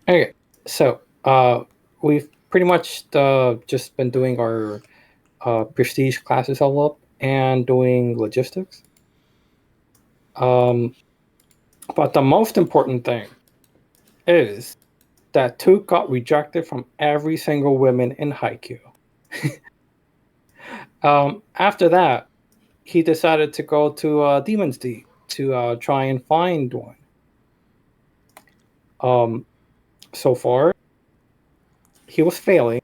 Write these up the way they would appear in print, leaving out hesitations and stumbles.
Okay, so we've pretty much just been doing our prestige classes all up and doing logistics. Um, but the most important thing is that Took got rejected from every single woman in Haikyuu. After that, he decided to go to Demon's Deep to try and find one. Um, so far, he was failing,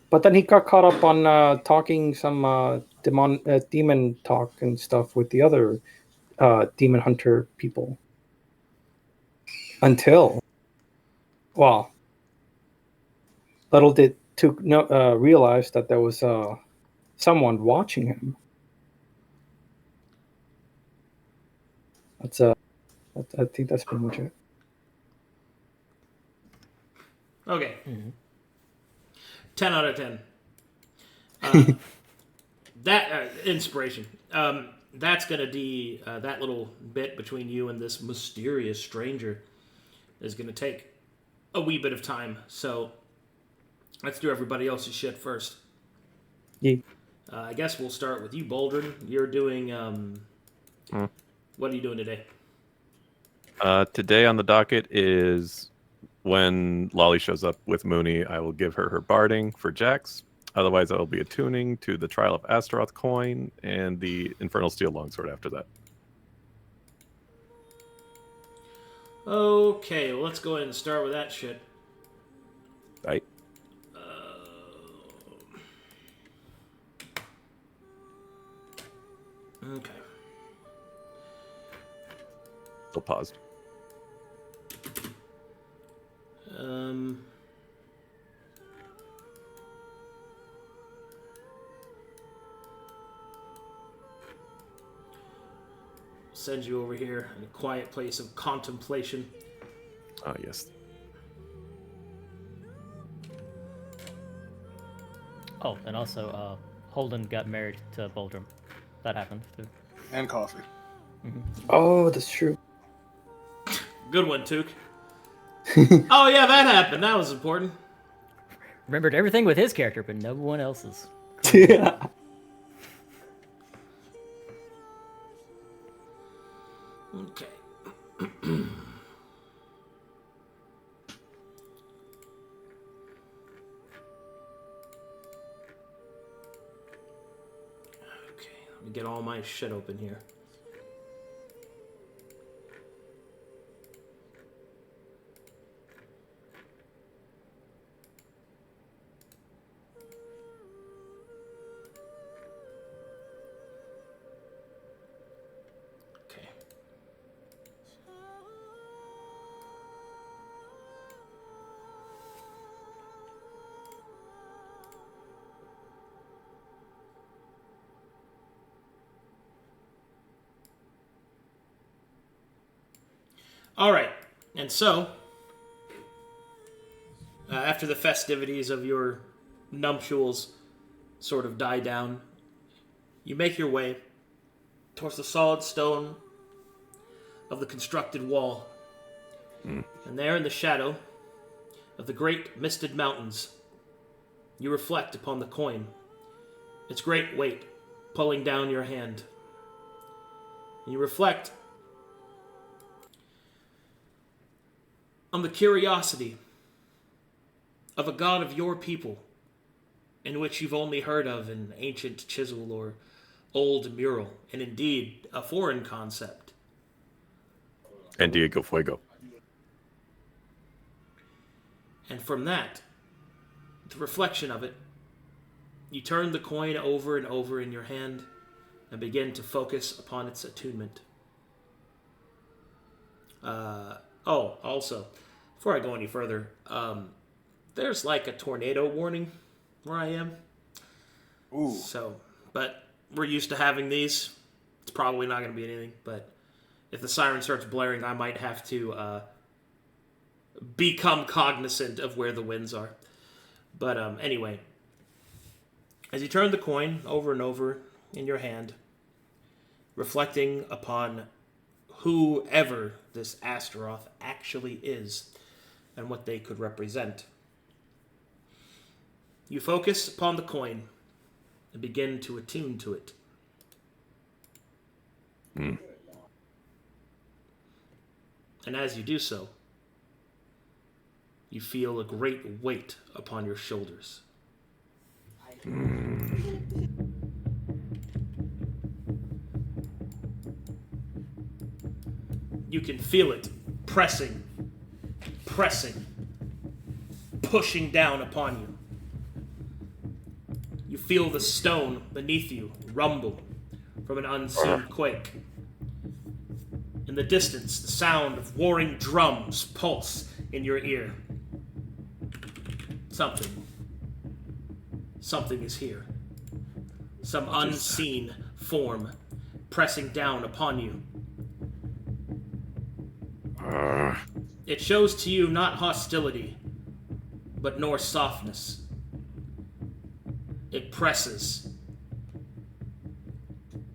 but then he got caught up on talking some demon talk and stuff with the other demon hunter people. Until, well, little did Took realize that there was someone watching him. That's I think that's pretty much it. Okay. Mm-hmm. 10 out of 10. That inspiration. That's gonna be that little bit between you and this mysterious stranger is gonna take a wee bit of time. So let's do everybody else's shit first. Yeah. I guess we'll start with you, Boldrum. You're doing. What are you doing today? Today on the docket is when Lolly shows up with Moony, I will give her her barding for Jax. Otherwise, I will be attuning to the Trial of Astaroth coin and the Infernal Steel Longsword after that. Okay, well, let's go ahead and start with that shit. Right? Okay. Still paused. Send you over here in a quiet place of contemplation. Ah, yes. Oh, and also, Holdan got married to Boldrum. That happened too. And coffee. Oh, that's true. Good one, Took. Oh yeah, that happened. That was important. Remembered everything with his character, but no one else's. Yeah. Okay. Let me get all my shit open here. Okay. All right. And so, after the festivities of your nuptials sort of die down, you make your way towards the solid stone of the constructed wall. And there in the shadow of the great misted mountains, you reflect upon the coin, its great weight pulling down your hand. And you reflect on the curiosity of a god of your people, in which you've only heard of in ancient chisel or old mural, and indeed a foreign concept. And Diego Fuego. And from that, the reflection of it, you turn the coin over and over in your hand and begin to focus upon its attunement. Also, before I go any further, there's like a tornado warning where I am. Ooh. So, but we're used to having these. It's probably not going to be anything, but if the siren starts blaring, I might have to become cognizant of where the winds are. But anyway, as you turn the coin over and over in your hand, reflecting upon whoever this Astaroth actually is, and what they could represent. You focus upon the coin and begin to attune to it. And as you do so, you feel a great weight upon your shoulders. You can feel it pressing, pushing down upon you. You feel the stone beneath you rumble from an unseen quake. In the distance, the sound of warring drums pulse in your ear. Something is here. Some unseen form pressing down upon you. It shows to you not hostility, but nor softness. It presses,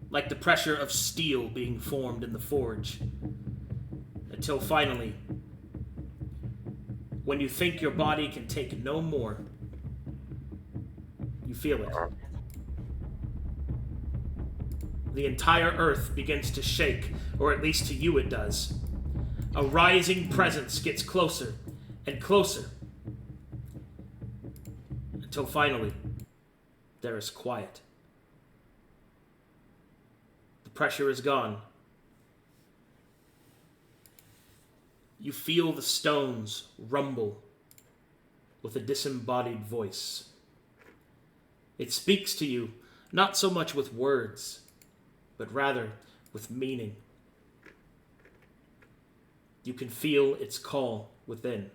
like the pressure of steel being formed in the forge, until finally, when you think your body can take no more, you feel it. The entire earth begins to shake, or at least to you it does. A rising presence gets closer and closer, until finally, there is quiet. The pressure is gone. You feel the stones rumble with a disembodied voice. It speaks to you, not so much with words, but rather with meaning. You can feel its call within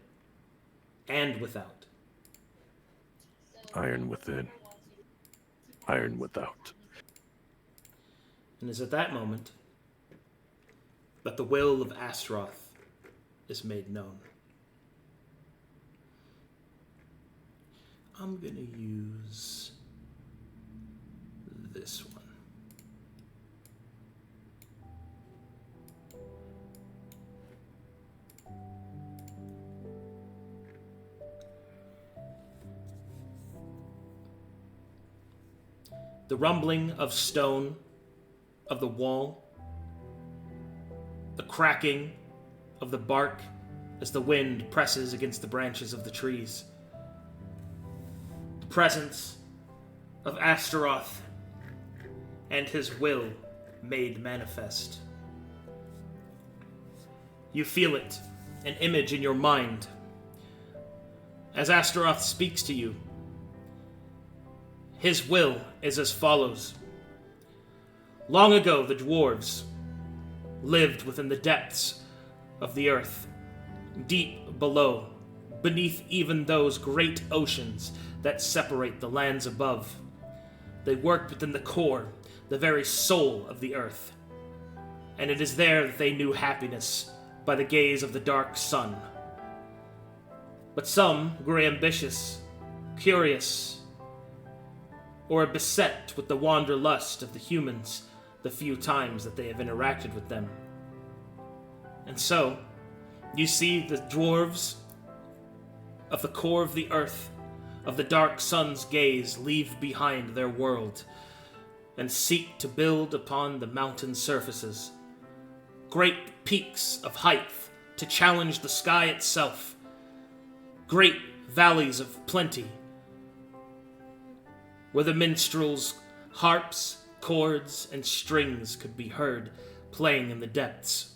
and without. Iron within, iron without. And it is at that moment that the will of Astaroth is made known. I'm going to use this one. The rumbling of stone of the wall, the cracking of the bark as the wind presses against the branches of the trees, the presence of Astaroth and his will made manifest. You feel it, an image in your mind. As Astaroth speaks to you, his will is as follows. Long ago, the dwarves lived within the depths of the earth, deep below, beneath even those great oceans that separate the lands above. They worked within the core, the very soul of the earth. And it is there that they knew happiness by the gaze of the dark sun. But some grew ambitious, curious, or beset with the wanderlust of the humans the few times that they have interacted with them. And so, you see the dwarves of the core of the earth, of the dark sun's gaze, leave behind their world and seek to build upon the mountain surfaces. Great peaks of height to challenge the sky itself. Great valleys of plenty, where the minstrels' harps, chords, and strings could be heard playing in the depths.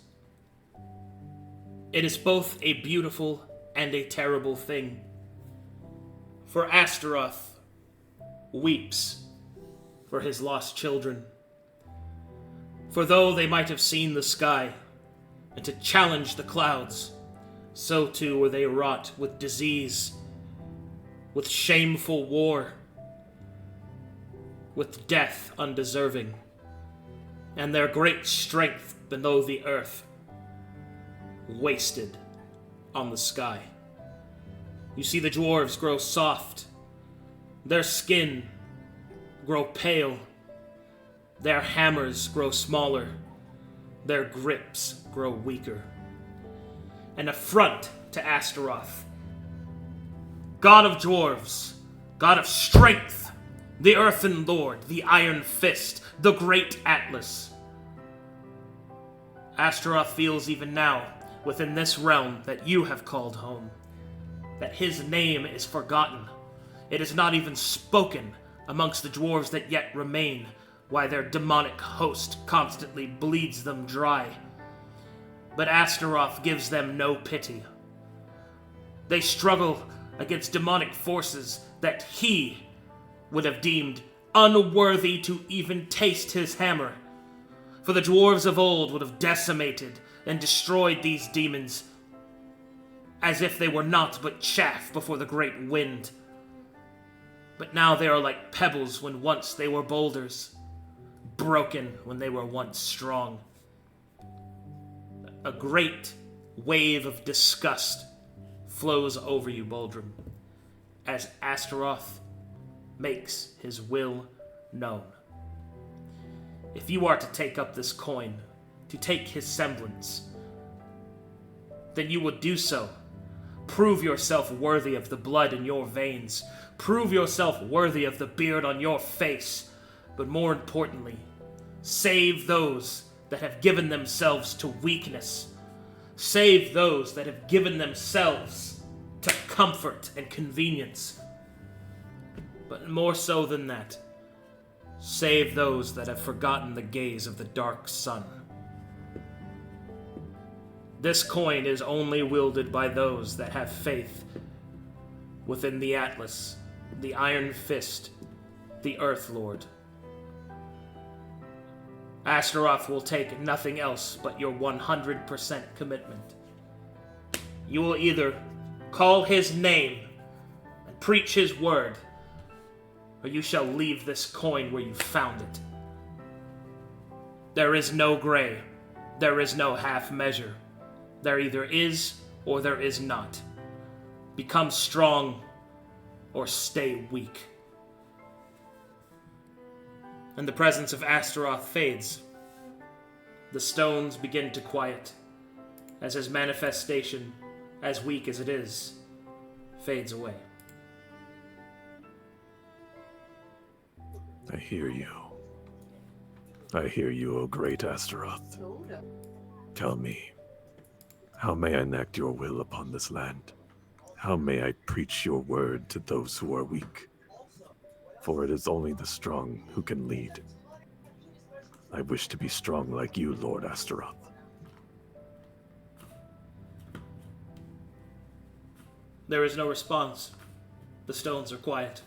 It is both a beautiful and a terrible thing, for Astaroth weeps for his lost children. For though they might have seen the sky and to challenge the clouds, so too were they wrought with disease, with shameful war, with death undeserving, and their great strength below the earth wasted on the sky. You see the dwarves grow soft, their skin grow pale, their hammers grow smaller, their grips grow weaker. an affront to Astaroth. God of dwarves, God of strength, the Earthen Lord, the Iron Fist, the Great Atlas. Astaroth feels even now, within this realm that you have called home, that his name is forgotten. It is not even spoken amongst the dwarves that yet remain, why their demonic host constantly bleeds them dry. But Astaroth gives them no pity. They struggle against demonic forces that he would have deemed unworthy to even taste his hammer. For the dwarves of old would have decimated and destroyed these demons as if they were naught but chaff before the great wind. But now they are like pebbles when once they were boulders, broken when they were once strong. A great wave of disgust flows over you, Boldrum, as Astaroth makes his will known. If you are to take up this coin, to take his semblance, then you would do so. Prove yourself worthy of the blood in your veins. Prove yourself worthy of the beard on your face. But more importantly, save those that have given themselves to weakness. Save those that have given themselves to comfort and convenience. But more so than that, save those that have forgotten the gaze of the dark sun. This coin is only wielded by those that have faith within the Atlas, the Iron Fist, the Earth Lord. Astaroth will take nothing else but your 100% commitment. You will either call his name and preach his word, or you shall leave this coin where you found it. There is no gray. There is no half measure. There either is or there is not. Become strong or stay weak. And the presence of Astaroth fades. The stones begin to quiet as his manifestation, as weak as it is, fades away. I hear you. I hear you, O great Astaroth. Tell me, how may I enact your will upon this land? How may I preach your word to those who are weak? For it is only the strong who can lead. I wish to be strong like you, Lord Astaroth. There is no response. The stones are quiet.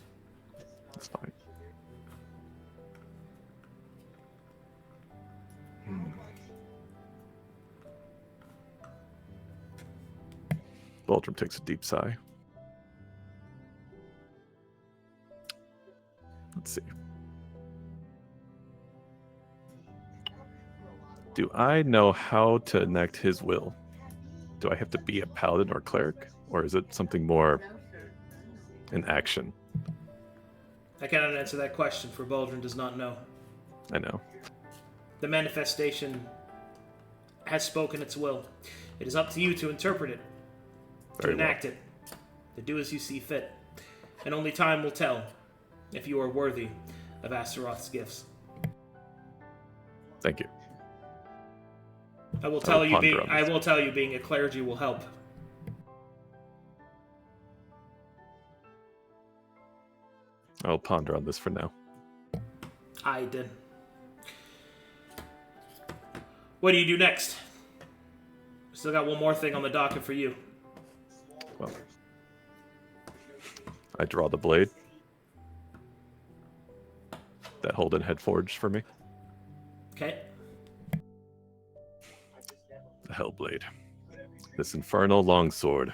That's fine. Boldrum takes a deep sigh. Let's see. Do I know how to enact his will? Do I have to be a paladin or cleric? Or is it something more in action? I cannot answer that question, for Boldrum does not know. I know. The manifestation has spoken its will. It is up to you to interpret it, to Very enact it, to do as you see fit. And only time will tell if you are worthy of Astaroth's gifts. Thank you. I will tell you being a clergy will help. I'll ponder on this for now. I did. What do you do next? Still got one more thing on the docket for you. Well, I draw the blade that Holdan had forged for me. Okay. The Hellblade. This infernal longsword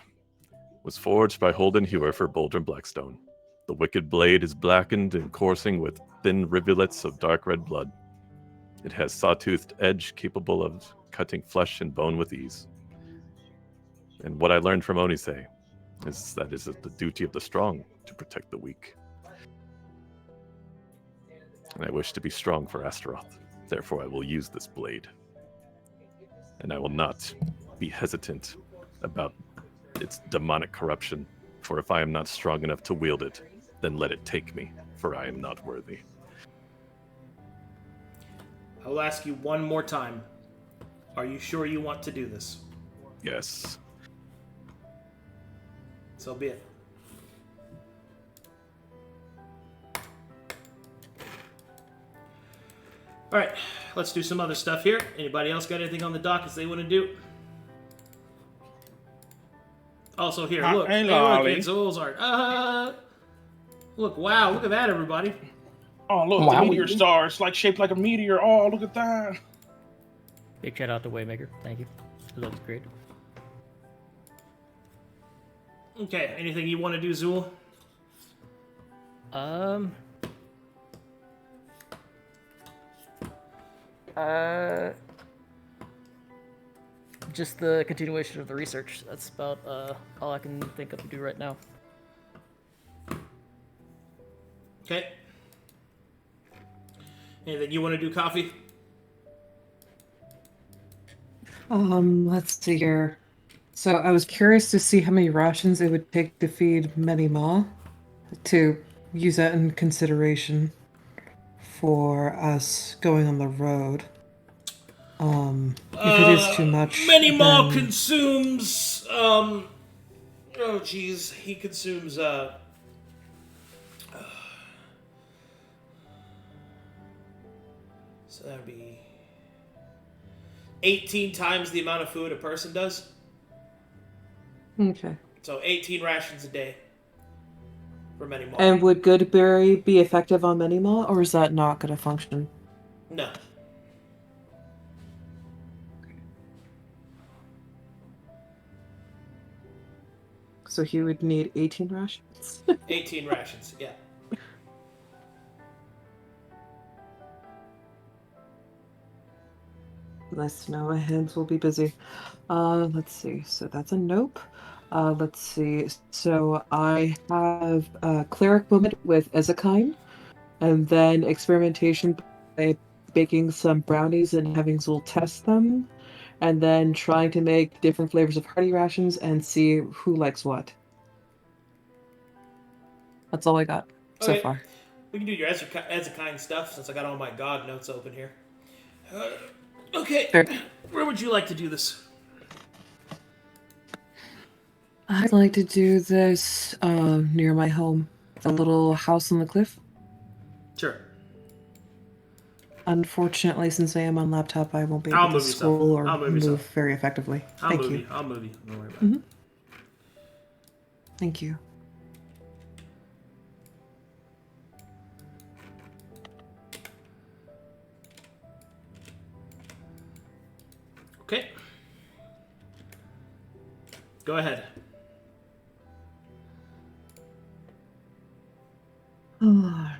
was forged by Holdan Hewer for Boldrum Blackstone. The wicked blade is blackened and coursing with thin rivulets of dark red blood. It has saw-toothed edge capable of cutting flesh and bone with ease. And what I learned from Onisei is that it is the duty of the strong to protect the weak. And I wish to be strong for Astaroth. Therefore, I will use this blade. And I will not be hesitant about its demonic corruption. For if I am not strong enough to wield it, then let it take me, for I am not worthy. I will ask you one more time. Are you sure you want to do this? Yes. So be it. Alright, let's do some other stuff here. Anybody else got anything on the dockets they want to do? Also here, look. Hey, Hey, look, Lolly. it's Zu'el's art. Look, wow, look at that, everybody. Oh, look, Wow. the meteor star. It's like shaped like a meteor. Oh, look at that. Big shout out to Waymaker. Thank you. It looks great. Okay, anything you want to do, Zu'el? Just the continuation of the research. That's about all I can think of to do right now. Okay. Anything you want to do, Coffee? Let's see here. So I was curious to see how many rations it would take to feed many maw, to use that in consideration for us going on the road. If it is too much, Many more then... consumes, oh geez, he consumes, so that'd be 18 times the amount of food a person does. Okay. So 18 rations a day for many more. And would Goodberry be effective on many maw, or is that not going to function? No. So he would need 18 rations? 18 rations, yeah. Nice to know. My hands will be busy. Let's see. So that's a nope. Let's see. So I have Cleric Moment with Ezekine, and then experimentation by baking some brownies and having Zu'el test them, and then trying to make different flavors of hearty rations and see who likes what. That's all I got so Okay. far. We can do your Ezekine stuff since I got all my God notes open here. Okay. Sure. Where would you like to do this? I'd like to do this near my home. The little house on the cliff. Sure. Unfortunately, since I am on laptop, I won't be I'll able to move yourself. scroll or I'll move move yourself. very effectively. Thank you. I'll move you. Don't worry about Mhm. it. Thank you. Okay. Go ahead. Alright.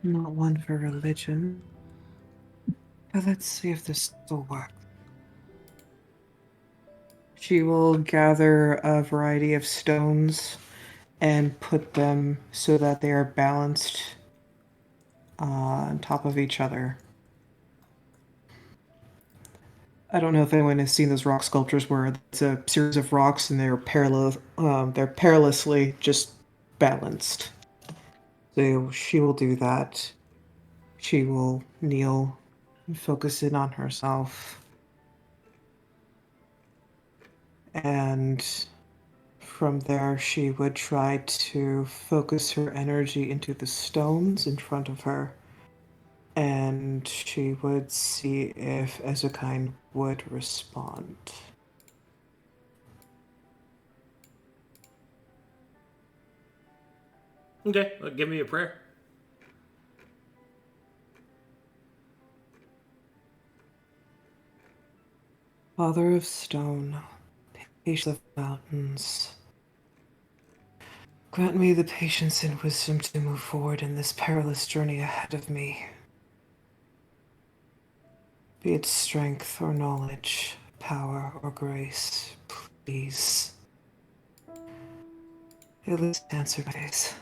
Not one for religion. But let's see if this will work. She will gather a variety of stones and put them so that they are balanced on top of each other. I don't know if anyone has seen those rock sculptures where it's a series of rocks and they're perilously just balanced. So she will do that. She will kneel and focus in on herself. And from there, she would try to focus her energy into the stones in front of her. And she would see if Ezekine would respond. Okay. Well, give me a prayer. Father of stone, patient of mountains, grant me the patience and wisdom to move forward in this perilous journey ahead of me. Be it strength or knowledge, power or grace, please. At least answer my face.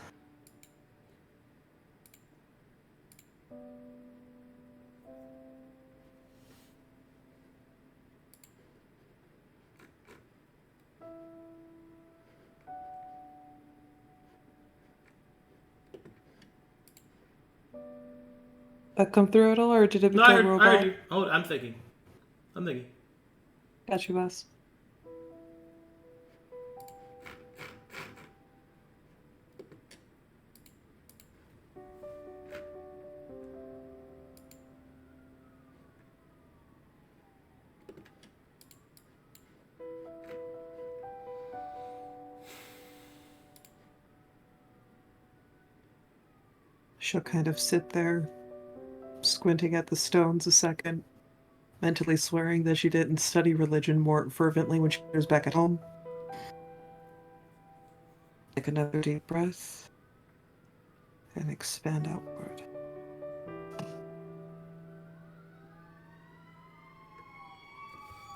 that come through at all, or did it No, I become heard, robot? you. Oh, I'm thinking. Got you, boss. She'll kind of sit there, squinting at the stones a second, mentally swearing that she didn't study religion more fervently when she was back at home. Take another deep breath and expand outward.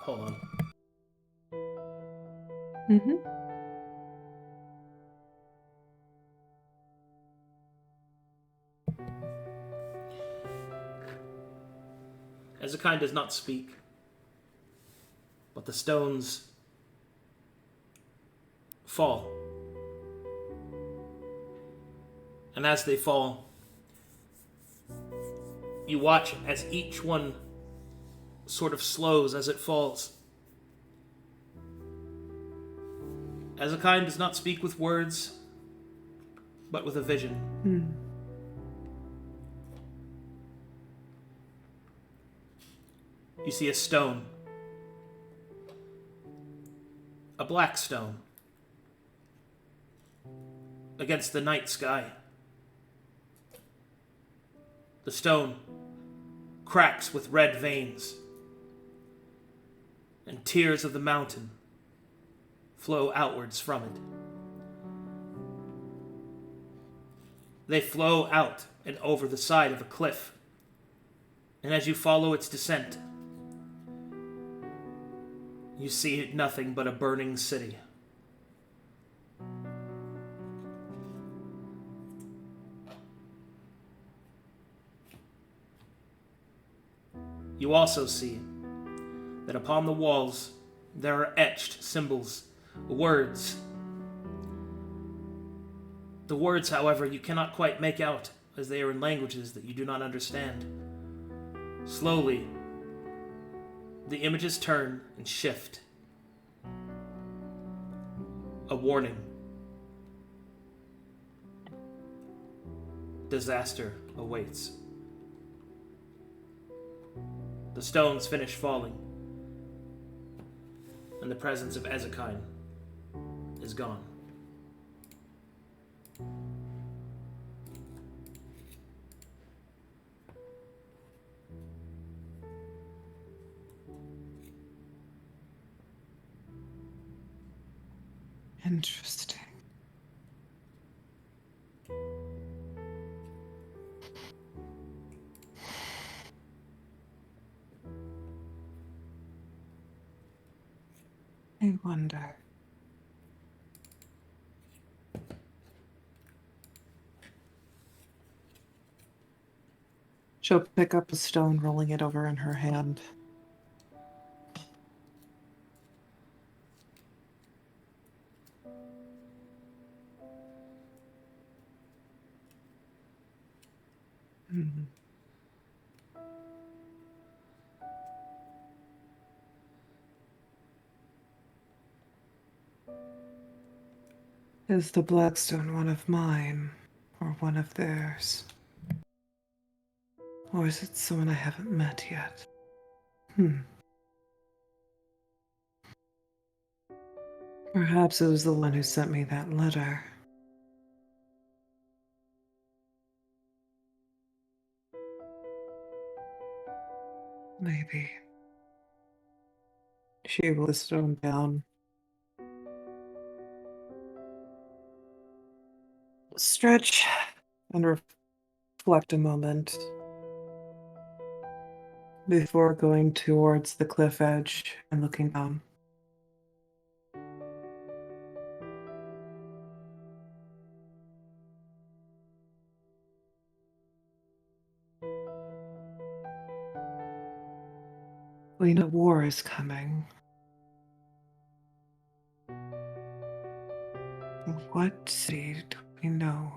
Hold on. Mm-hmm. Ezekiel does not speak, but the stones fall. And as they fall, you watch as each one sort of slows as it falls. Ezekiel does not speak with words, but with a vision. You see a stone. A Blackstone. Against the night sky. The stone cracks with red veins, and tears of the mountain flow outwards from it. They flow out and over the side of a cliff, and as you follow its descent, you see nothing but a burning city. You also see that upon the walls there are etched symbols, words. The words, however, you cannot quite make out, as they are in languages that you do not understand. Slowly, the images turn and shift. A warning. Disaster awaits. The stones finish falling, and the presence of Ezekiel is gone. Interesting. I wonder. She'll pick up a stone, rolling it over in her hand. Is the Blackstone one of mine, or one of theirs? Or is it someone I haven't met yet? Perhaps it was the one who sent me that letter. Maybe. She will list it down. Stretch and reflect a moment before going towards the cliff edge and looking down. We know war is coming. What city do we know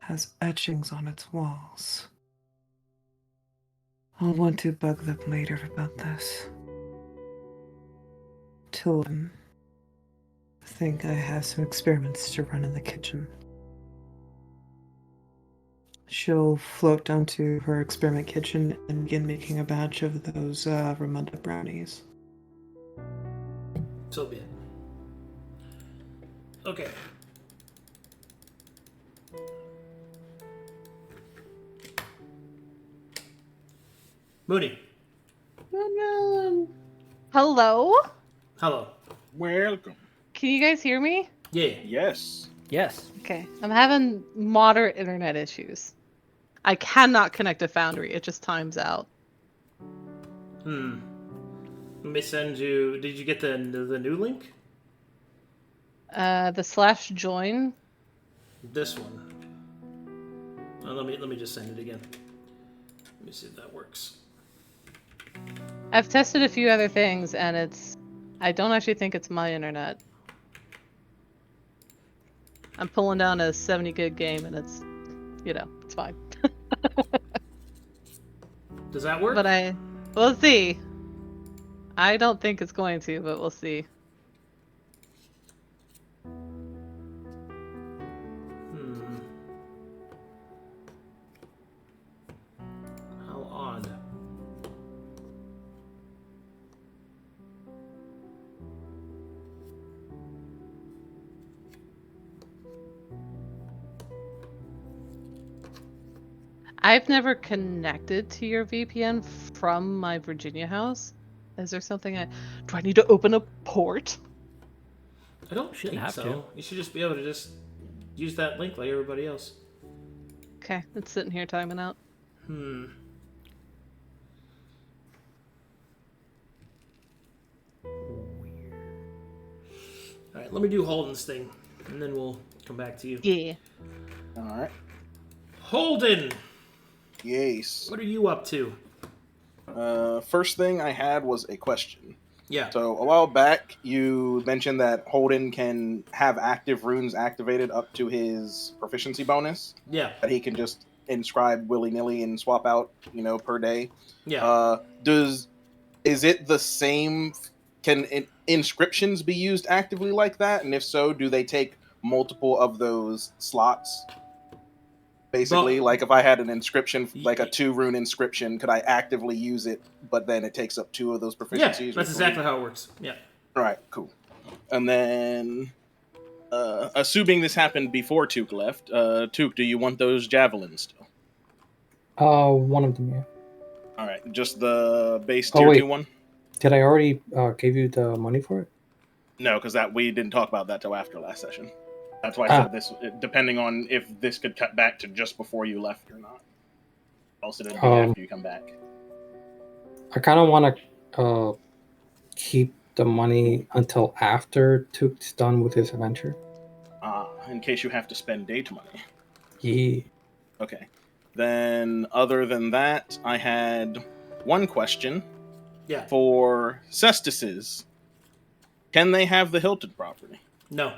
has etchings on its walls? I'll want to bug them later about this. Till then, I think I have some experiments to run in the kitchen. She'll float down to her experiment kitchen and begin making a batch of those Ramunda brownies. So be it. Okay. Moony. Hello? Hello. Welcome. Can you guys hear me? Yeah. Yes. Yes. Okay. I'm having moderate internet issues. I cannot connect to Foundry. It just times out. Let me send you. Did you get the new link? The /join. This one. Let me just send it again. Let me see if that works. I've tested a few other things, and I don't actually think it's my internet. I'm pulling down a 70 gig game, and it's fine. Does that work? But we'll see. I don't think it's going to, but we'll see. How odd. I've never connected to your VPN from my Virginia house. Is there something do I need to open a port? I don't Shouldn't think have so. to. You should just be able to just use that link like everybody else. Okay, it's sitting here timing out. Alright, let me do Holden's thing, and then we'll come back to you. Yeah. All right. Holden! Yes. What are you up to? First thing I had was a question. Yeah. So a while back, you mentioned that Holden can have active runes activated up to his proficiency bonus. Yeah. That he can just inscribe willy-nilly and swap out, per day. Yeah. Is it the same? Can inscriptions be used actively like that? And if so, do they take multiple of those slots? Basically, Well- like if I had an inscription, like a 2-rune inscription, could I actively use it, but then it takes up 2 of those proficiencies? Yeah, that's exactly how it works. Yeah. All right, cool. And then, assuming this happened before Took left, Took, do you want those javelins still? One of them, yeah. All right, just the base Oh, tier wait. 2 one? Did I already give you the money for it? No, because we didn't talk about that till after last session. That's why I said this, depending on if this could cut back to just before you left or not. Also, it'd be after you come back. I kind of want to keep the money until after Took's done with his adventure. In case you have to spend date money. Yeah. Okay. Then, other than that, I had one question. Yeah. For cestices, can they have the Hilton property? No.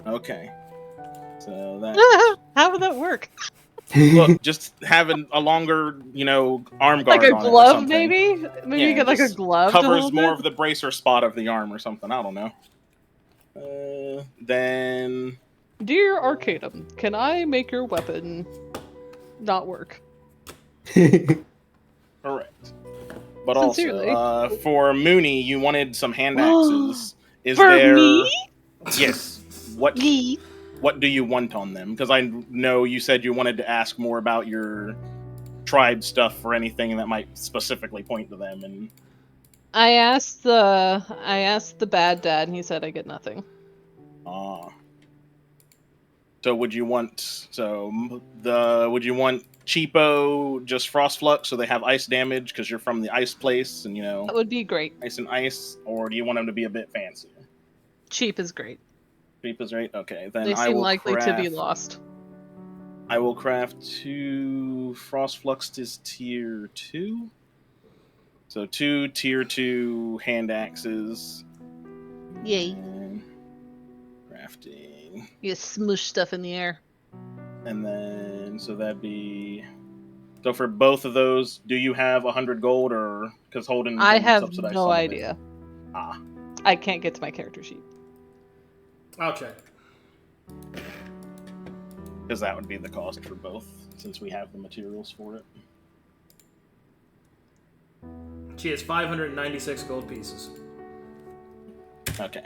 Okay. So that... How would that work? Look, just having a longer, arm guard Like a on it or glove, something. maybe? Maybe you get like a just glove to covers hold more it? of the bracer spot of the arm or something. I don't know. Then... Dear Arcadum, can I make your weapon not work? Correct. But Sincerely. also, for Moony, you wanted some hand axes. Is For there... me? Yes. What do you want on them? Because I know you said you wanted to ask more about your tribe stuff or anything that might specifically point to them. And I asked the bad dad, and he said I get nothing. So would you want cheapo just frost flux so they have ice damage because you're from the ice place and That would be great. ice and ice, or do you want them to be a bit fancier? Cheap is great. Cheap is right. Okay, then They I seem will likely craft, to be lost. I will craft 2 frost flux is tier 2. So 2 tier 2 hand axes. Yay. And crafting. You smush stuff in the air. And then, so that'd be So for both of those, do you have 100 gold, or because Holden I can have subsidize no some of it? idea. Ah, I can't get to my character sheet. I'll check. because that would be the cost for both, since we have the materials for it. She has 596 gold pieces. Okay.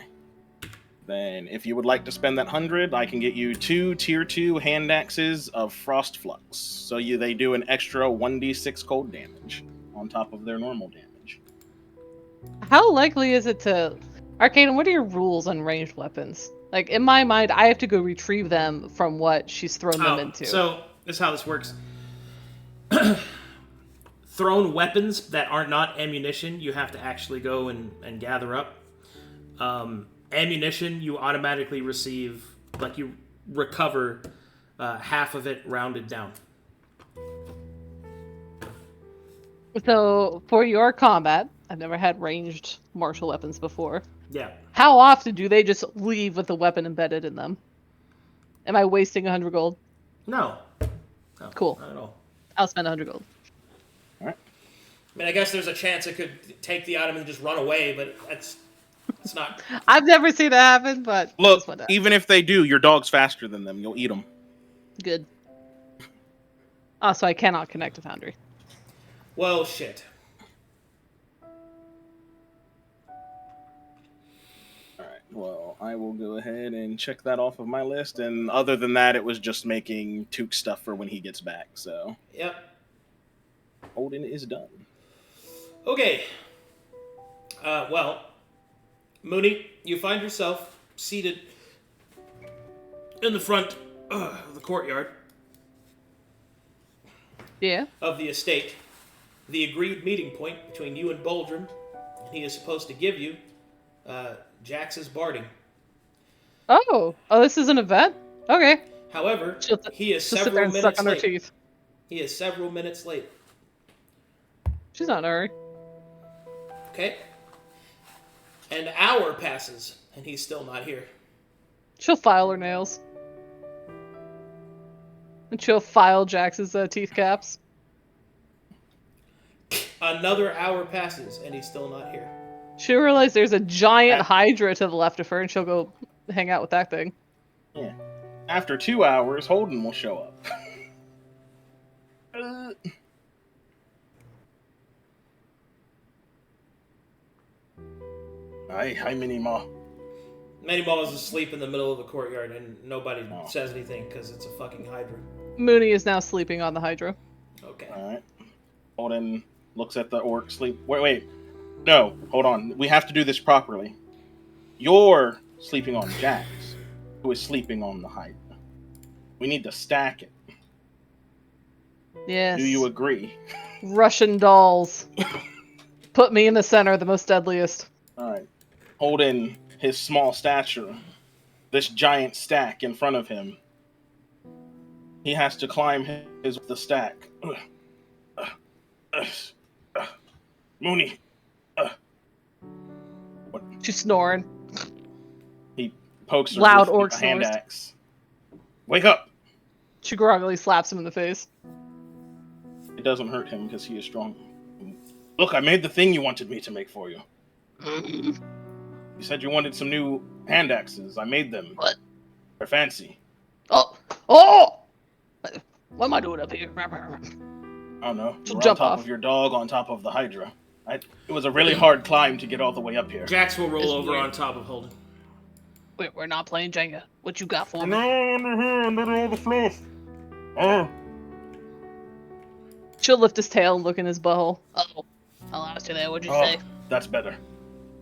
Then, if you would like to spend that 100, I can get you 2 tier 2 hand axes of Frost Flux. So they do an extra 1d6 cold damage on top of their normal damage. How likely is it to... Arcadum, what are your rules on ranged weapons? Like, in my mind, I have to go retrieve them from what she's thrown them into. So, this is how this works. Thrown weapons that are not ammunition, you have to actually go and gather up. Ammunition, you automatically receive, like you recover half of it rounded down. So, for your combat, I've never had ranged martial weapons before. Yeah. How often do they just leave with the weapon embedded in them? Am I wasting 100 gold? No. Cool. Not at all. I'll spend 100 gold. I mean, I guess there's a chance it could take the item and just run away, but it's not. I've never seen it happen, but... Look, this one does. even if they do, your dog's faster than them. You'll eat them. Good. Oh, so I cannot connect to Foundry. Well, shit. Alright, well, I will go ahead and check that off of my list, and other than that, it was just making Took stuff for when he gets back, so... Yep. Holden is done. Okay. Well, Moony, you find yourself seated in the front of the courtyard Yeah? of the estate. The agreed meeting point between you and Boldrum. He is supposed to give you Jax's barding. Oh, this is an event? Okay. However, he is She'll sit there several and suck minutes on her late. teeth. He is several minutes late. She's not in a hurry. Okay. An hour passes, and he's still not here. She'll file her nails. And she'll file Jax's teeth caps. Another hour passes, and he's still not here. She'll realize there's a giant Hydra to the left of her, and she'll go hang out with that thing. Yeah. After 2 hours, Holden will show up. Hi, Minima. Manny-Ball is asleep in the middle of the courtyard, and nobody says anything because it's a fucking Hydra. Moony is now sleeping on the Hydra. Okay. Alright. Holden looks at the orc sleep. Wait. No, hold on. We have to do this properly. You're sleeping on Jax, who is sleeping on the Hydra. We need to stack it. Yes. Do you agree? Russian dolls. Put me in the center, the most deadliest. Alright. Holden, his small stature, this giant stack in front of him. He has to climb the stack. Moony. She's snoring. He pokes her Loud with orc a hand snores. axe. Wake up! She groggily slaps him in the face. It doesn't hurt him because he is strong. Look, I made the thing you wanted me to make for you. You said you wanted some new hand axes. I made them. What? They're fancy. Oh! What am I doing up here? I don't know. She'll You're on jump top off. of your dog on top of the Hydra. It was a really hard climb to get all the way up here. Jax will roll It's over weird. on top of Holden. Wait, we're not playing Jenga. What you got for me? No, under all the fluff. Oh. She'll lift his tail and look in his butthole. Oh, I lost you there. What'd you say? That's better.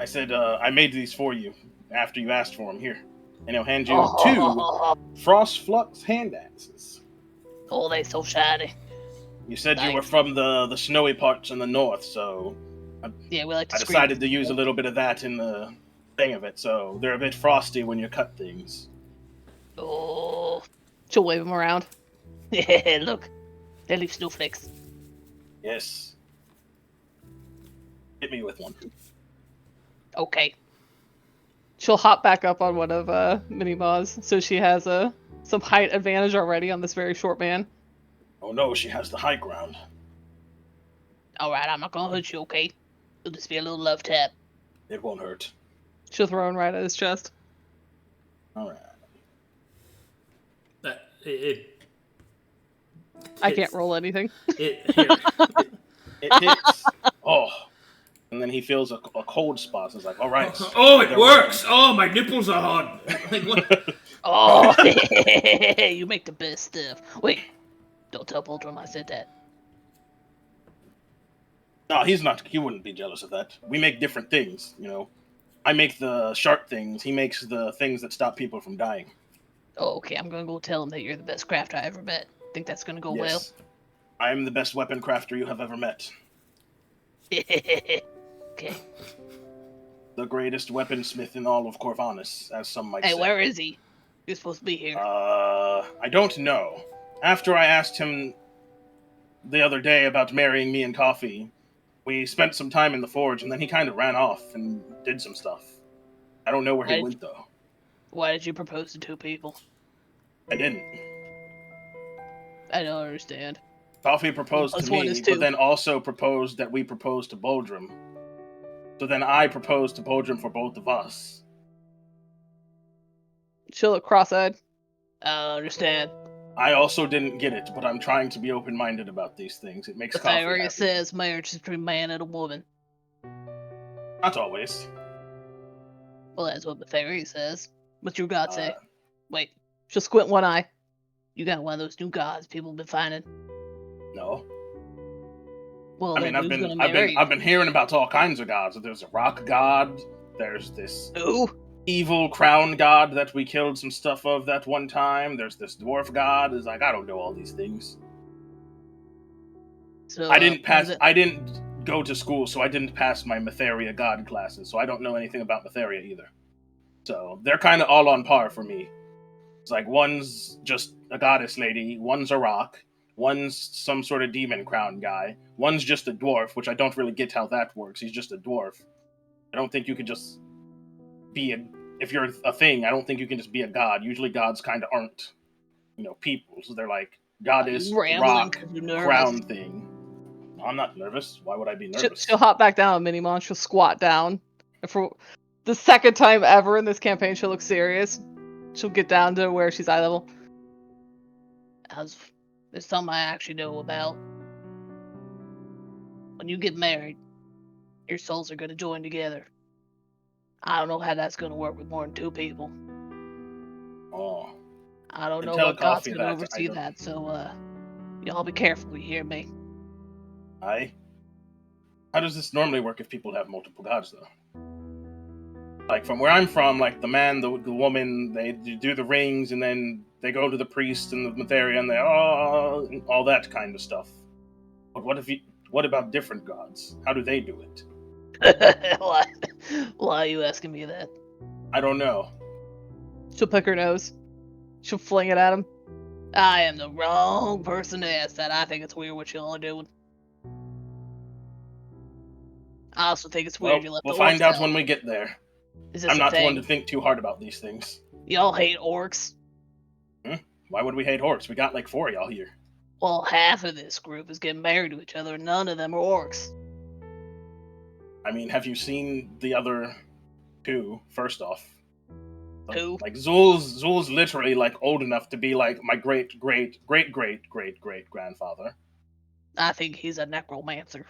I said, I made these for you after you asked for them. Here. And he'll hand you two Frost Flux hand axes. Oh, they so shiny. You said you Thanks. were from the snowy parts in the north, so Yeah, we like to I scream. decided to use a little bit of that in the thing of it, so they're a bit frosty when you cut things. Oh. She'll wave him around. Yeah, look. They leave snowflakes. Yes. Hit me with one. Okay. She'll hop back up on one of Minnie Ma's, so she has some height advantage already on this very short man. Oh no, she has the high ground. Alright, I'm not gonna hurt you, okay? It'll just be a little love tap. It won't hurt. She'll throw him right at his chest. Alright. I can't roll anything. It hits. Oh. And then he feels a cold spot. It's like, all right. Oh, it works. Oh, my nipples are hard. Like, what? Oh, you make the best stuff. Wait, don't tell Boldrum I said that. No, he's not. He wouldn't be jealous of that. We make different things, you know. I make the sharp things. He makes the things that stop people from dying. Oh, okay, I'm gonna go tell him that you're the best crafter I ever met. Think that's gonna go well? I am the best weapon crafter you have ever met. Okay. The greatest weaponsmith in all of Corvanus, as some might say. Hey, where is he? You're supposed to be here. I don't know. After I asked him the other day about marrying me and Coffee, we spent some time in the forge, and then he kind of ran off and did some stuff. I don't know where he went, though. Why did you propose to two people? I didn't. I don't understand. Coffee proposed to me, but then also proposed that we propose to Boldrum. So then I proposed to Boldrum for both of us. She'll look cross-eyed. I don't understand. I also didn't get it, but I'm trying to be open-minded about these things. It makes Coffee happy. It says marriage is between a man and a woman. Not always. Well, that's what the theory says. What's your god say? Wait, she'll squint one eye. You got one of those new gods people have been finding? No. Well, I mean, I've been hearing about all kinds of gods. There's a rock god. There's this evil crown god that we killed some stuff of that one time. There's this dwarf god. It's like, I don't know all these things. So I didn't pass. I didn't go to school, so I didn't pass my Matheria god classes. So I don't know anything about Matheria either. So they're kind of all on par for me. It's like one's just a goddess lady, one's a rock, one's some sort of demon crown guy, one's just a dwarf, which I don't really get how that works. He's just a dwarf. I don't think you can just be if you're a thing, I don't think you can just be a god. Usually gods kind of aren't, people. So they're like goddess, rock, crown thing. I'm not nervous. Why would I be nervous? She'll hop back down, Minimon. She'll squat down. And for the second time ever in this campaign, she'll look serious. She'll get down to where she's eye level. There's something I actually know about. When you get married, your souls are going to join together. I don't know how that's going to work with more than two people. Oh. I don't know what God's going to oversee that, so y'all be careful, you hear me? Aye. How does this normally work if people have multiple gods, though? Like, from where I'm from, like, the man, the woman, they do the rings, and then they go to the priest and the Matheria, and all that kind of stuff. But what about different gods? How do they do it? Why are you asking me that? I don't know. She'll pick her nose. She'll fling it at him. I am the wrong person to ask that. I think it's weird what y'all are doing. I also think it's weird you left We'll find out when we get there. I'm not one to think too hard about these things. Y'all hate orcs? Why would we hate orcs? We got like 4 of y'all here. Well, half of this group is getting married to each other, and none of them are orcs. I mean, have you seen the other 2, first off? Who? Like, Zu'el's literally, like, old enough to be, like, my great-great-great-great-great-grandfather. I think he's a necromancer.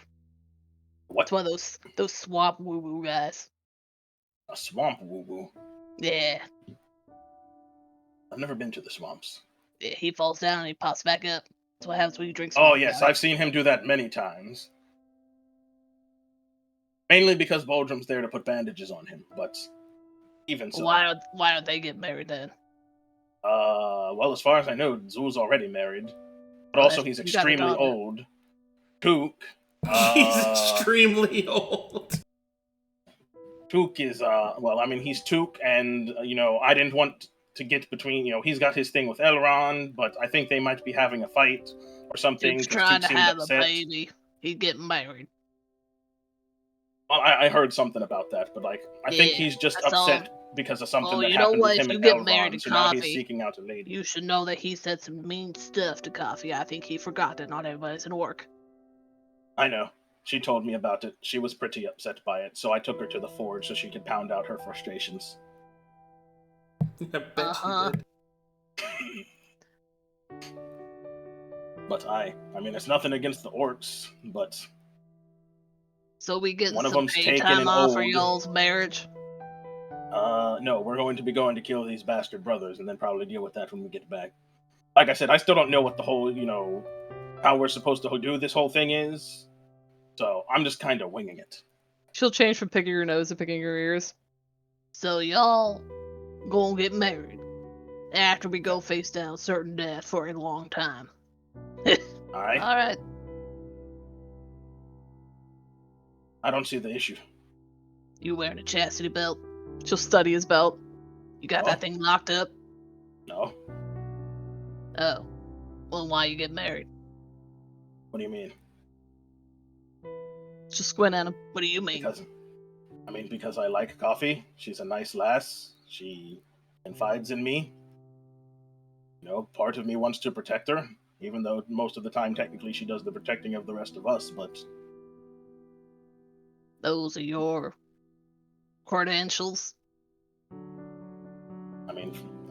What? It's one of those swamp woo-woo guys. A swamp woo-woo? Yeah. I've never been to the swamps. Yeah, he falls down and he pops back up. That's what happens when you drink swamp water. Yes, I've seen him do that many times. Mainly because Boldrum's there to put bandages on him, but even so. Why don't they get married then? Well, as far as I know, Zu'el's already married. But also he's extremely old. Took. He's extremely old. Took is, he's Took, and, I didn't want to get between, he's got his thing with Elrond, but I think they might be having a fight or something. He's trying to have a baby. He's getting married. Well, I heard something about that, but, I think he's just upset because of something Oh, that you know happened what? with If him you and get married Elrond, to so now he's Coffee, seeking out a lady. you should know that he said some mean stuff to Coffee. I think he forgot that not everybody's in work. I know. She told me about it. She was pretty upset by it, so I took her to the forge so she could pound out her frustrations. I bet Uh-huh. you did. But I mean, it's nothing against the orcs, but So we getting one of some them's paid taken time an off for old. y'all's marriage? No, we're going to be going to kill these bastard brothers and then probably deal with that when we get back. Like I said, I still don't know what the whole, how we're supposed to do this whole thing is. So I'm just kind of winging it. She'll change from picking your nose to picking your ears. So y'all gonna get married after we go face down certain death for a long time. Alright? Alright. I don't see the issue. You wearing a chastity belt? She'll study his belt. You got that thing locked up? No. Oh. Well, why you get married? What do you mean? Just squint at him. What do you mean? Because I like Coffee. She's a nice lass. She confides in me. Part of me wants to protect her, even though most of the time, technically, she does the protecting of the rest of us, but... Those are your credentials?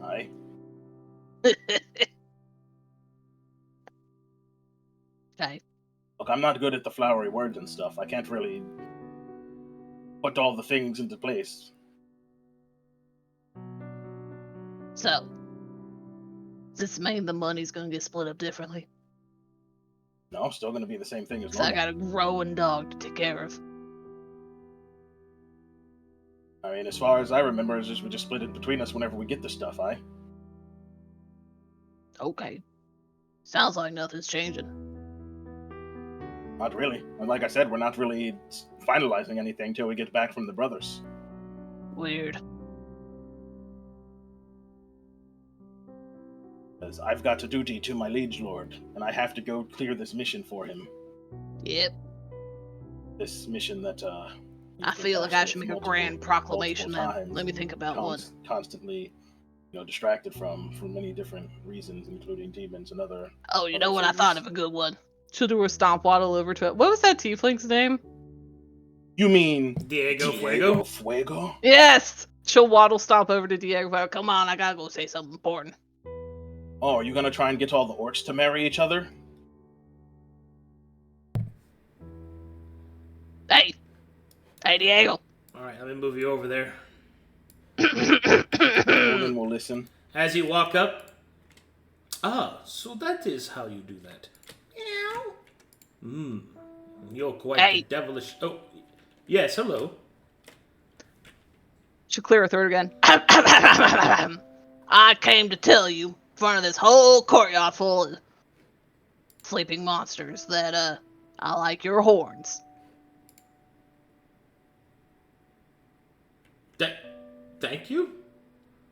Aye. Okay. Look, I'm not good at the flowery words and stuff. I can't really put all the things into place. So, does this mean the money's gonna get split up differently? No, still gonna be the same thing as So I normal. got a growing dog to take care of. As far as I remember, is we just split it between us whenever we get the stuff, aye? Okay. Sounds like nothing's changing. Not really. And like I said, we're not really finalizing anything till we get back from the brothers. Weird. Because I've got a duty to my liege lord, and I have to go clear this mission for him. Yep. This mission that, I feel like I should make a grand proclamation then. times, Let me think about one. Constantly, distracted from for many different reasons, including demons and other... Oh, you know what? I thought of a good one. She'll do her stomp waddle over to it. What was that tiefling's name? You mean... Diego Fuego? Yes! She'll waddle stomp over to Diego. Come on, I gotta go say something important. Oh, are you gonna try and get all the orcs to marry each other? Hey! Hey, Diego! Alright, let me move you over there. Holdan will listen. As you walk up... Ah, so that is how you do that. Meow. You're quite the devilish... Oh, yes, hello. She'll clear her throat again. I came to tell you, in front of this whole courtyard full of sleeping monsters, that, I like your horns. Thank you?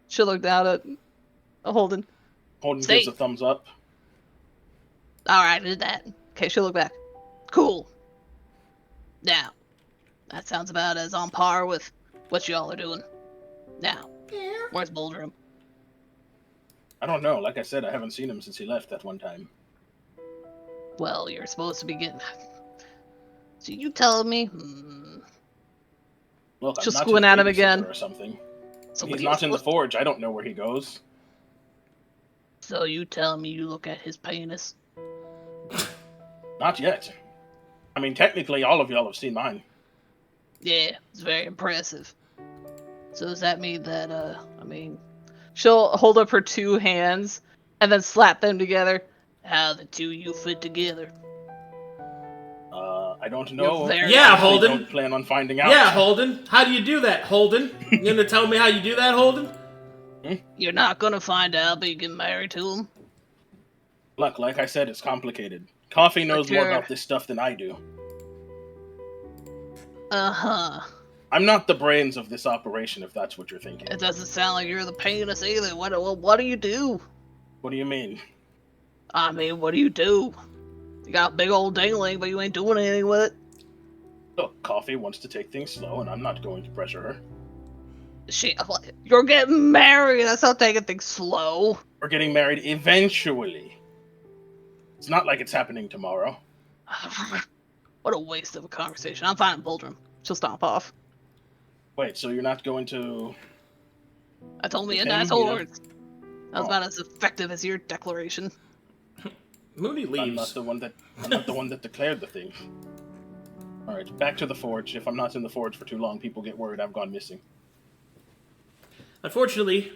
She'll look down at Holden. Holden gives a thumbs up. Alright, I did that. Okay, she'll look back. Cool. Now, that sounds about as on par with what y'all are doing. Now, where's Boldrum? I don't know. Like I said, I haven't seen him since he left that one time. Well, you're supposed to be getting... So you telling me? Look, She'll I'm not squint his at him again. or something. So He's not in the forge. I don't know where he goes. So you tell me you look at his penis? Not yet. Technically, all of y'all have seen mine. Yeah, it's very impressive. So does that mean that, she'll hold up her two hands and then slap them together? How the two you fit together? I don't know. Yeah, Holden. I don't plan on finding out. Yeah, Holden. How do you do that, Holden? You gonna tell me how you do that, Holden? You're not gonna find out, but you get married to him? Look, like I said, it's complicated. Coffee knows more about this stuff than I do. Uh-huh. I'm not the brains of this operation, if that's what you're thinking. It doesn't sound like you're the penis either. What do you do? What do you mean? What do you do? You got a big old dingling, but you ain't doing anything with it. Look, Coffee wants to take things slow, and I'm not going to pressure her. You're getting married. That's not taking things slow. We're getting married eventually. It's not like it's happening tomorrow. What a waste of a conversation. I'm fine with Boldrum. She'll stomp off. Wait, so you're not going to... That's only a Him, nice you know? horse. That's about as effective as your declaration. Moony leaves. I'm not the one that declared the thing. Alright, back to the forge. If I'm not in the forge for too long, people get worried I've gone missing. Unfortunately,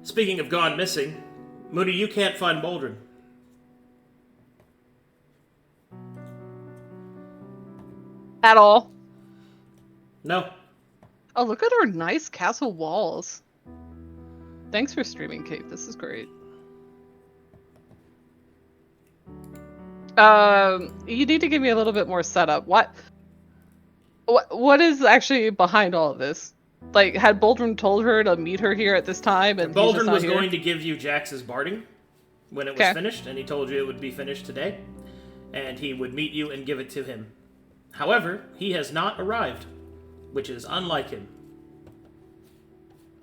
speaking of gone missing, Moony, you can't find Boldrum. At all. No. Oh, look at our nice castle walls. Thanks for streaming, Kate. This is great. You need to give me a little bit more setup. What is actually behind all of this? Like, had Boldrum told her to meet her here at this time, and Boldrum was going to give you Jax's barding when it was finished, and he told you it would be finished today, and he would meet you and give it to him. However, he has not arrived, which is unlike him.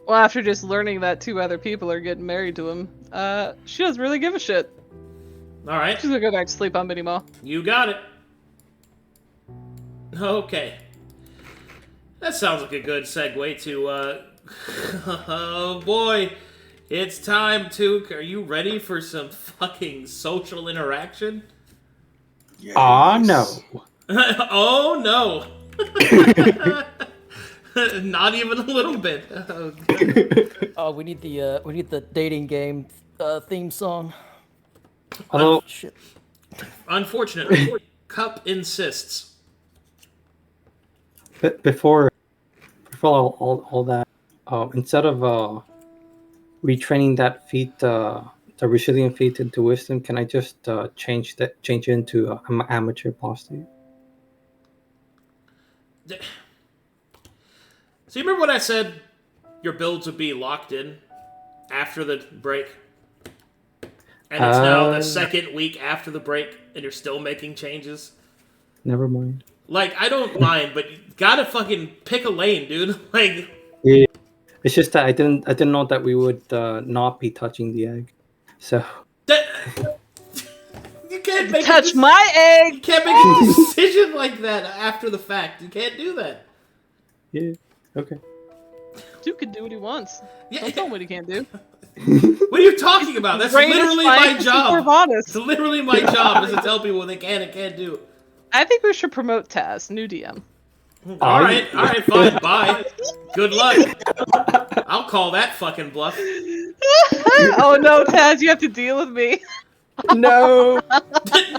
Well, after just learning that 2 other people are getting married to him, she doesn't really give a shit. All right. She's gonna go back to sleep on Minnie Maw. You got it. Okay. That sounds like a good segue to, oh boy. It's time to... Are you ready for some fucking social interaction? Yes. No. Oh, no. Not even a little bit. Oh, we need the dating game theme song. Although, Shit. Unfortunately, Cup insists. before all that, instead of retraining that feat, the resilient feat into wisdom, can I just change it into amateur apostate? So you remember when I said your builds would be locked in after the break? And it's now the second week after the break, and you're still making changes? Never mind. Like, I don't mind, but you gotta fucking pick a lane, dude. Like, Yeah, it's just that I didn't know that we would not be touching the egg, so you can't make Touch my egg! You can't make a decision like that after the fact. You can't do that. yeah, okay. Duke can do what he wants. Yeah. Don't tell him what he can't do. What are you talking about? That's Greatest literally my scientist job. before Bonus. It's literally my job is to tell people what they can and can't do. I think we should promote Taz, new DM. All right, fine, bye. Good luck. I'll call that fucking bluff. Oh no, Taz, you have to deal with me. No.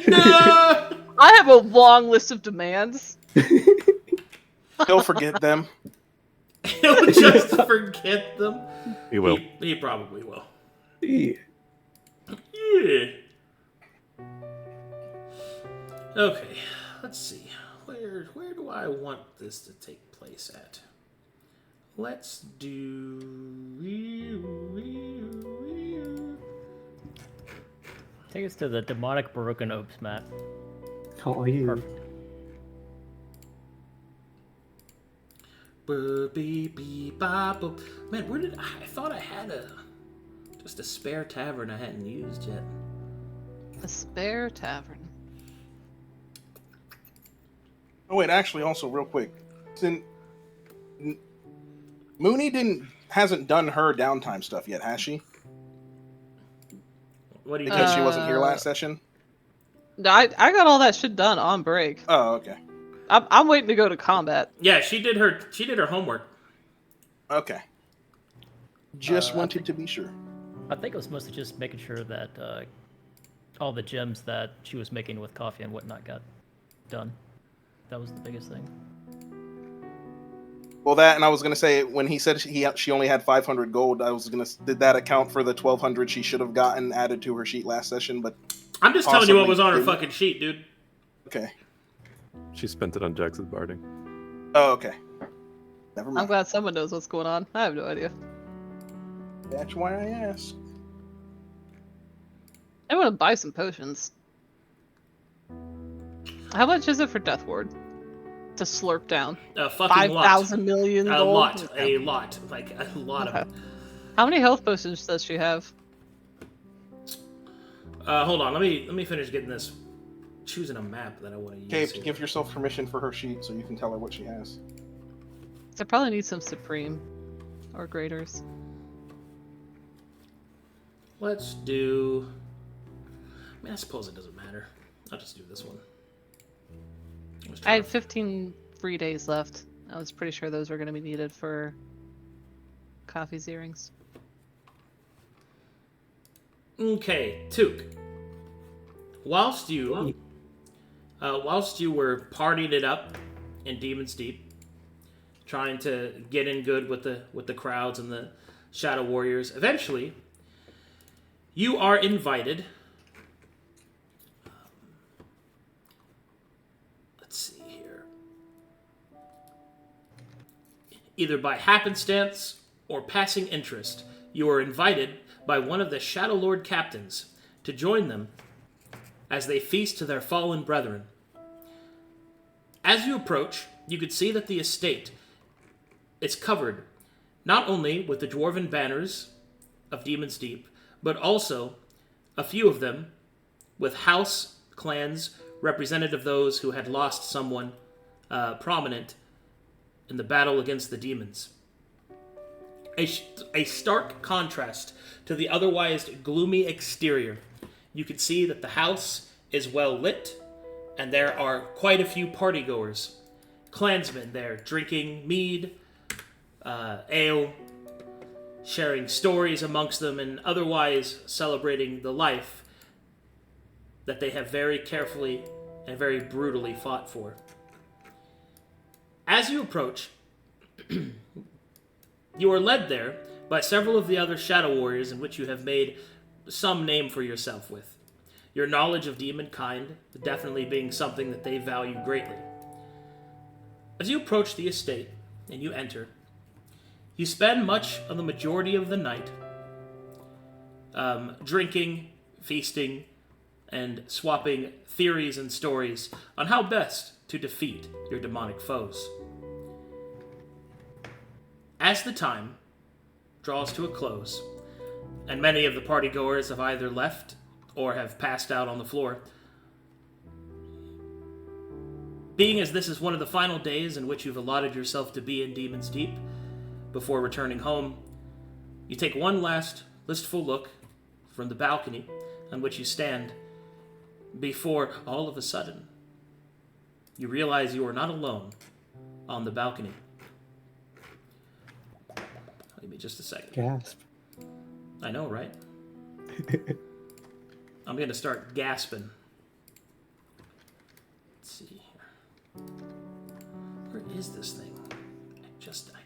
No! I have a long list of demands. He'll forget them. He'll just forget them. He will. He probably will. Yeah. Yeah. Okay, let's see. Where do I want this to take place at? Let's do... Take us to the demonic Broken Oaks map. Oh, yeah. Perfect. Man, where did I thought I had just a spare tavern I hadn't used yet. A spare tavern. Oh wait, actually, also real quick, since Moony hasn't done her downtime stuff yet, has she? What do you Because she wasn't here last session. No, I got all that shit done on break. Oh, okay. I'm waiting to go to combat. Yeah, she did her homework. Okay. Just wanted to be sure. I think it was mostly just making sure that all the gems that she was making with coffee and whatnot got done. That was the biggest thing. Well, that, and I was gonna say when he said she only had 500 gold, I was gonna did that account for the 1,200 she should have gotten added to her sheet last session? But I'm just telling you what was on her didn't. fucking sheet, dude. Okay. She spent it on Jax's barding. Oh, okay. Never I'm mind. glad someone knows what's going on. I have no idea. That's why I asked. I want to buy some potions. How much is it for Death Ward? to slurp down? A fucking lot. 5,000 million A gold? lot. Okay. A lot. Like, a lot Okay. of it. How many health potions does she have? Hold on. Let me finish getting this. Choosing a map that I want to use. Cape, here. give yourself permission for her sheet so you can tell her what she has. I probably need some Supreme. Or Graders. Let's do... I mean, I suppose it doesn't matter. I'll just do this one. I had 15 free days left. I was pretty sure those were going to be needed for Coffee's earrings. Okay, Took. Whilst you were partying it up in Demon's Deep, trying to get in good with the crowds and the Shadow Warriors, eventually you are invited. Let's see here. Either by happenstance or passing interest, you are invited by one of the Shadow Lord captains to join them as they feast to their fallen brethren. As you approach, you could see that the estate is covered not only with the dwarven banners of Demon's Deep, but also a few of them with house clans representative of those who had lost someone prominent in the battle against the demons. A stark contrast to the otherwise gloomy exterior. You can see that the house is well lit, and there are quite a few partygoers. Clansmen there drinking mead, ale, sharing stories amongst them, and otherwise celebrating the life that they have very carefully and very brutally fought for. As you approach, you are led there by several of the other Shadow Warriors in which you have made some name for yourself with. Your knowledge of demon kind definitely being something that they value greatly. As you approach the estate and you enter, you spend much of the majority of the night drinking, feasting, and swapping theories and stories on how best to defeat your demonic foes. As the time draws to a close, and many of the partygoers have either left or have passed out on the floor, being as this is one of the final days in which you've allotted yourself to be in Demon's Deep before returning home, you take one last listful look from the balcony on which you stand before all of a sudden you realize you are not alone on the balcony. Give me just a second. Gasp. I know, right? I'm going to start gasping. Let's see here. Where is this thing? I just had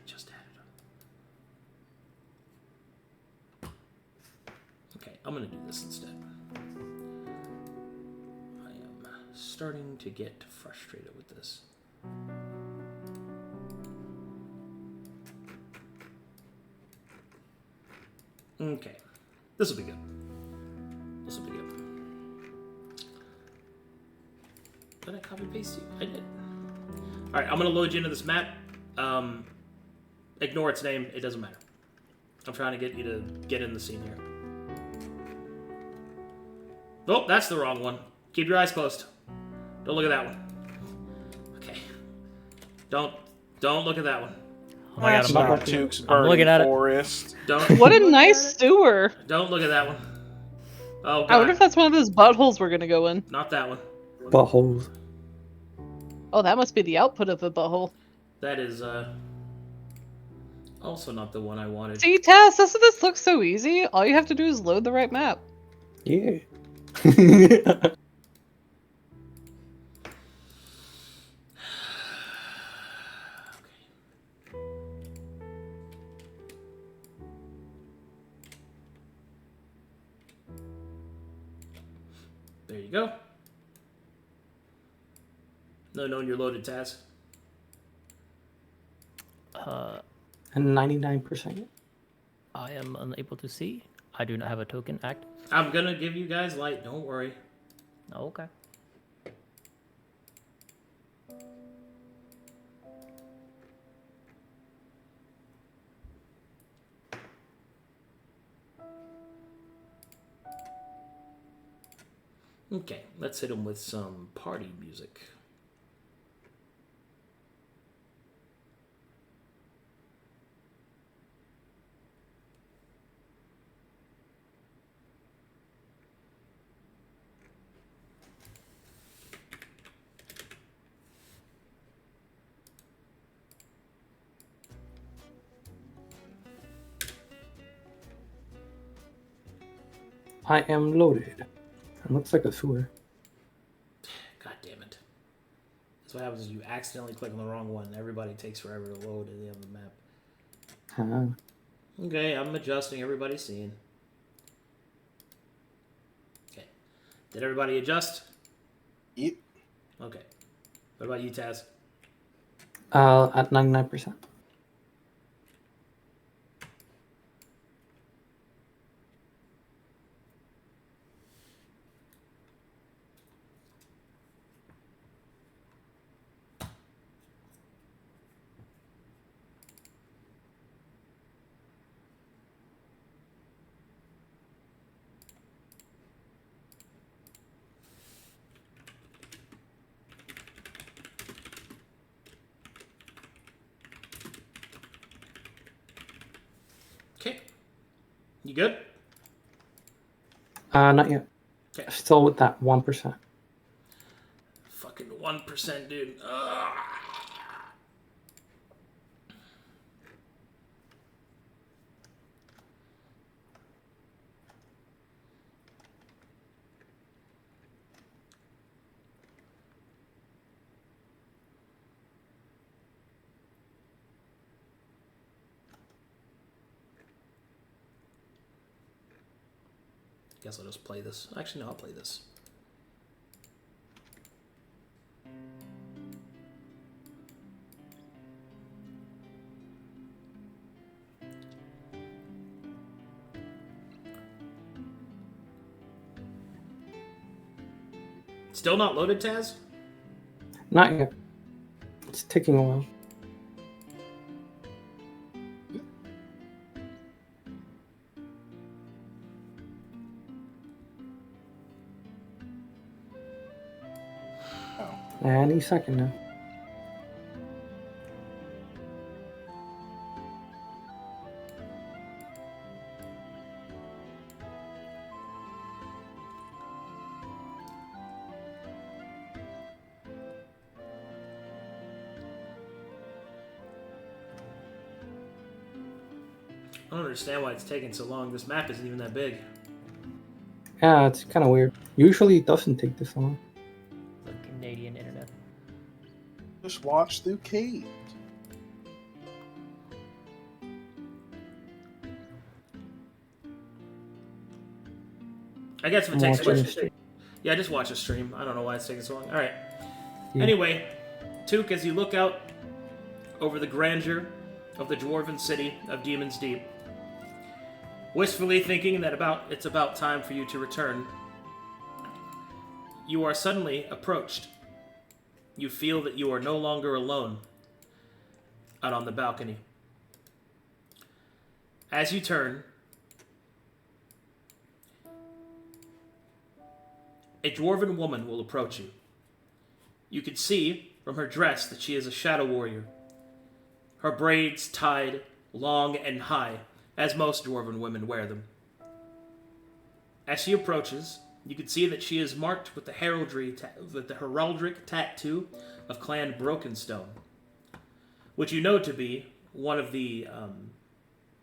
it. Okay, I'm going to do this instead. I am starting to get frustrated with this. Okay, this will be good. This will be good. Did I copy paste you? I did. Alright, I'm going to load you into this map. Ignore its name, it doesn't matter. I'm trying to get you to get in the scene here. Oh, that's the wrong one. Keep your eyes closed. Don't look at that one. Okay. Don't look at that one. Oh my god, That's I'm not looking, Tuke's I'm looking burning at it. forest. Don't What a nice sewer! don't look at that one. Oh god. I wonder if that's one of those buttholes we're gonna go in. Not that one. Buttholes. Oh, that must be the output of a butthole. That is also not the one I wanted. See, Tess, this looks so easy. All you have to do is load the right map. Yeah. There you go. No, knowing you're loaded, Taz. And 99%. I am unable to see. I do not have a token active. I'm gonna give you guys light. Don't worry. Okay. Okay, let's hit him with some party music. I am loaded. It looks like a sewer. God damn it. That's what happens is you accidentally click on the wrong one. Everybody takes forever to load at the end of the map. Huh. Okay, I'm adjusting everybody's scene. Okay. Did everybody adjust? Yep. Okay. What about you, Taz? At 99%. Okay. You good? Not yet. Okay. Still with that 1%. Fucking 1%, dude. Ugh. Guess I'll just play this. Actually, no, I'll play this. Still not loaded, Taz? Not yet. It's taking a while. Any second now. I don't understand why it's taking so long. This map isn't even that big. Yeah, it's kind of weird. Usually it doesn't take this long. The Canadian internet. Just watch through Cade. I guess if it I'm takes watching much. the stream. Yeah, just watch a stream. I don't know why it's taking so long. Alright. Yeah. Anyway, Took, as you look out over the grandeur of the dwarven city of Demon's Deep, wistfully thinking that it's about time for you to return, you are suddenly approached. You feel that you are no longer alone out on the balcony. As you turn, a dwarven woman will approach you. You can see from her dress that she is a shadow warrior. Her braids tied long and high, as most dwarven women wear them. As she approaches, you can see that she is marked with the heraldic tattoo of Clan Brokenstone, which you know to be one of the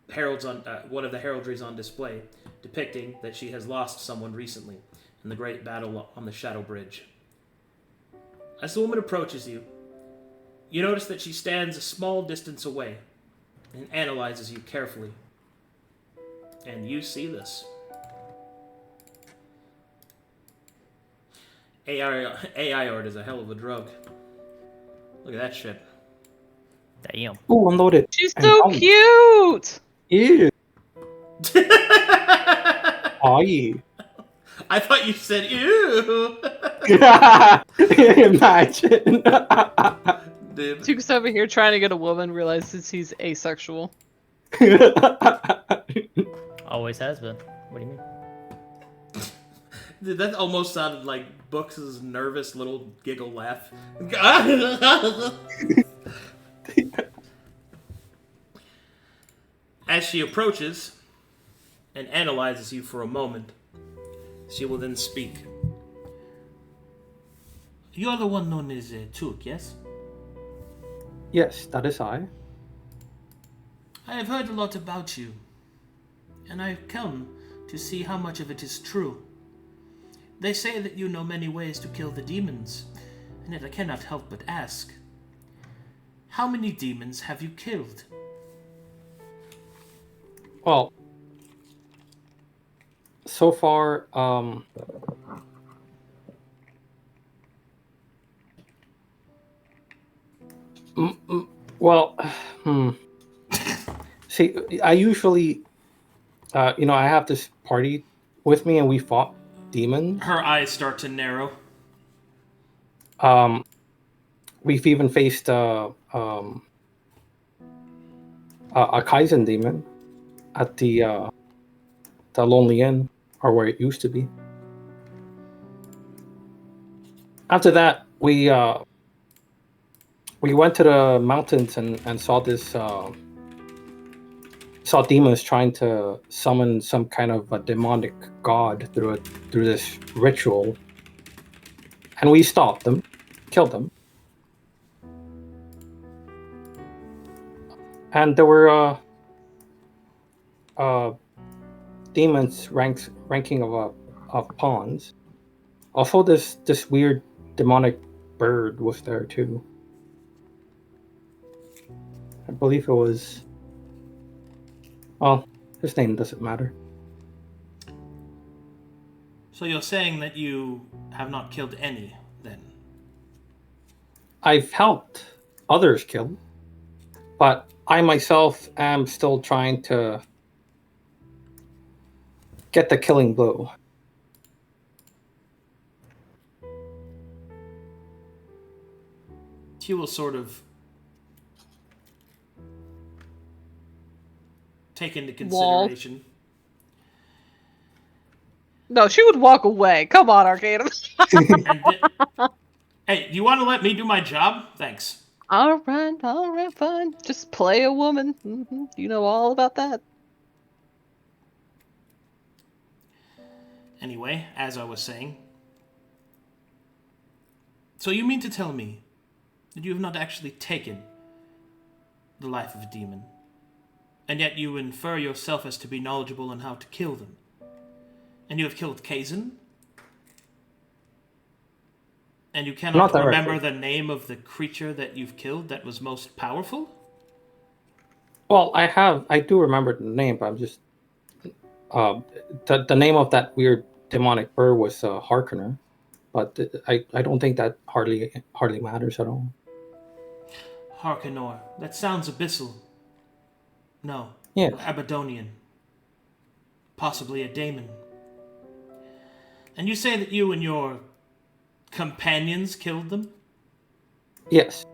heraldries on display, depicting that she has lost someone recently in the great battle on the Shadow Bridge. As the woman approaches you, you notice that she stands a small distance away and analyzes you carefully. And you see this. AI art is a hell of a drug. Look at that shit. Damn. Ooh, unloaded. She's And so oh, cute! Ew. Oh, yeah. I thought you said ew. Imagine. Dude. Tuke's over here trying to get a woman, realizes he's asexual. Always has been. What do you mean? Dude, that almost sounded like Books' nervous little giggle laugh. As she approaches and analyzes you for a moment, she will then speak. You're the one known as Took, yes? Yes, that is I. I have heard a lot about you, and I've come to see how much of it is true. They say that you know many ways to kill the demons, and yet I cannot help but ask, how many demons have you killed? Well, so far, well, see, I usually, I have this party with me, and we fought demons. Her eyes start to narrow. We've even faced a Kaizen demon at the Lonely Inn, or where it used to be. After that, we went to the mountains and saw this saw demons trying to summon some kind of a demonic god through this ritual, and we stopped them, killed them, and there were demons ranking of pawns. Also, this weird demonic bird was there too. I believe it was. Well, his name doesn't matter. So you're saying that you have not killed any, then? I've helped others kill, but I myself am still trying to get the killing blow. She will sort of take into consideration. No, she would walk away. Come on, Arcadum. Hey, you want to let me do my job? Thanks. All right, fine. Just play a woman. You know all about that. Anyway, as I was saying, so you mean to tell me that you have not actually taken the life of a demon, and yet you infer yourself as to be knowledgeable on how to kill them? And you have killed Kazan? And you cannot remember the name of the creature that you've killed that was most powerful? Well, I do remember the name, but I'm just the name of that weird demonic bird was Harkener, but I don't think that hardly matters at all. Harkenor. That sounds abyssal. No. Yeah. Abadonian. Possibly a daemon. And you say that you and your companions killed them? Yes.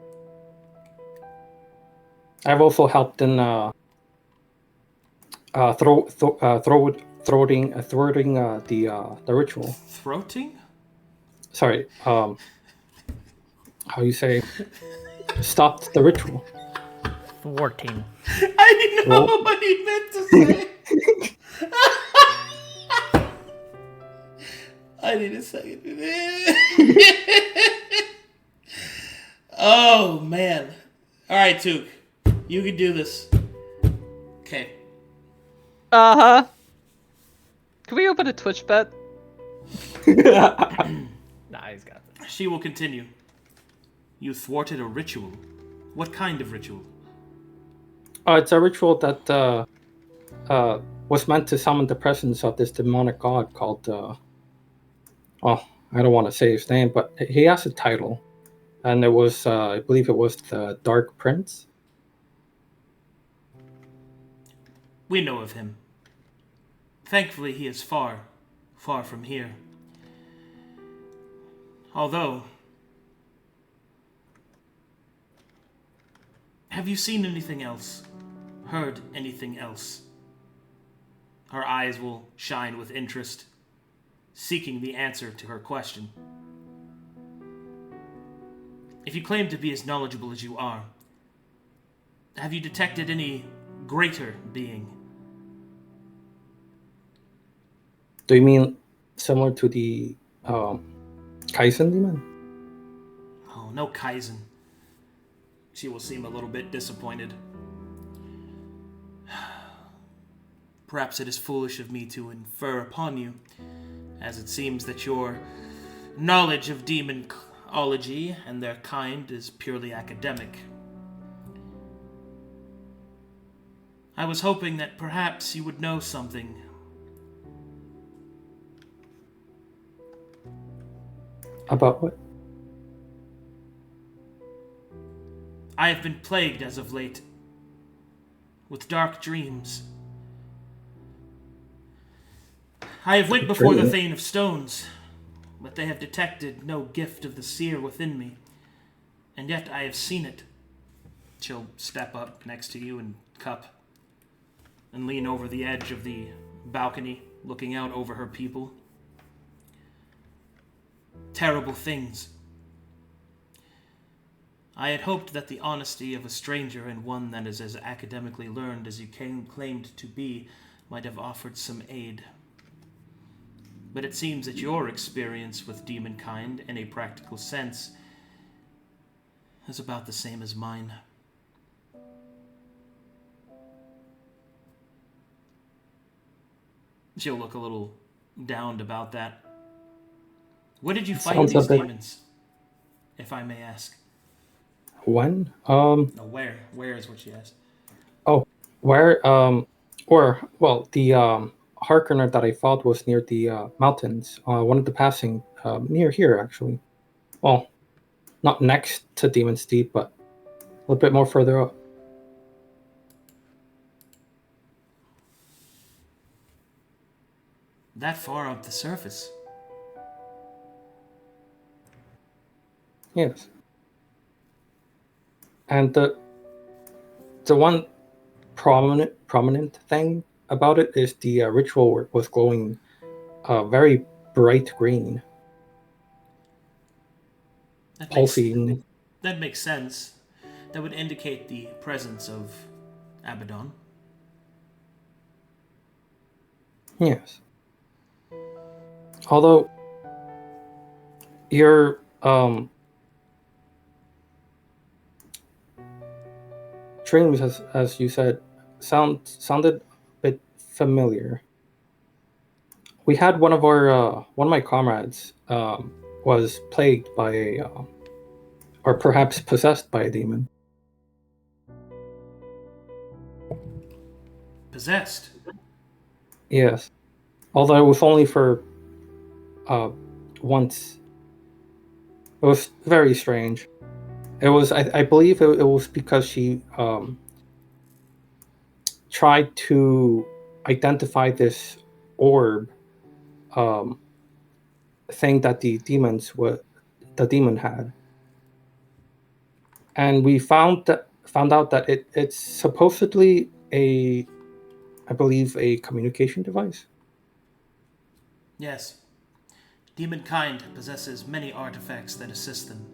I've also helped in thwarting the ritual. Throating? Sorry, how you say? Stopped the ritual. Thwarting. I didn't know what he meant to say. I need a second. Oh, man. All right, Took. You can do this. Okay. Uh-huh. Can we open a Twitch bet? Nah, he's got this. She will continue. You thwarted a ritual. What kind of ritual? It's a ritual that was meant to summon the presence of this demonic god called. I don't want to say his name, but he has a title, and it was I believe it was the Dark Prince. We know of him. Thankfully, he is far, far from here. Although, have you seen anything else? Heard anything else? Her eyes will shine with interest. seeking the answer to her question. If you claim to be as knowledgeable as you are, have you detected any greater being? Do you mean similar to the Kaizen demon? Oh, no Kaizen. She will seem a little bit disappointed. Perhaps it is foolish of me to infer upon you, as it seems that your knowledge of demonology and their kind is purely academic. I was hoping that perhaps you would know something. About what? I have been plagued as of late with dark dreams. I have went before the Thane of Stones, but they have detected no gift of the seer within me, and yet I have seen it. She'll step up next to you and cup, and lean over the edge of the balcony, looking out over her people. Terrible things. I had hoped that the honesty of a stranger and one that is as academically learned as you claimed to be might have offered some aid. But it seems that your experience with demonkind, in a practical sense, is about the same as mine. She'll look a little downed about that. Where did you fight these demons, if I may ask? When? No, where? Where is what she asked. Oh, where? The Harkonnen that I fought was near the mountains. One of the passing near here, actually. Well, not next to Demon's Deep, but a little bit more further up. That far up the surface? Yes. And the one prominent thing about it is the ritual was glowing very bright green. Pulsing. That makes sense. That would indicate the presence of Abaddon. Yes. Although your dreams, as you said, sounded a bit familiar. We had one of my comrades was plagued by or perhaps possessed by a demon. Possessed? Yes. Although it was only for once. It was very strange. It was, I believe it was because she tried to identify this orb thing that the demon had. And we found out that it's supposedly I believe a communication device. Yes. Demonkind possesses many artifacts that assist them.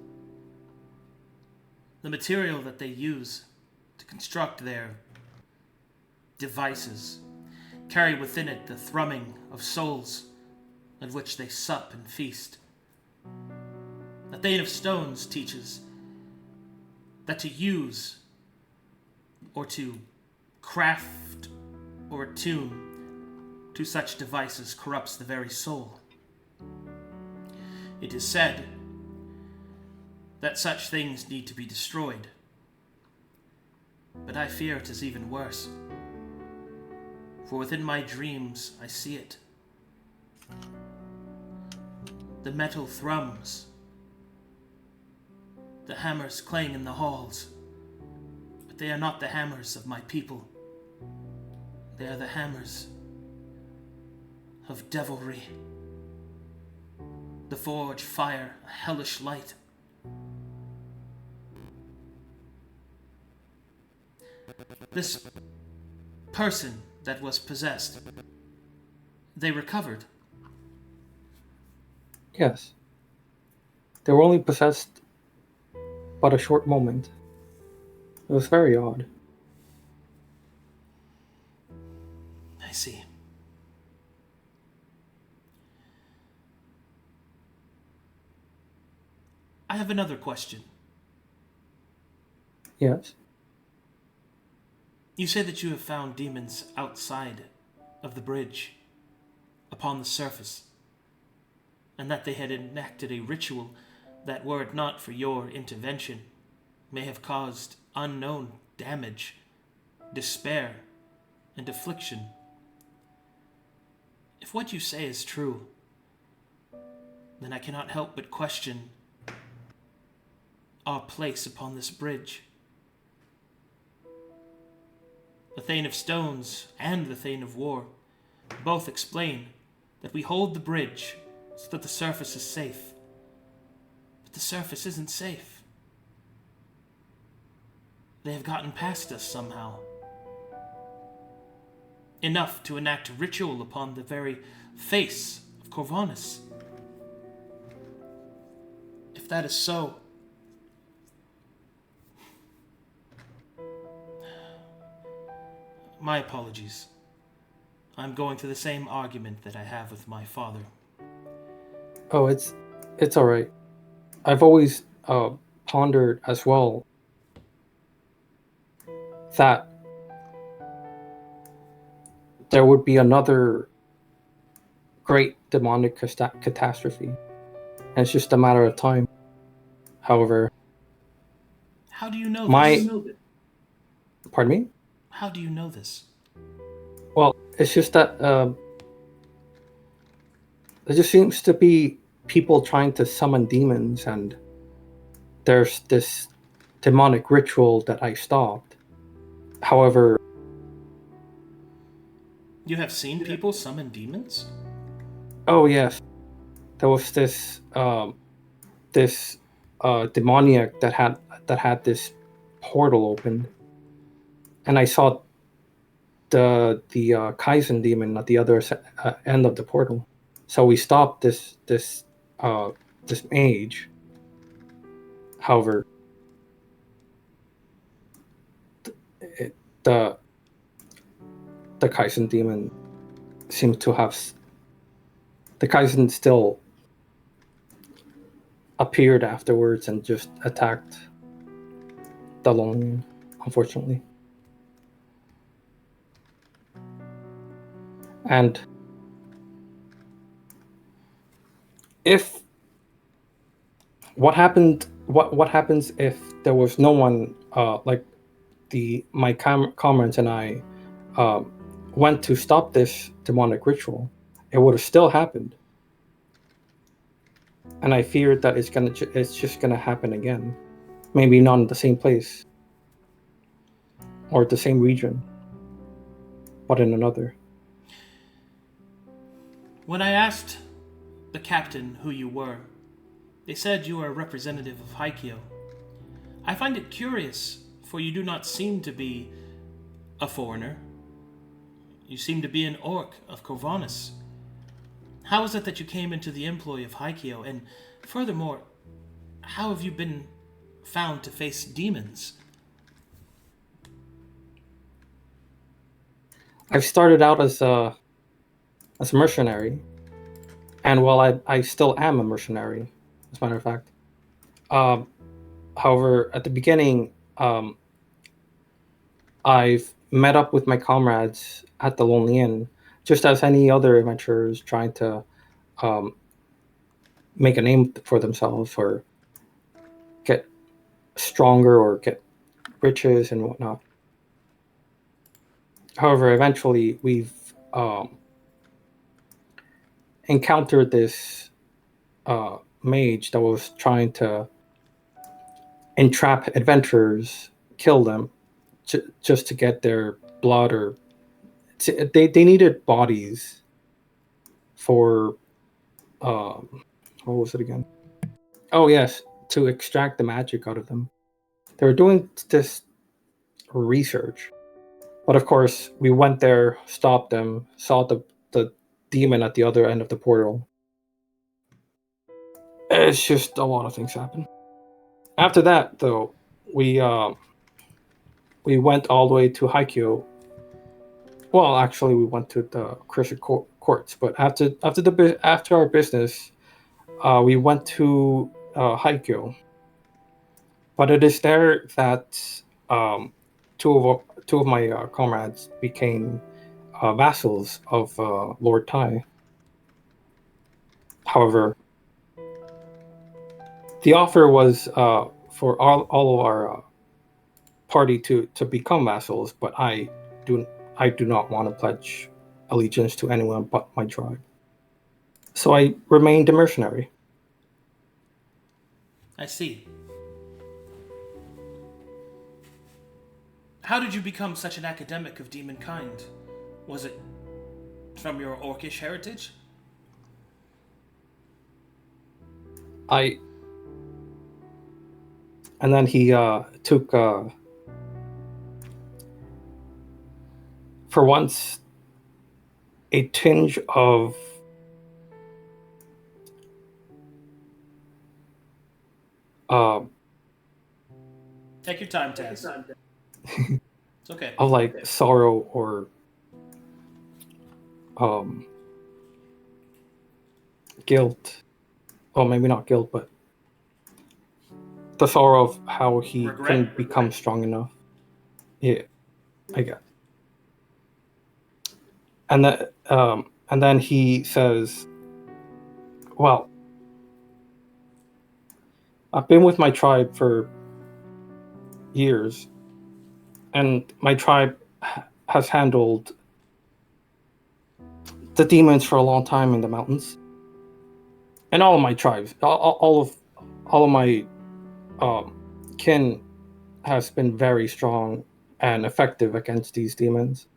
The material that they use to construct their devices carry within it the thrumming of souls at which they sup and feast. The Thane of Stones teaches that to use or to craft or attune to such devices corrupts the very soul. It is said that such things need to be destroyed, but I fear it is even worse, for within my dreams I see it. The metal thrums, the hammers clang in the halls, but they are not the hammers of my people. They are the hammers of devilry. The forge fire a hellish light. This person that was possessed, they recovered. Yes. They were only possessed but a short moment. It was very odd. I see. I have another question. Yes. You say that you have found demons outside of the bridge, upon the surface, and that they had enacted a ritual that, were it not for your intervention, may have caused unknown damage, despair, and affliction. If what you say is true, then I cannot help but question our place upon this bridge. The Thane of Stones and the Thane of War both explain that we hold the bridge so that the surface is safe. But the surface isn't safe. They have gotten past us somehow. Enough to enact ritual upon the very face of Corvinus. If that is so, my apologies. I'm going through the same argument that I have with my father. Oh, it's all right. I've always pondered as well that there would be another great demonic catastrophe, and it's just a matter of time. However, How do you know my this? pardon me. How do you know this? Well, it's just that there just seems to be people trying to summon demons, and there's this demonic ritual that I stopped. However, You have seen people summon demons? oh yes, there was this demoniac that had this portal open, and I saw the Kaizen demon at the other end of the portal. So we stopped this mage. However, the Kaizen demon seems to have the Kaizen still appeared afterwards and just attacked the Lone, unfortunately. And if what happens if there was no one like my comrades and I went to stop this demonic ritual, it would have still happened. And I feared that it's just gonna happen again. Maybe not in the same place or the same region, but in another. When I asked the captain who you were, they said you are a representative of Haikyo. I find it curious, for you do not seem to be a foreigner. You seem to be an orc of Corvinus. How is it that you came into the employ of Haikyo, and furthermore, how have you been found to face demons? I've started out as a mercenary, and while I still am a mercenary, as a matter of fact. However, at the beginning, I've met up with my comrades at the Lonely Inn, just as any other adventurers trying to make a name for themselves or get stronger or get riches and whatnot. However, eventually we've encountered this mage that was trying to entrap adventurers, kill them, just to get their blood, or they needed bodies for what was it again? Oh yes, to extract the magic out of them. They were doing this research, but of course we went there, stopped them, saw the demon at the other end of the portal. It's just a lot of things happen. After that, though, we went all the way to Haikyuu. Well, actually, we went to the Christian courts, but after our business, we went to Haikyuu. But it is there that two of my comrades became vassals of Lord Tai. However, the offer was for all of our party to become vassals, but I do not want to pledge allegiance to anyone but my tribe. So I remained a mercenary. I see. How did you become such an academic of demonkind? Was it from your orcish heritage? And then he took, for once, a tinge of Take your time, Taz. It's okay. of like sorrow or guilt. Well, maybe not guilt, but the sorrow of how he couldn't become strong enough. Yeah, I guess. And then he says, "Well, I've been with my tribe for years, and my tribe has handled the demons for a long time in the mountains. And all of my tribes, all of my kin has been very strong and effective against these demons.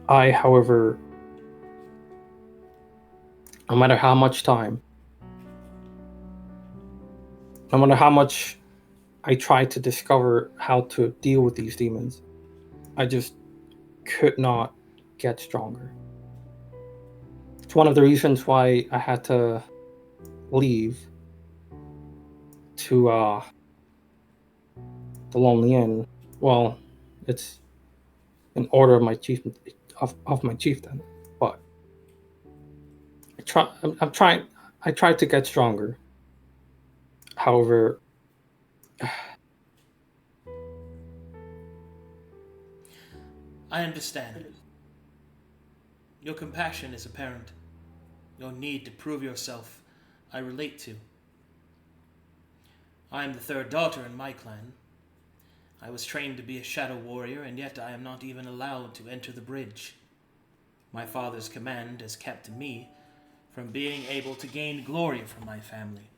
I, however, no matter how much time, no matter how much I tried to discover how to deal with these demons, I just could not get stronger. It's one of the reasons why I had to leave to the Lonely Inn. Well, it's in order of my chieftain, of my chieftain, but I tried to get stronger. However, I understand. Your compassion is apparent. Your need to prove yourself, I relate to. I am the third daughter in my clan. I was trained to be a shadow warrior, and yet I am not even allowed to enter the bridge. My father's command has kept me from being able to gain glory for my family.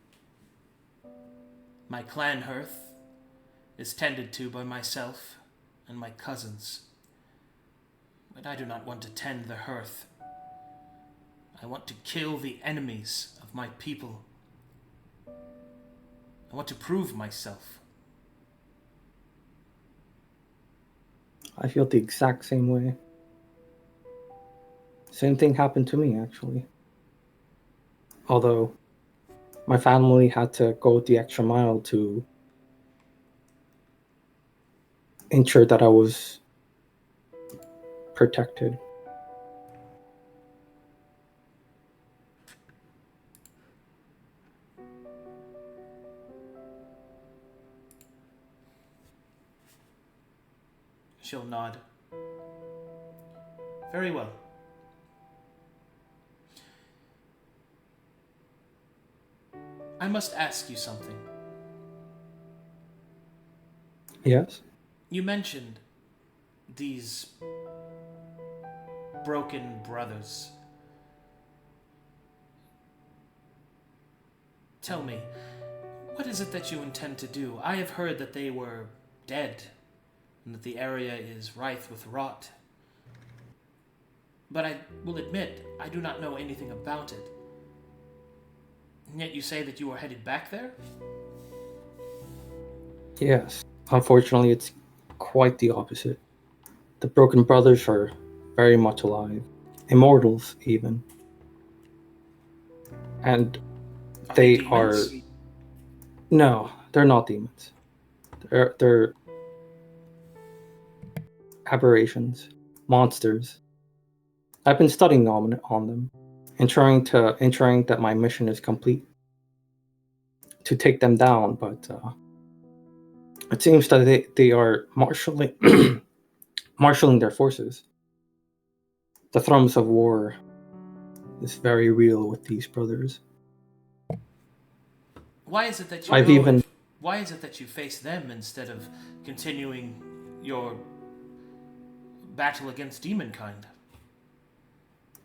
My clan hearth is tended to by myself and my cousins. But I do not want to tend the hearth. I want to kill the enemies of my people. I want to prove myself. I feel the exact same way. Same thing happened to me, actually. Although my family had to go the extra mile to ensure that I was protected. She'll nod. Very well. I must ask you something. Yes? You mentioned these broken brothers. Tell me, what is it that you intend to do? I have heard that they were dead, and that the area is rife with rot. But I will admit, I do not know anything about it. And yet you say that you are headed back there? Yes. Unfortunately, it's quite the opposite. The Broken Brothers are very much alive. Immortals, even. And They demons? are... No, they're not demons. They're aberrations, monsters. I've been studying on them, ensuring that my mission is complete, to take them down. But it seems that they are marshaling their forces. The thrums of war is very real with these brothers. Why is it that you I've go even... Why is it that you face them instead of continuing your battle against demonkind?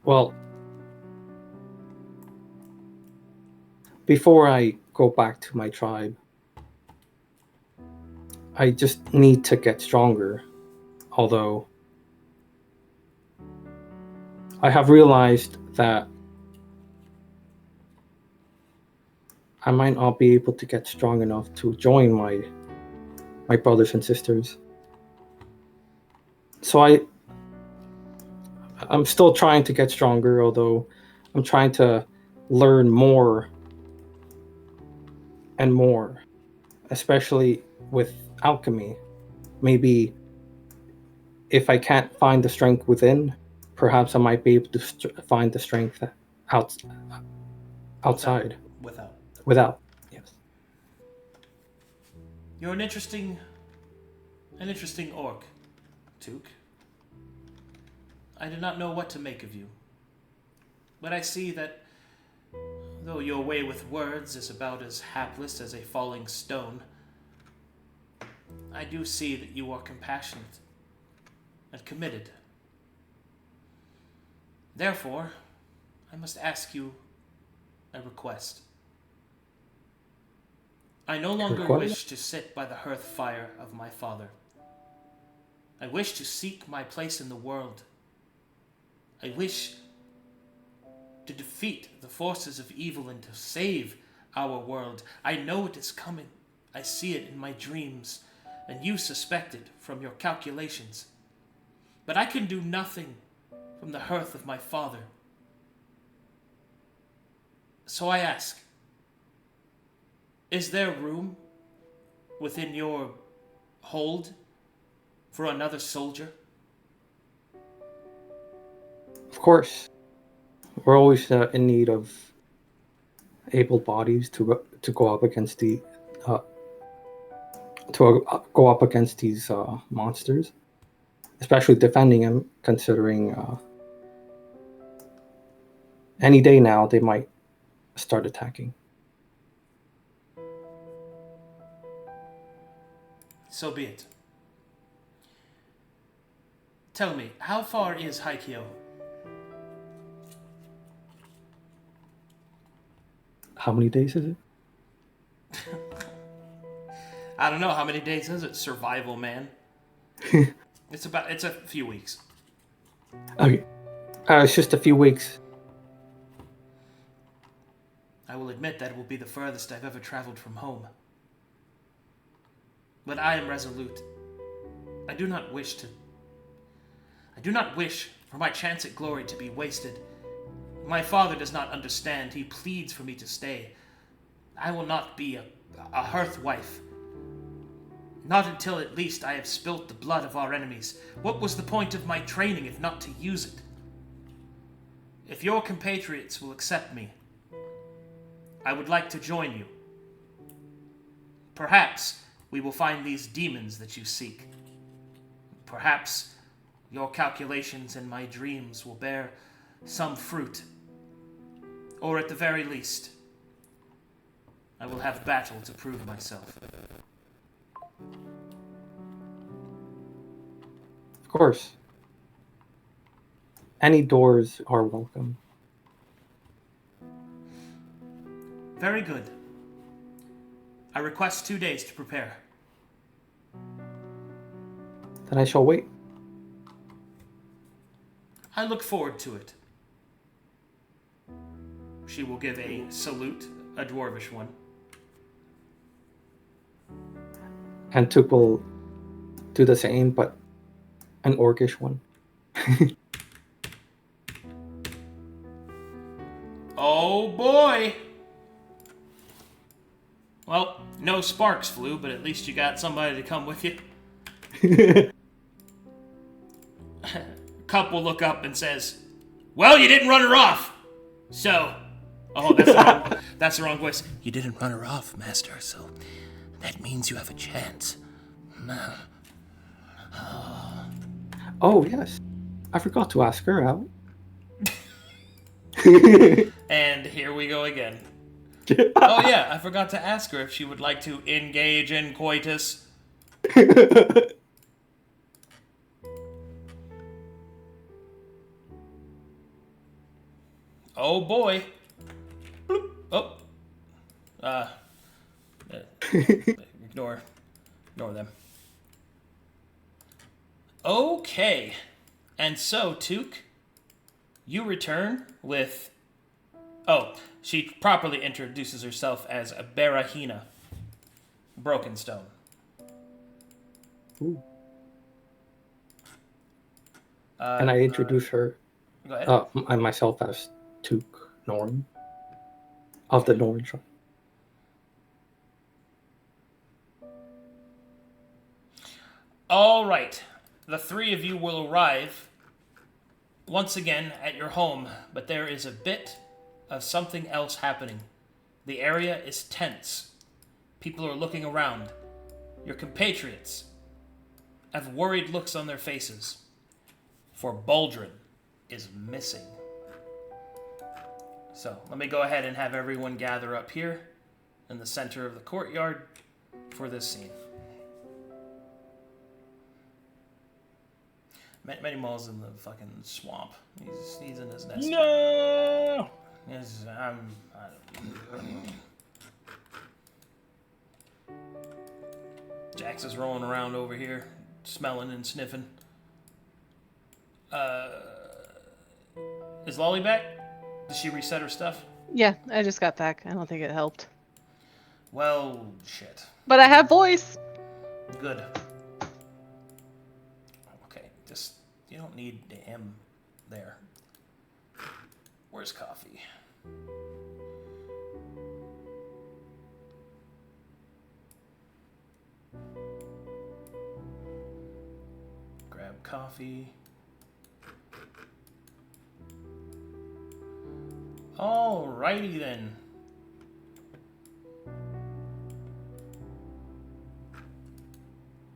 Well, before I go back to my tribe, I just need to get stronger. Although I have realized that I might not be able to get strong enough to join my brothers and sisters. So I'm still trying to get stronger, although I'm trying to learn more and more, especially with alchemy. Maybe if I can't find the strength within, perhaps I might be able to find the strength outside. Without, yes. You're an interesting orc, Took. I do not know what to make of you. But I see that, though your way with words is about as hapless as a falling stone, I do see that you are compassionate and committed. Therefore, I must ask you a request. I no longer wish to sit by the hearth fire of my father. I wish to seek my place in the world. I wish to defeat the forces of evil and to save our world. I know it is coming. I see it in my dreams, and you suspect it from your calculations. But I can do nothing from the hearth of my father. So I ask, is there room within your hold for another soldier? Of course. We're always in need of able bodies to go up against these monsters, especially defending them. Considering any day now they might start attacking. So be it. Tell me, how far is Haikyo? How many days is it? I don't know, how many days is it, survival man? It's a few weeks. Okay. It's just a few weeks. I will admit that it will be the furthest I've ever traveled from home. But I am resolute. I do not wish for my chance at glory to be wasted. My father does not understand. He pleads for me to stay. I will not be a hearth wife. Not until at least I have spilt the blood of our enemies. What was the point of my training if not to use it? If your compatriots will accept me, I would like to join you. Perhaps we will find these demons that you seek. Perhaps your calculations and my dreams will bear some fruit. Or at the very least, I will have battle to prove myself. Of course. Any doors are welcome. Very good. I request 2 days to prepare. Then I shall wait. I look forward to it. She will give a salute, a dwarvish one. And Tuk will do the same, but an orcish one. Oh boy! Well, no sparks flew, but at least you got somebody to come with you. Cup will look up and says, "Well, you didn't run her off. So, oh, that's the wrong voice. You didn't run her off, Master. So that means you have a chance." Oh, yes. I forgot to ask her out. And here we go again. Oh yeah, I forgot to ask her if she would like to engage in coitus. Oh boy. Bloop. Oh. Ignore them. Okay. And so, Took, you return with... Oh, she properly introduces herself as Barahina, Broken Stone. Ooh. And I introduce her, Go ahead. I myself as Took Noren, of the Noren tribe. All right. The three of you will arrive once again at your home, but there is a bit of something else happening. The area is tense. People are looking around. Your compatriots have worried looks on their faces, for Boldrum is missing. So, let me go ahead and have everyone gather up here in the center of the courtyard for this scene. Many Mall's in the fucking swamp. He's in his nest. No. Yes, Jax is rolling around over here, smelling and sniffing. Is Lolly back? Did she reset her stuff? Yeah, I just got back. I don't think it helped. Well, shit. But I have voice. Good. Okay, just you don't need him there. Where's coffee? Grab coffee. Alrighty then.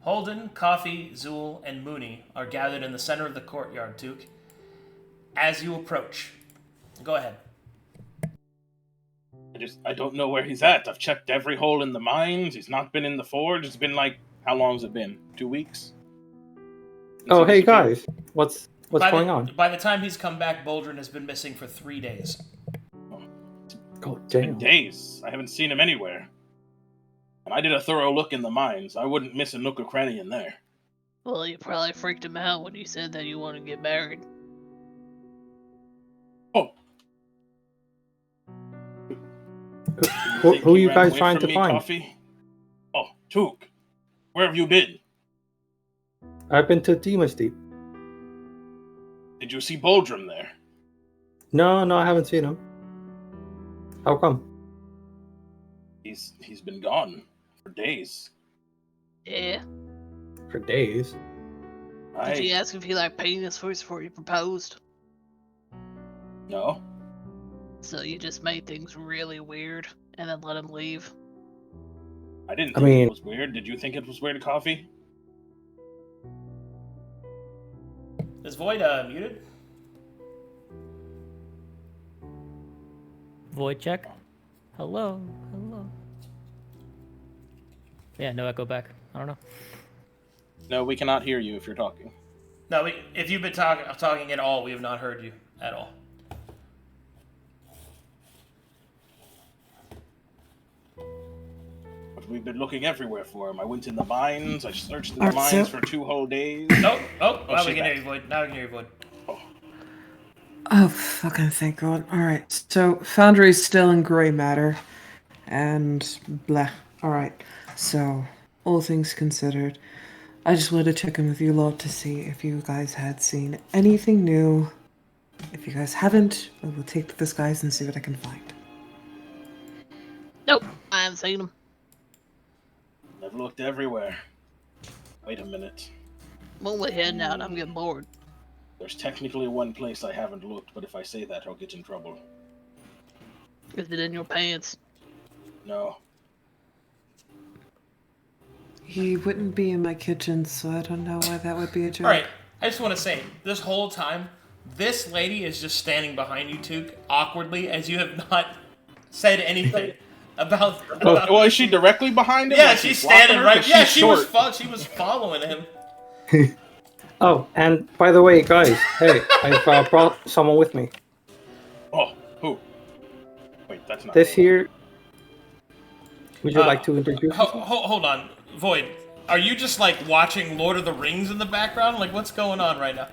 Holdan, Coffee, Zu'el, and Moony are gathered in the center of the courtyard, Took. As you approach, go ahead. I don't know where he's at. I've checked every hole in the mines. He's not been in the forge. It's been like, how long has it been? 2 weeks? Oh, hey guys, what's going on? By the time he's come back, Boldrum has been missing for 3 days. Oh, It's been damn. days. I haven't seen him anywhere. And I did a thorough look in the mines. I wouldn't miss a nook or cranny in there. Well, you probably freaked him out when you said that you want to get married. Oh. Who are you guys trying to find? Coffee? Oh, Took. Where have you been? I've been to Demon's Deep. Did you see Boldrum there? No, I haven't seen him. How come? He's been gone for days. Yeah. For days. Did you ask if he liked penis first before you proposed? No. So you just made things really weird and then let him leave? I didn't think it was weird. Did you think it was weird, Coffee? Is Void muted? Void check. Hello. Yeah, no echo back. I don't know. No, we cannot hear you if you're talking. No, if you've been talking at all, we have not heard you at all. But we've been looking everywhere for him. I went in the mines. I searched in the mines for 2 whole days. Now we can hear you, Void. Now we can hear you, Void. Oh, fucking thank God. Alright, so Foundry's still in grey matter. And blah. Alright, so all things considered, I just wanted to check in with you lot to see if you guys had seen anything new. If you guys haven't, I will take the disguise and see what I can find. Nope, I haven't seen him. I've looked everywhere. Wait a minute. When we're heading out, I'm getting bored. There's technically one place I haven't looked, but if I say that, I'll get in trouble. Is it in your pants? No. He wouldn't be in my kitchen, so I don't know why that would be a joke. Alright, I just want to say, this whole time, this lady is just standing behind you, Took, awkwardly, as you have not said anything about... Well, is she directly behind him? Yeah, Like she's blocking standing her? right... 'Cause Yeah, she's she was following him. Oh, and by the way, guys, hey, I've brought someone with me. Oh, who? Wait, that's not... This here... Would you like to introduce yourself? Hold on, Void. Are you just, like, watching Lord of the Rings in the background? Like, what's going on right now?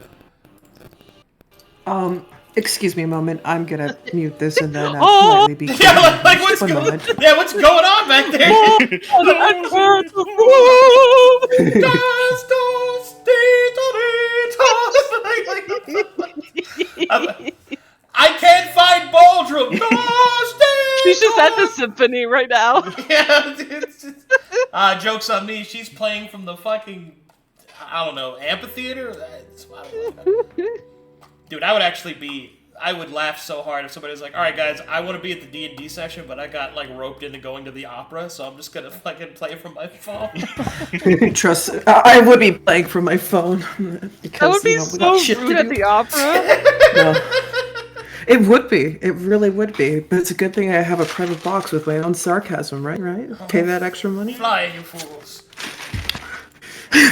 Excuse me a moment. I'm gonna mute this and then Oh! politely be quiet. Yeah, like what's One going? moment. Yeah, wwhat's going on back there? I can't find Boldrum. She's just at the symphony right now. Yeah, it's joke's on me. She's playing from the fucking, I don't know, amphitheater? I don't know. Dude, I would laugh so hard if somebody was like, alright guys, I want to be at the D&D session, but I got like roped into going to the opera, so I'm just gonna fucking play from my phone. Trust, I would be playing from my phone. Because, That would be we got so shit to rude at do. the opera. No. It would be. It really would be. But it's a good thing I have a private box with my own sarcasm, right? Right? Pay that extra money? Fly, you fools.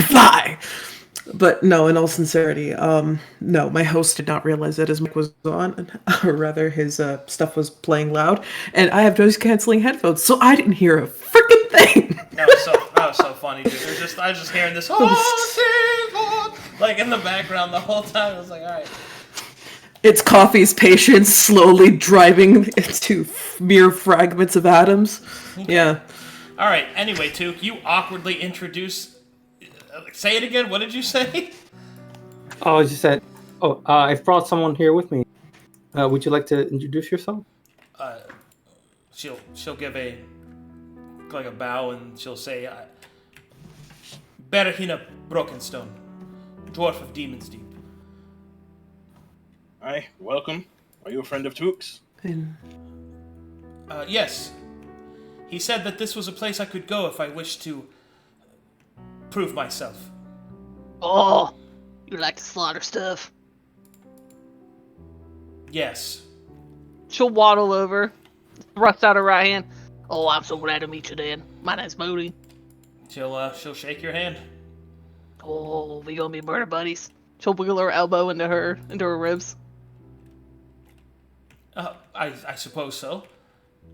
Fly! But no, in all sincerity, no, my host did not realize that his mic was on, or rather his stuff was playing loud, and I have noise-canceling headphones, so I didn't hear a freaking thing! That was so funny, dude. I was just hearing this like in the background the whole time. I was like, alright. It's Coffee's patience slowly driving into mere fragments of atoms. Okay. Yeah. Alright, anyway, Took, you awkwardly introduce... say it again, what did you say? Oh, I just said, I've brought someone here with me. Would you like to introduce yourself? She'll give a bow and she'll say, Berahina Brokenstone, dwarf of Demon's Deep. Hi, welcome. Are you a friend of Took's? Yes. He said that this was a place I could go if I wished to prove myself. Oh, you like to slaughter stuff. Yes. She'll waddle over, thrust out her right hand. Oh, I'm so glad to meet you, Dan. My name's Moony. She'll shake your hand. Oh, we gonna be murder buddies. She'll wiggle her elbow into her ribs. I suppose so.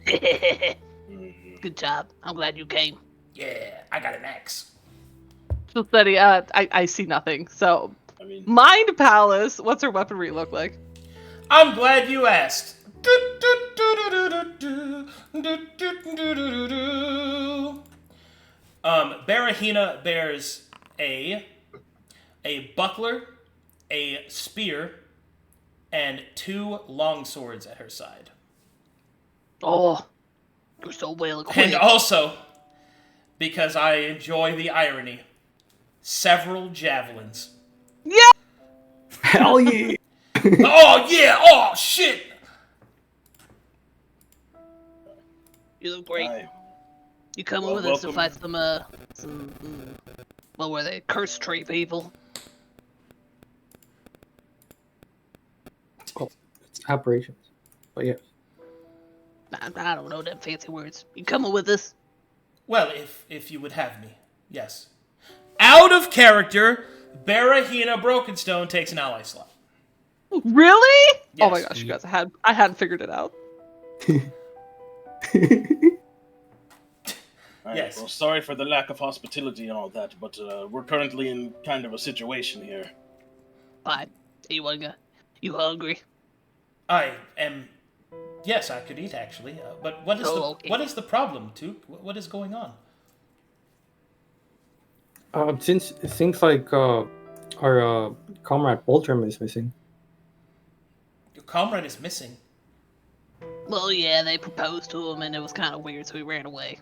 Good job. I'm glad you came. Yeah, I got an axe. She'll study. I see nothing. So, Mind Palace. What's her weaponry look like? I'm glad you asked. Berahina bears a buckler, a spear, and 2 longswords at her side. Oh, you're so well equipped. And also, because I enjoy the irony, several javelins. Yeah. Hell yeah! Oh yeah! Oh shit! You look great. Hi. You come Well, with us to welcome. fight what were they? Cursed tree people. Oh, it's aberrations. But yeah. I don't know them fancy words. You coming with us? Well, if you would have me, yes. Out of character, Berahina Brokenstone takes an ally slot. Really? Yes. Oh my gosh, you guys! I hadn't figured it out. Alright, Yes. Well, sorry for the lack of hospitality and all that, but we're currently in kind of a situation here. Fine. You hungry? I am. Yes, I could eat actually. But what is okay. what is the problem, Took? What is going on? Since it seems like our comrade Boldrum is missing. Your comrade is missing. Well, yeah, they proposed to him, and it was kind of weird, so he ran away.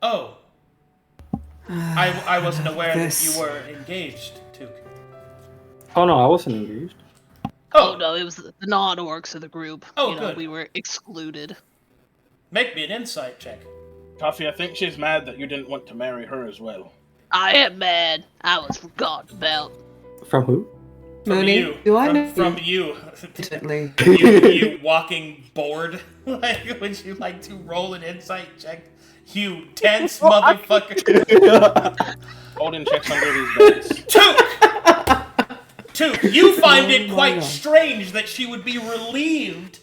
Oh. I wasn't aware that you This. were engaged, Took. Oh no, I wasn't engaged. Oh no, it was the non-orcs of the group. Oh, you know, good. we were excluded. Make me an insight check. Coffee, I think she's mad that you didn't want to marry her as well. I am mad. I was forgotten about. From who? From Moony, you. do I know From you. instantly? you walking bored. Like, would you like to roll an insight check? You tense motherfucker. Holden checks under these beds. Took, you find it quite strange that she would be relieved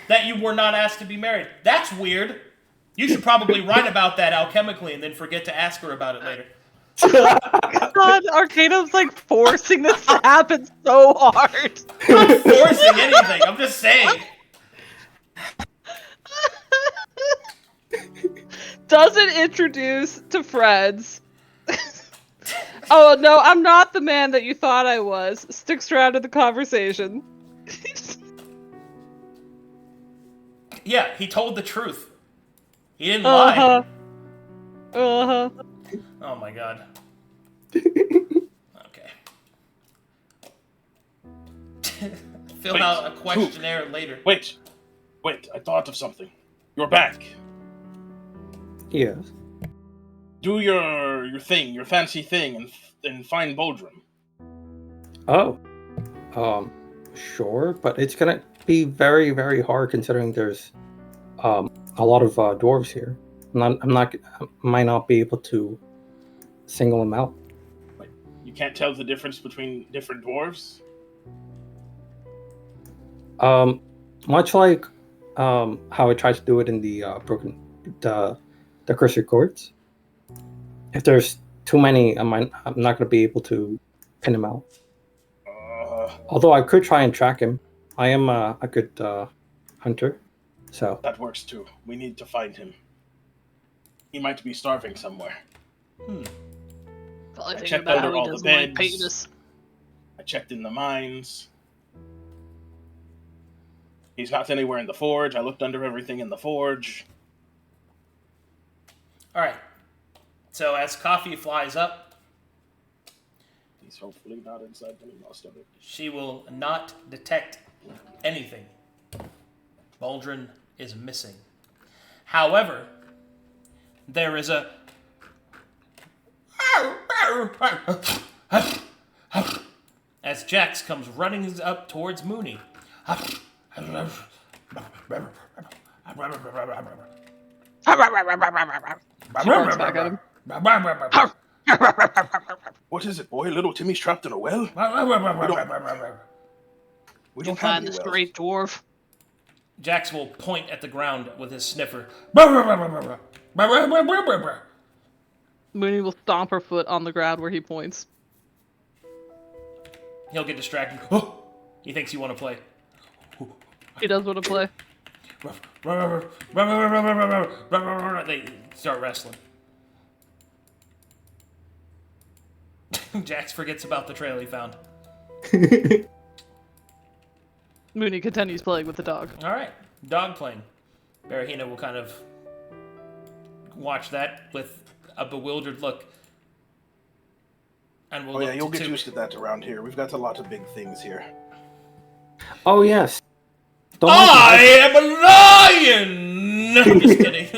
that you were not asked to be married. That's weird. You should probably write about that alchemically and then forget to ask her about it later. God, Arcadum's like forcing this to happen so hard. I'm not forcing anything. I'm just saying. Doesn't introduce to friends. Oh no, I'm not the man that you thought I was. Sticks around to the conversation. Yeah, he told the truth. He didn't lie. Uh-huh. Oh my god. Okay. Fill out a questionnaire later. Wait, I thought of something. You're back. Yes. Do your thing, your fancy thing, and find Boldrum. Oh. Sure, but it's gonna be very, very hard considering there's a lot of dwarves here. I might not be able to single them out. Wait, you can't tell the difference between different dwarves? Much like how I tried to do it in the the Cursor Courts. If there's too many, I'm not going to be able to pin him out. Although I could try and track him. I am a good hunter, so that works too. We need to find him. He might be starving somewhere. Probably I thinking checked about under how he all the doesn't like beds. penis. I checked in the mines. He's not anywhere in the forge. I looked under everything in the forge. Alright. So as Coffee flies up, He's hopefully not inside the most of it. she will not detect anything. Boldrum is missing. However, there is a as Jax comes running up towards Moony. She barks back at him. What is it, boy? Little Timmy's trapped in a well? We You don't have find any this wells. great dwarf. Jax will point at the ground with his sniffer. Moony will stomp her foot on the ground where he points. He'll get distracted. Oh, he thinks you want to play. He does want to play. They start wrestling. Jax forgets about the trail he found. Moony continues playing with the dog. All right, dog playing. Barahina will kind of watch that with a bewildered look. And we'll Oh look yeah, you'll to get used to that around here. We've got a lot of big things here. oh yes. Don't I am a lion! I'm just kidding.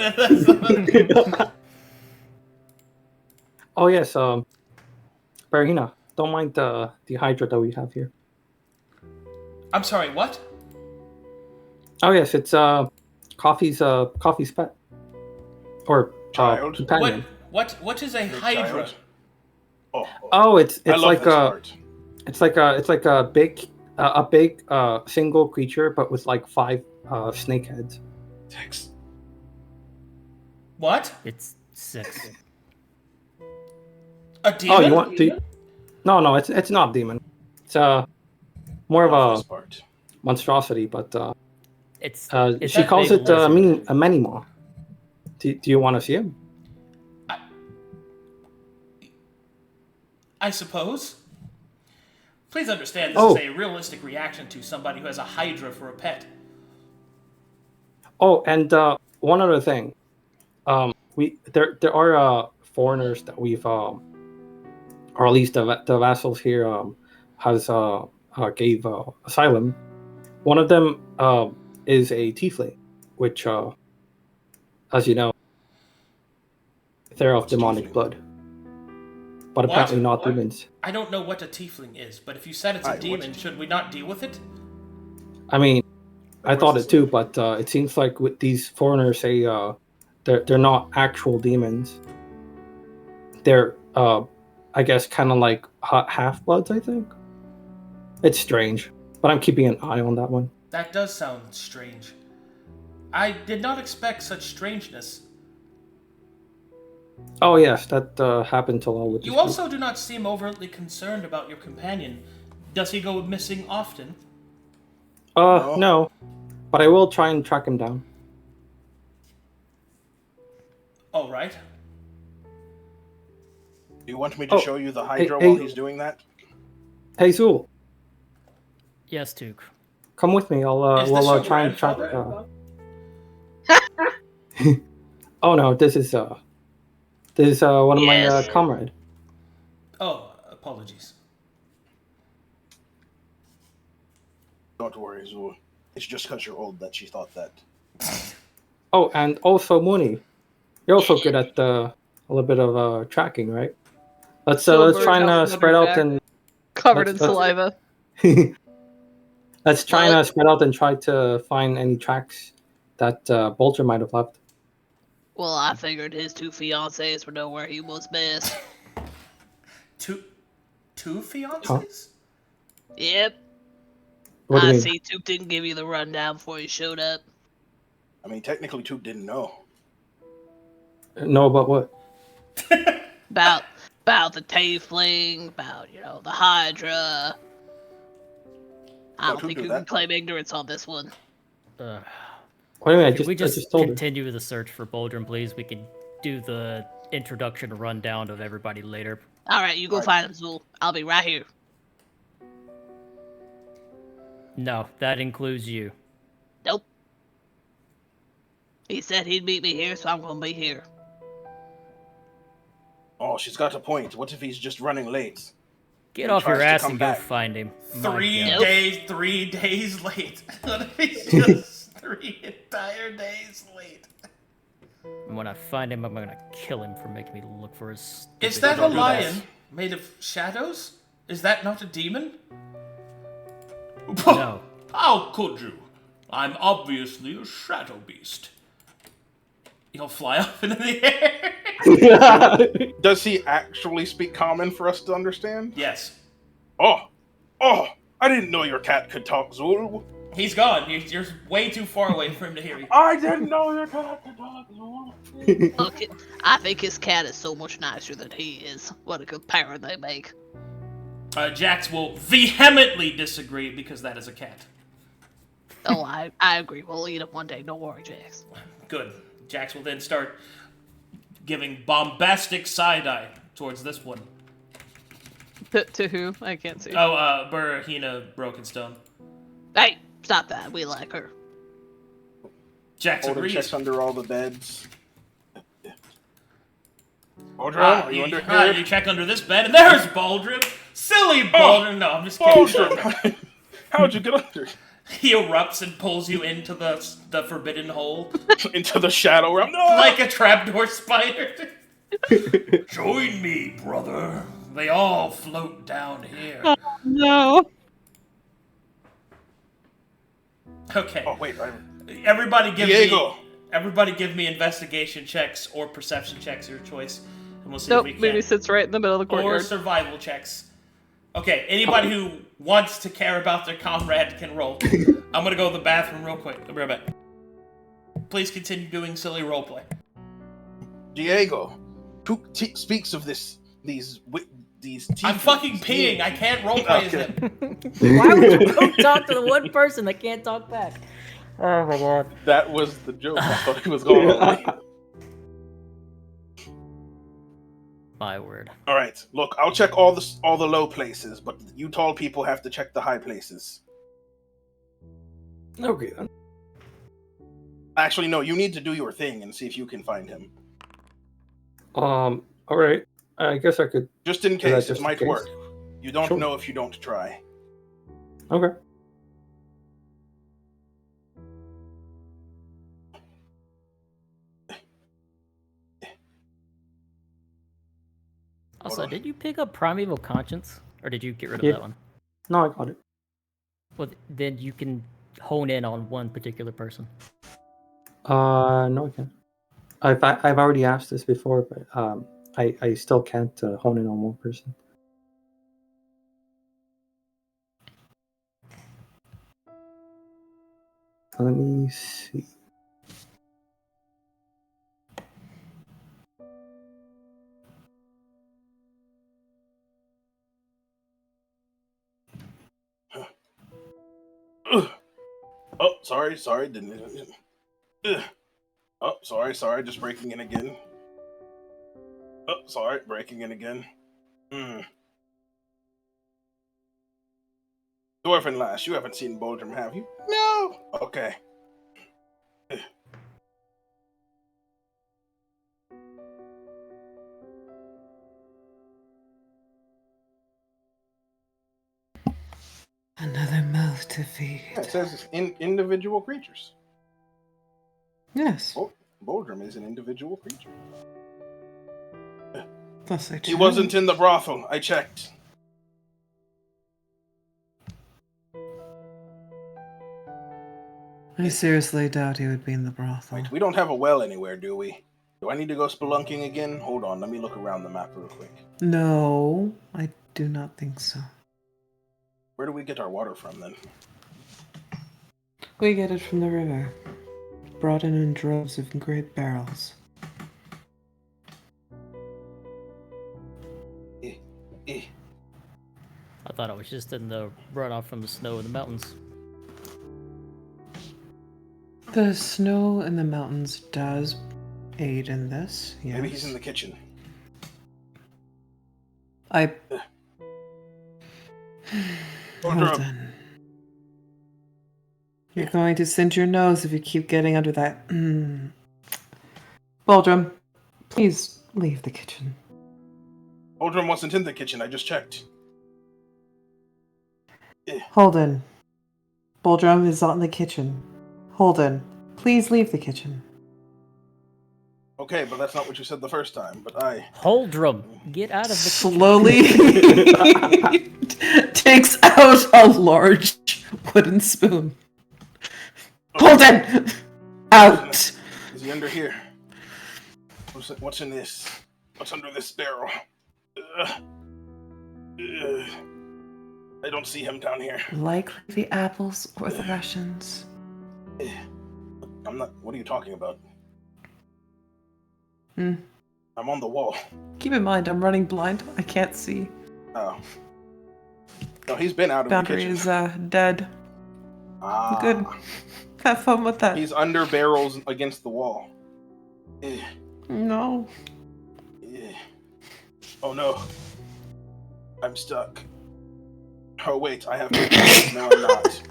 Oh yes, Barahina, don't mind the Hydra that we have here. I'm sorry, what? Oh yes, it's Coffee's pet. Or Child. companion. What is a Hydra? Child. Oh, Oh, it's I love like this part. it's like a big single creature, but with like 5 snake heads. Text. What? It's 6. A demon? Oh, you want to? No, it's not demon. It's more I love of this a part. monstrosity, but It's she that calls big it a lizard. mini-maw. Do you want to see him? I suppose. Please understand this Oh. is a realistic reaction to somebody who has a Hydra for a pet. Oh, and one other thing. There are foreigners that we've, or at least the vassals here, has gave asylum. One of them is a tiefling, which, as you know, they're of What's demonic tiefling? blood, but apparently not demons. I don't know what a tiefling is, but if you said it's a demon, should we not deal with it? I mean, I thought it too, but it seems like with these foreigners, they're not actual demons. They're, I guess, kind of like half-bloods, I think. It's strange, but I'm keeping an eye on that one. That does sound strange. I did not expect such strangeness. Oh yes, that happened a lot with You this also group. do not seem overtly concerned about your companion. Does he go missing often? No, but I will try and track him down. All right. Do you want me to show you the Hydra hey. while he's doing that? Hey Zu'el, Yes, Duke. come with me. Is this We'll your try and track. grandfather? Oh no, this is one of my Yes. comrade. Oh, apologies. Don't worry, Zu'el. It's just because you're old that she thought that. Oh, and also Moony, you're also good at a little bit of tracking, right? Let's try and spread out and Covered in let's- saliva. let's try and spread out and try to find any tracks that Boldrum might have left. Well, I figured his two fiancées would know where he was best. Two fiancés? Huh? Yep. What do you I mean? see Toop didn't give you the rundown before he showed up. I mean, technically, Toop didn't know. No, about what? About the Tiefling, about, the Hydra. I No, don't Toop think knew you can that. claim ignorance on this one. What do you mean? Can we I just just told her. continue the search for Boldrum, please? We can do the introduction rundown of everybody later. Alright, you go find him, Zu'el. I'll be right here. No, that includes you. Nope. He said he'd meet me here, so I'm gonna be here. Oh, she's got a point. What if he's just running late? Get He off your tries to ass come and back. go find him. My 3 God. Nope. days, 3 days late. What if he's just 3 entire days late? And when I find him, I'm gonna kill him for making me look for his. Is stupid- that a Don't do that. lion made of shadows? Is that not a demon? No. How could you? I'm obviously a shadow beast. He'll fly up into the air. Does he actually speak common for us to understand? Yes. Oh, I didn't know your cat could talk, Zu'el. He's gone. You're way too far away for him to hear you. I didn't know your cat could talk, Zu'el. Look, I think his cat is so much nicer than he is. What a good pair they make. Jax will vehemently disagree because that is a cat. Oh, I agree. We'll eat him one day. Don't worry, Jax. Good. Jax will then start giving bombastic side-eye towards this one. To who? I can't see. Oh, Burahina Brokenstone. Hey, stop that. We like her. Jax Holden agrees. checks under all the beds. Boldrum, are you under here? You check under this bed, and there's Boldrum. Silly Boldrum. No, I'm just kidding. Boldrum! How'd you get under? He erupts and pulls you into the forbidden hole Into the shadow realm? No! like a trapdoor spider. Join me, brother. They all float down here. No. Okay. Oh, wait. Everybody give Diego. me investigation checks or perception checks, your choice, and we'll see Nope, if we Moony can. sits right in the middle of the Or courtyard. survival checks. Okay, anybody who wants to care about their comrade can roll. I'm gonna go to the bathroom real quick. I'll be right back. Please continue doing silly roleplay. Diego, who speaks of these I'm fucking peeing. I can't roleplay as him. Why would you go talk to the one person that can't talk back? Oh my god. That was the joke. I thought he was going on. My word. All right, look, I'll check all the low places, but you tall people have to check the high places. Okay then. Actually, no, you need to do your thing and see if you can find him. All right. I guess I could. Just in Do that case, just it in might case? work. You don't Sure. know if you don't try. Okay. Also, on. did you pick up Primeval Conscience, or did you get rid of Yeah. that one? No, I got it. Well, then you can hone in on one particular person. No, I can't. I've already asked this before, but I still can't hone in on one person. Let me see. Oh, sorry, didn't. Oh, sorry, just breaking in again. Oh, sorry, breaking in again. Dwarven lass, you haven't seen Boldrum, have you? No. Okay. Another mouth to feed. Yeah, it says individual creatures. Yes. Boldrum is an individual creature. Thus I He wasn't in the brothel. I checked. I seriously doubt he would be in the brothel. Wait, we don't have a well anywhere, do we? Do I need to go spelunking again? Hold on, let me look around the map real quick. No, I do not think so. Where do we get our water from, then? We get it from the river. Brought in droves of great barrels. I thought it was just in the runoff from the snow in the mountains. The snow in the mountains does aid in this, yes. Maybe he's in the kitchen. Holdan. You're going to cinch your nose if you keep getting under that. Boldrum, please leave the kitchen. Boldrum wasn't in the kitchen, I just checked. Holdan. Boldrum is not in the kitchen. Holdan, please leave the kitchen. Okay, but that's not what you said the first time, but Boldrum, get out of the Slowly takes out a large wooden spoon. Holdan! Out! Is he under here? What's in this? What's under this barrel? I don't see him down here. Likely the apples or the Russians. I'm not. What are you talking about? I'm on the wall. Keep in mind, I'm running blind. I can't see. Oh. No, he's been out of Boundary the kitchen. is dead. Good. Have fun with that. He's under barrels against the wall. No. Oh no. I'm stuck. Oh wait, I have to. No, I'm not.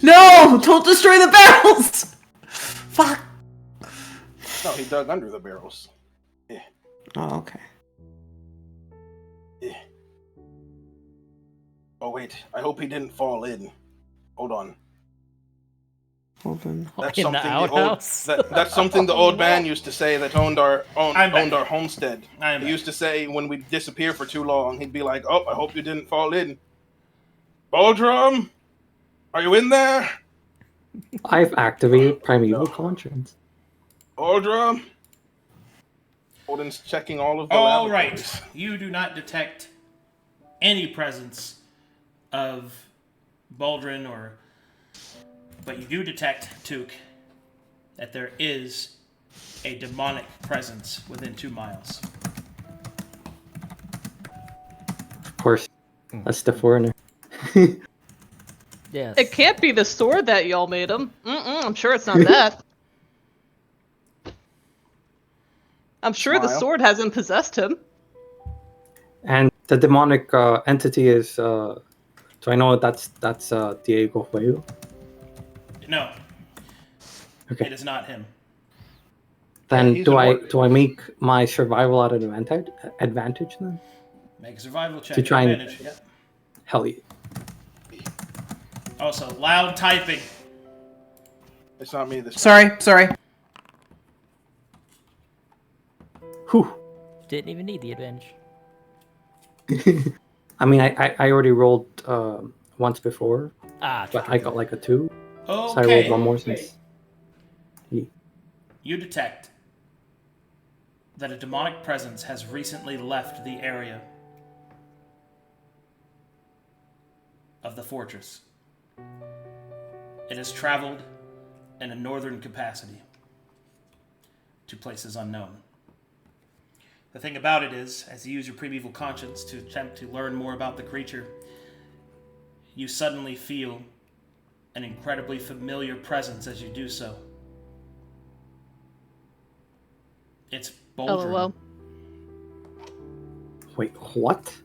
No! Don't destroy the barrels! Fuck! No, he dug under the barrels. Oh, okay. Oh wait, I hope he didn't fall in. Hold on. That's in something the outhouse? that's something the old man used to say that owned our homestead. I'm He back. used to say when we'd disappear for too long, he'd be like, "Oh, I hope you didn't fall in." Boldrum, are you in there? I've activated Primeval Conscience. Boldrum. Holden's checking all of the All laboratories. right, you do not detect any presence of Boldrum but you do detect, Took, that there is a demonic presence within 2 miles. Of course, that's the foreigner. Yes. It can't be the sword that y'all made him. I'm sure it's not that. I'm sure the Smile. sword hasn't possessed him. And the demonic entity is. Do I know that's Diego Fuego? No, Okay. it is not him. Then he's do I important. do I make my survival at an advantage then? Make a survival check. To try and- Advantage. Yeah. Hell yeah. Also, loud typing. It's not me this time. Sorry. Whew. Didn't even need the advantage. I mean, I already rolled once before, Ah, but I got like a 2. Okay. So I rolled one more since. You detect that a demonic presence has recently left the area of the fortress. It has traveled in a northern capacity to places unknown. The thing about it is, as you use your primeval conscience to attempt to learn more about the creature, you suddenly feel an incredibly familiar presence as you do so. It's Boldrum. LOL. Wait, what?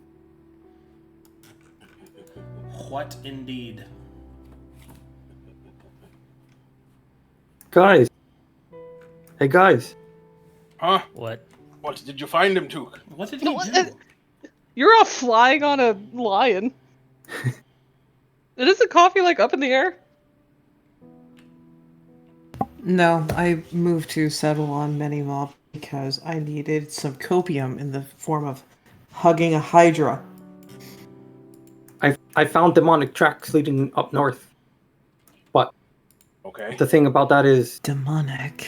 What indeed? Guys. Hey guys. Huh? What? What did you find him, Took? What did he No, do? You're off flying on a lion. Isn't coffee like up in the air? No, I moved to settle on many mob because I needed some copium in the form of hugging a hydra. I found demonic tracks leading up north. But Okay. the thing about that is Demonic.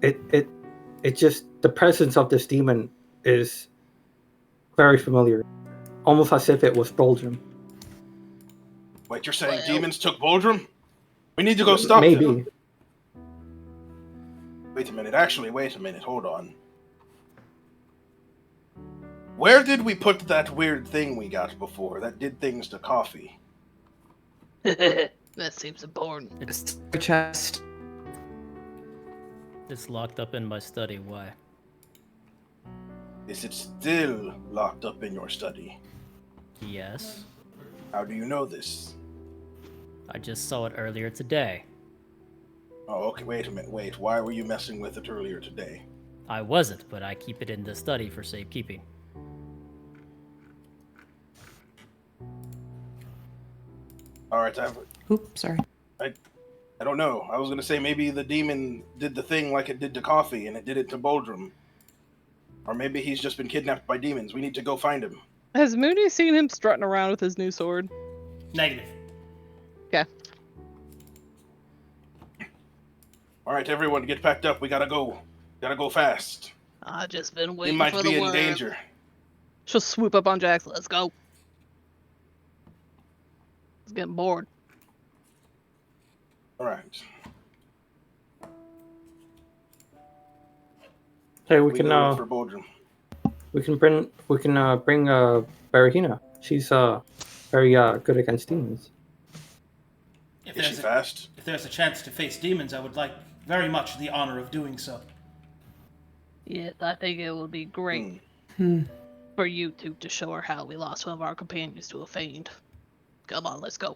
it just the presence of this demon is very familiar. Almost as if it was Boldrum. Wait, you're saying Well- demons took Boldrum? We need to go stop Maybe. them. Wait a minute. Hold on. Where did we put that weird thing we got before that did things to coffee? That seems important. It's Chest. locked up in my study. Why? Is it still locked up in your study? Yes. How do you know this? I just saw it earlier today. Oh, okay, wait a minute. Wait, why were you messing with it earlier today? I wasn't, but I keep it in the study for safekeeping. Alright, Oops, sorry. I don't know. I was gonna say maybe the demon did the thing like it did to coffee and it did it to Boldrum. Or maybe he's just been kidnapped by demons. We need to go find him. Has Moony seen him strutting around with his new sword? Negative. Alright, everyone, get packed up. We gotta go. Gotta go fast. I just been He waiting might for be the in word. danger. She'll swoop up on Jax. Let's go. It's getting bored. Alright. Hey, we We can go look for Boldrum. bring Barahina. She's very good against demons. If Is she there's, a, fast? if there's a chance to face demons, I would like very much the honor of doing so. Yeah, I think it would be great for you two to show her how we lost one of our companions to a fiend. Come on, let's go.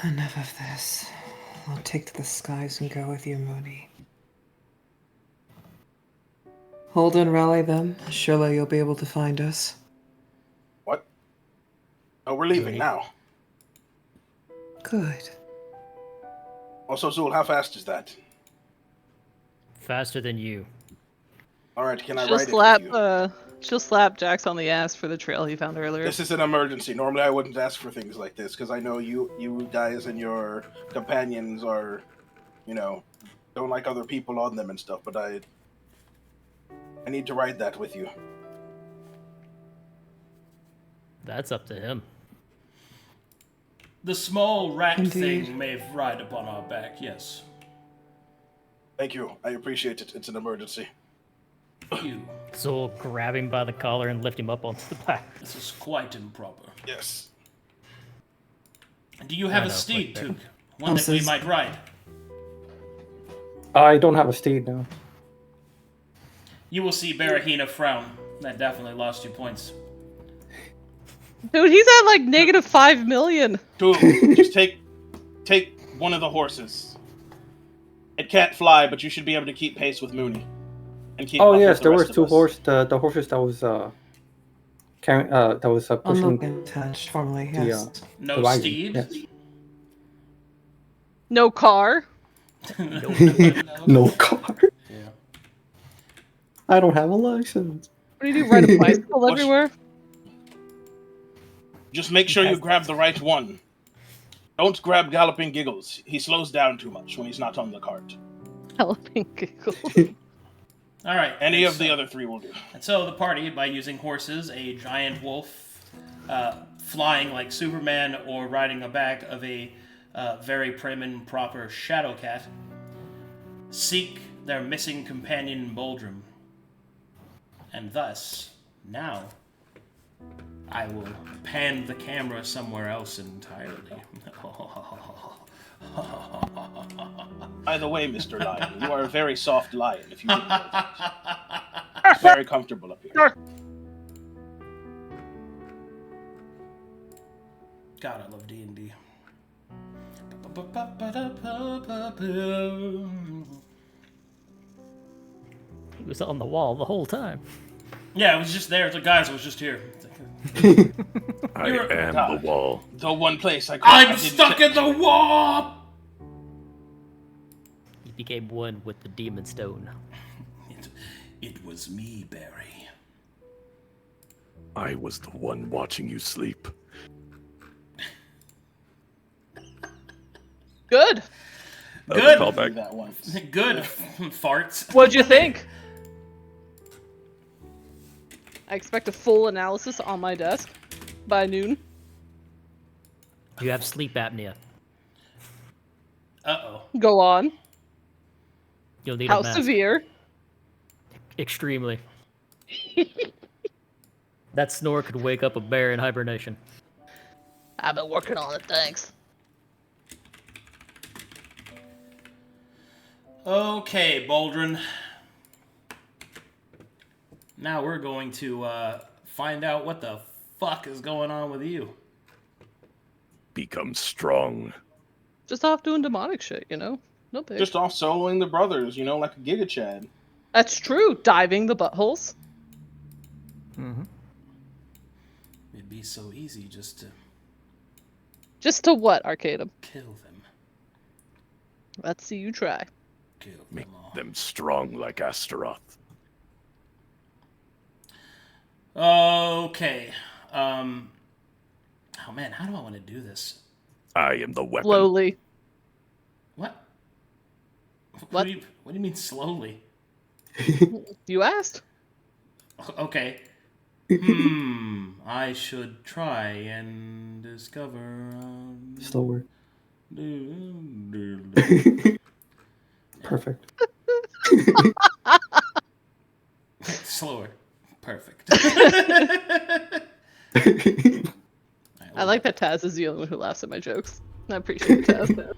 Enough of this. I'll take to the skies and go with you, Moony. Holdan, rally them. Surely you'll be able to find us. What? Oh, we're leaving now. Good. Also, Zu'el, how fast is that? Faster than you. Alright, can I She'll ride slap. it with you? She'll slap Jax on the ass for the trail he found earlier. This is an emergency. Normally I wouldn't ask for things like this, because I know you guys and your companions are, don't like other people on them and stuff, but I need to ride that with you. That's up to him. The small rat Indeed. thing may ride upon our back, yes. Thank you. I appreciate it. It's an emergency. You. So grab him by the collar and lift him up onto the back. This is quite improper. Yes. Do you have I a know, steed, like Took? One that we Horses. might ride? I don't have a steed now. You will see Barahina frown. That definitely lost you points. Dude, he's at like -5 million. Dude, just take one of the horses. It can't fly, but you should be able to keep pace with Moony. And keep Oh up yes, with the there rest was of two us. horses. The horses that was carrying that was On the pushing attached, formerly, the yes. No the wagon. steed? Yes. No car. No car. Yeah. I don't have a license. What do you do? Ride a bicycle What's- everywhere? Just make sure you grab the right one. Don't grab Galloping Giggles. He slows down too much when he's not on the cart. Galloping giggle. All right. Any and of the other three will do. And so the party, by using horses, a giant wolf, flying like Superman, or riding the back of a very prim and proper shadow cat, seek their missing companion Boldrum. And thus, now, I will pan the camera somewhere else entirely. By the way, Mr. Lion, you are a very soft lion, if you didn't know that. Very comfortable up here. God, I love D&D. He was on the wall the whole time. Yeah, it was just there. It's like, guys, I was just here. I You're- am God. the wall. The one place I I'm didn't stuck check- in the wall! He became one with the demon stone. It was me, Barry. I was the one watching you sleep. Good. That was a Good. callback. That one. Good, farts. What'd you think? I expect a full analysis on my desk by noon. You have sleep apnea. Uh-oh. Go on. You'll need How a mask. severe? Extremely. That snore could wake up a bear in hibernation. I've been working on it, thanks. Okay, Boldrum. Now we're going to find out what the fuck is going on with you. Become strong. Just off doing demonic shit, you know? No big. Just off soloing the brothers, you know, like a Giga Chad. That's true. Diving the buttholes. Mm-hmm. It'd be so easy just to Just to what, Arcadum? kill them. Let's see you try. Kill Make them all. them strong like Astaroth. Okay. Oh man, how do I want to do this? I am the weapon. Slowly. What? What? do you mean slowly? You asked? Okay. I should try and discover. Slower. Perfect. Slower. Perfect. I like that Taz is the only one who laughs at my jokes. I appreciate it, Taz.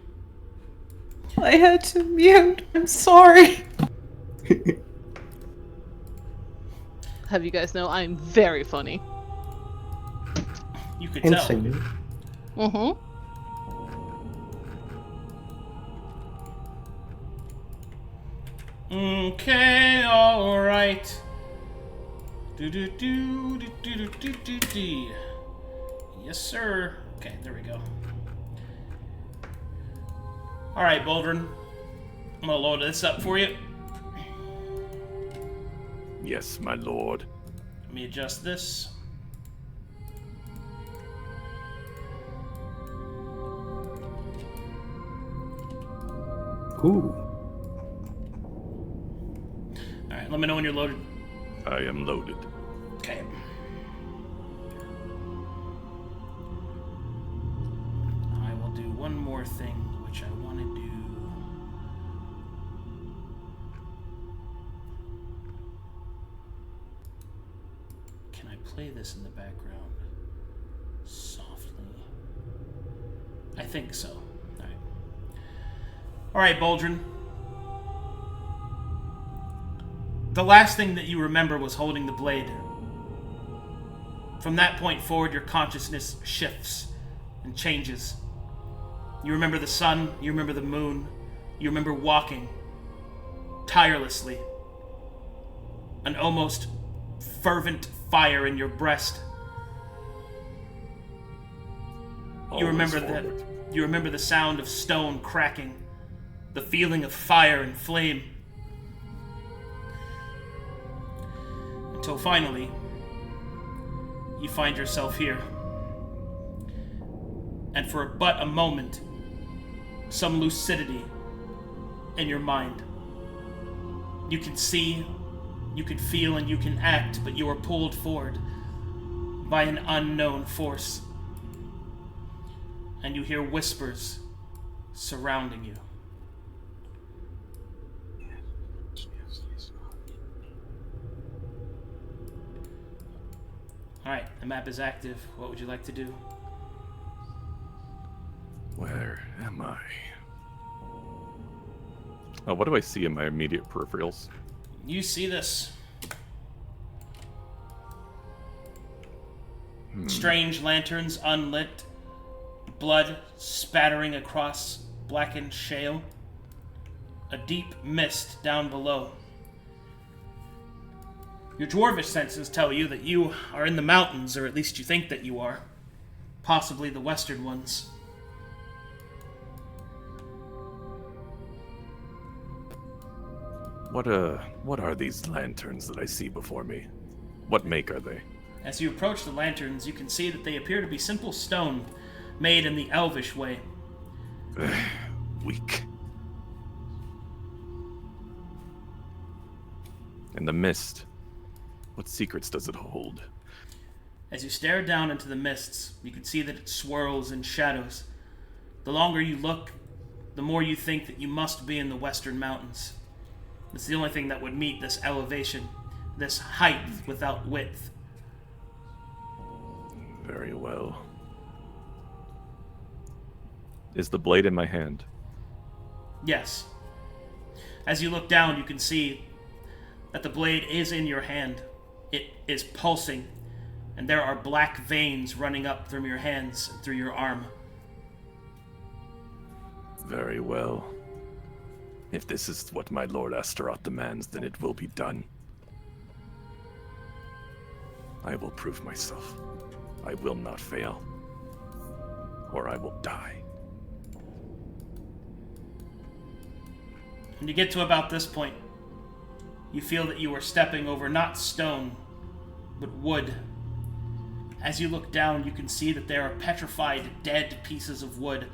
I had to mute. I'm sorry. Have you guys know I'm very funny. You could tell. Insane. Mm-hmm. Okay, alright. Yes, sir. Okay, there we go. Alright, Boldrum. I'm gonna load this up for you. Yes, my lord. Let me adjust this. Ooh. Alright, let me know when you're loaded. I am loaded. Okay. I will do one more thing, which I want to do. Can I play this in the background softly? I think so. Alright. Alright, Boldrum. The last thing that you remember was holding the blade. From that point forward, your consciousness shifts and changes. You remember the sun, you remember the moon, You remember walking tirelessly, an almost fervent fire in your breast. You remember the sound of stone cracking, the feeling of fire and flame. Until finally, you find yourself here. And for but a moment, some lucidity in your mind. You can see, you can feel, and you can act, but you are pulled forward by an unknown force. And you hear whispers surrounding you. Alright, the map is active. What would you like to do? Where am I? Oh, what do I see in my immediate peripherals? You see this. Strange lanterns unlit, blood spattering across blackened shale, a deep mist down below. Your dwarvish senses tell you that you are in the mountains, or at least you think that you are. Possibly the western ones. What are these lanterns that I see before me? What make are they? As you approach the lanterns, you can see that they appear to be simple stone, made in the elvish way. Weak. And the mist, what secrets does it hold? As you stare down into the mists, you can see that it swirls in shadows. The longer you look, the more you think that you must be in the western mountains. It's the only thing that would meet this elevation, this height without width. Very well. Is the blade in my hand? Yes. As you look down, you can see that the blade is in your hand. It is pulsing, and there are black veins running up from your hands and through your arm. Very well. If this is what my Lord Astaroth demands, then it will be done. I will prove myself. I will not fail. Or I will die. When you get to about this point, you feel that you are stepping over not stone, but wood. As you look down, you can see that there are petrified, dead pieces of wood,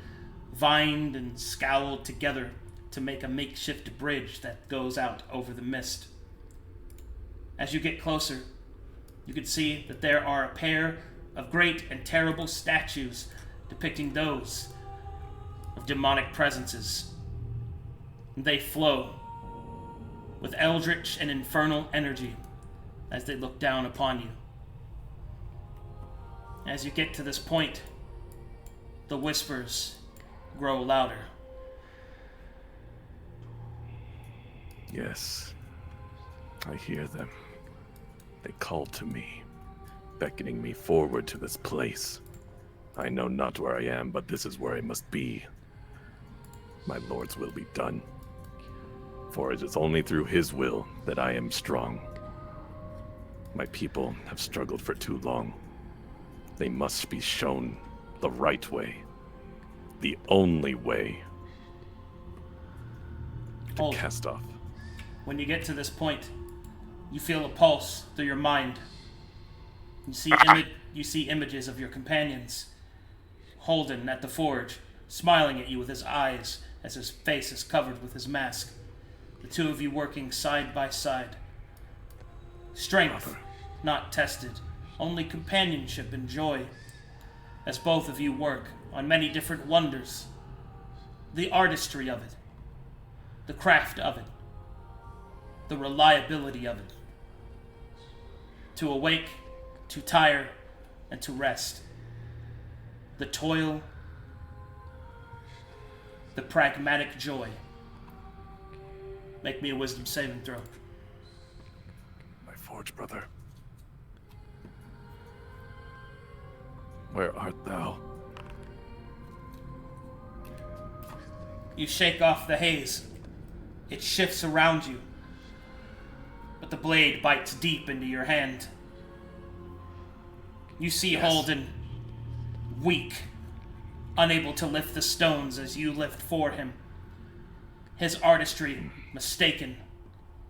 vined and scowled together to make a makeshift bridge that goes out over the mist. As you get closer, you can see that there are a pair of great and terrible statues depicting those of demonic presences. They flow with eldritch and infernal energy as they look down upon you. As you get to this point, the whispers grow louder. Yes, I hear them. They call to me, beckoning me forward to this place. I know not where I am, but this is where I must be. My Lord's will be done. For it is only through his will that I am strong. My people have struggled for too long. They must be shown the right way. The only way. To Hold. cast off. When you get to this point, you feel a pulse through your mind. You see images of your companions. Holdan at the forge, smiling at you with his eyes as his face is covered with his mask. The two of you working side by side. Strength, not tested, only companionship and joy. As both of you work on many different wonders. The artistry of it. The craft of it. The reliability of it. To awake, to tire, and to rest. The toil, the pragmatic joy. Make me a wisdom saving throw. My forge brother. Where art thou? You shake off the haze. It shifts around you, but the blade bites deep into your hand. You see Holdan, weak, unable to lift the stones as you lift for him. His artistry mistaken,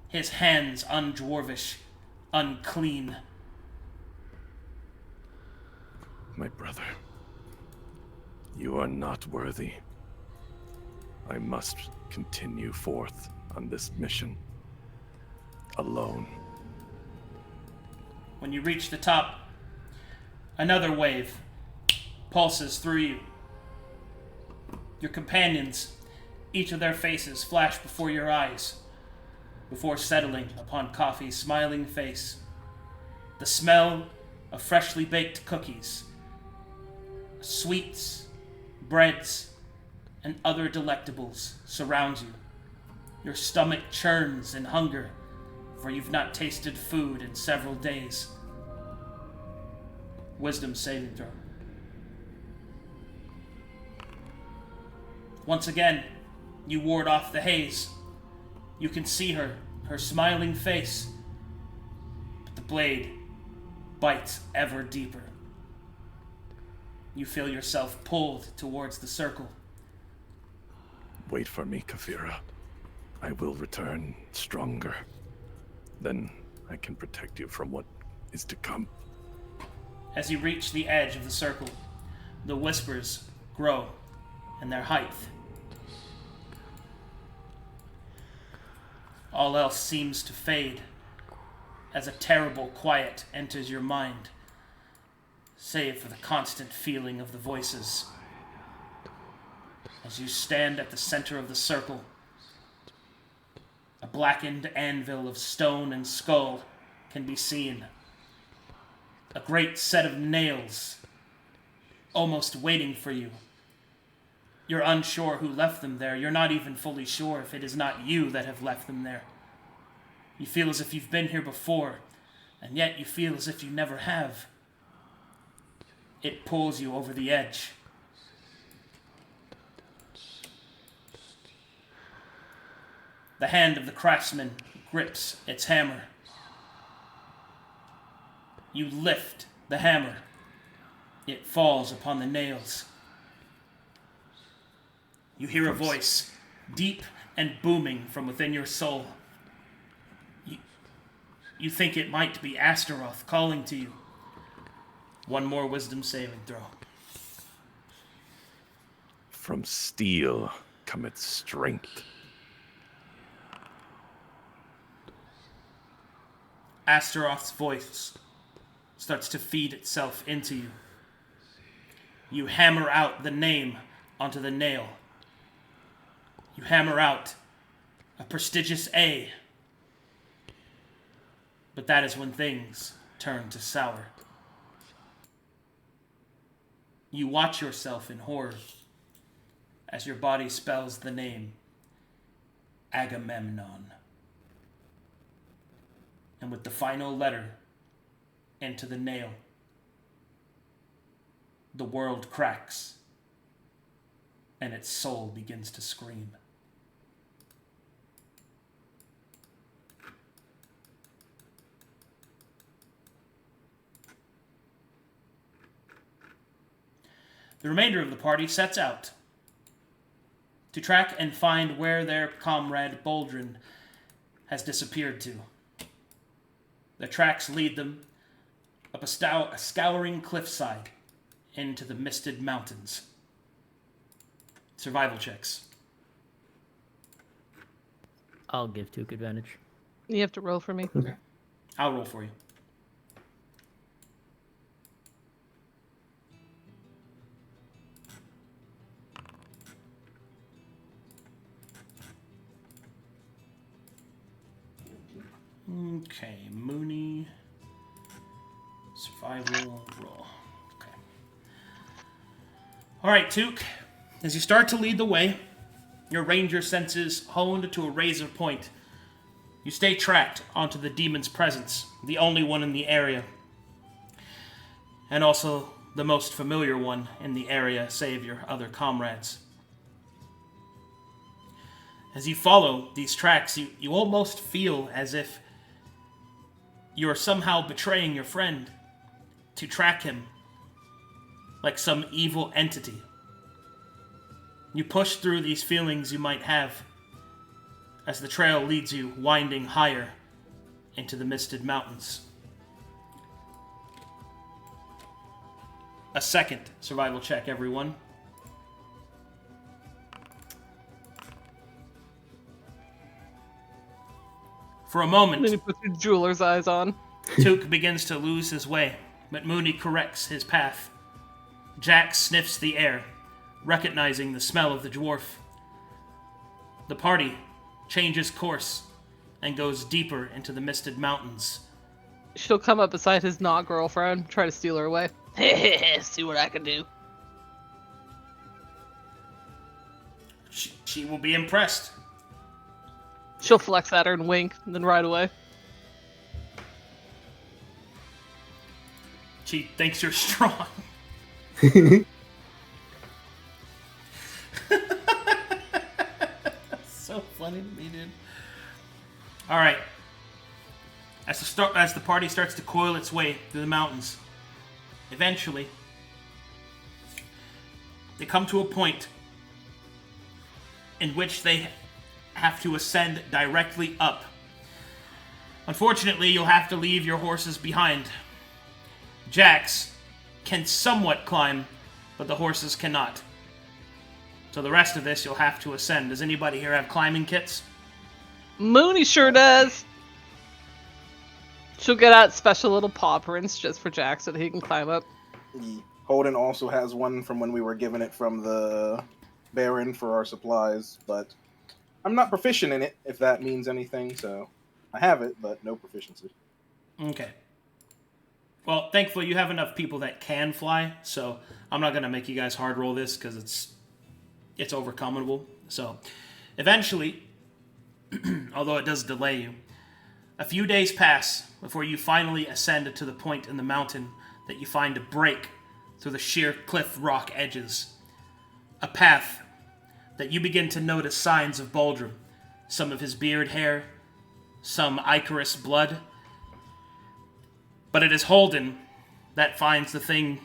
his hands undwarvish, unclean. My brother, you are not worthy. I must continue forth on this mission alone. When you reach the top, another wave pulses through you. Your companions, each of their faces flash before your eyes, before settling upon Coffee's smiling face. The smell of freshly baked cookies, sweets, breads, and other delectables surround you. Your stomach churns in hunger, for you've not tasted food in several days. Wisdom saving throw. Once again, you ward off the haze. You can see her smiling face, but the blade bites ever deeper. You feel yourself pulled towards the circle. Wait for me, Kapheira. I will return stronger. Then I can protect you from what is to come. As you reach the edge of the circle, the whispers grow in their height. All else seems to fade as a terrible quiet enters your mind, save for the constant feeling of the voices. As you stand at the center of the circle, a blackened anvil of stone and skull can be seen. A great set of nails, almost waiting for you. You're unsure who left them there. You're not even fully sure if it is not you that have left them there. You feel as if you've been here before, and yet you feel as if you never have. It pulls you over the edge. The hand of the craftsman grips its hammer. You lift the hammer. It falls upon the nails. You hear a voice, deep and booming from within your soul. You think it might be Astaroth calling to you. One more wisdom saving throw. From steel cometh strength. Astaroth's voice starts to feed itself into you. You hammer out the name onto the nail. You hammer out a prestigious A. But that is when things turn to sour. You watch yourself in horror as your body spells the name Agamemnon. And with the final letter into the nail, the world cracks and its soul begins to scream. The remainder of the party sets out to track and find where their comrade Boldrum has disappeared to. The tracks lead them up a scouring cliffside into the misted mountains. Survival checks. I'll give Took advantage. You have to roll for me. Okay. I'll roll for you. Okay, Moony. Survival roll. Okay. Alright, Took. As you start to lead the way, your ranger senses honed to a razor point. You stay tracked onto the demon's presence, the only one in the area. And also the most familiar one in the area, save your other comrades. As you follow these tracks, you almost feel as if you're somehow betraying your friend to track him like some evil entity. You push through these feelings you might have as the trail leads you winding higher into the misted mountains. A second survival check, everyone. For a moment, Then he puts his jeweler's eyes on. Took begins to lose his way, but Moony corrects his path. Jack sniffs the air, recognizing the smell of the dwarf. The party changes course and goes deeper into the misted mountains. She'll come up beside his not girlfriend, try to steal her away. See what I can do. She will be impressed. She'll flex at her and wink, and then ride away. She thinks you're strong. So funny to me, dude. All right. As the party starts to coil its way through the mountains, eventually, they come to a point in which they have to ascend directly up. Unfortunately, you'll have to leave your horses behind. Jax can somewhat climb, but the horses cannot. So the rest of this you'll have to ascend. Does anybody here have climbing kits? Moony sure does. She'll get out special little paw prints just for Jack so that he can climb up. Holden also has one from when we were given it from the Baron for our supplies, but I'm not proficient in it, if that means anything, so I have it, but no proficiency. Okay. Well, thankfully you have enough people that can fly, so I'm not going to make you guys hard roll this because it's overcomable. So, eventually, although it does delay you, a few days pass before you finally ascend to the point in the mountain that you find a break through the sheer cliff rock edges. A path that you begin to notice signs of Boldrum, some of his beard hair, some Icarus blood. But it is Holden that finds the thing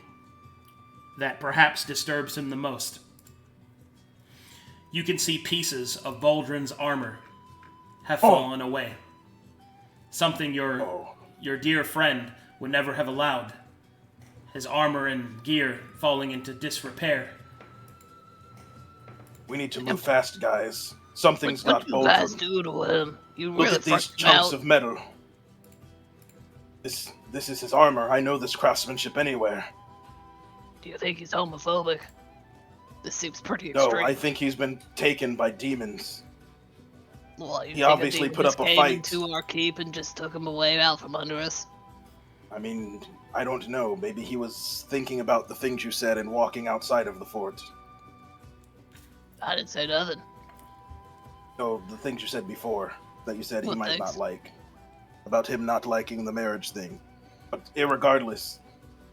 that perhaps disturbs him the most. You can see pieces of Boldrum's armor have fallen away. Something your dear friend would never have allowed. His armor and gear falling into disrepair. We need to move fast, guys. Something's got What you guys Boldrum. do to him? You Look really at these fucked him chunks out. of metal. This is his armor. I know this craftsmanship anywhere. Do you think he's homophobic? This seems pretty No, extreme. I think he's been taken by demons. Well, you he think obviously demon put just up a came fight. into our keep and just took him away out from under us. I mean, I don't know. Maybe he was thinking about the things you said and walking outside of the fort. I didn't say nothing. No, the things you said before, that you said he What might things? not like. About him not liking the marriage thing. But irregardless,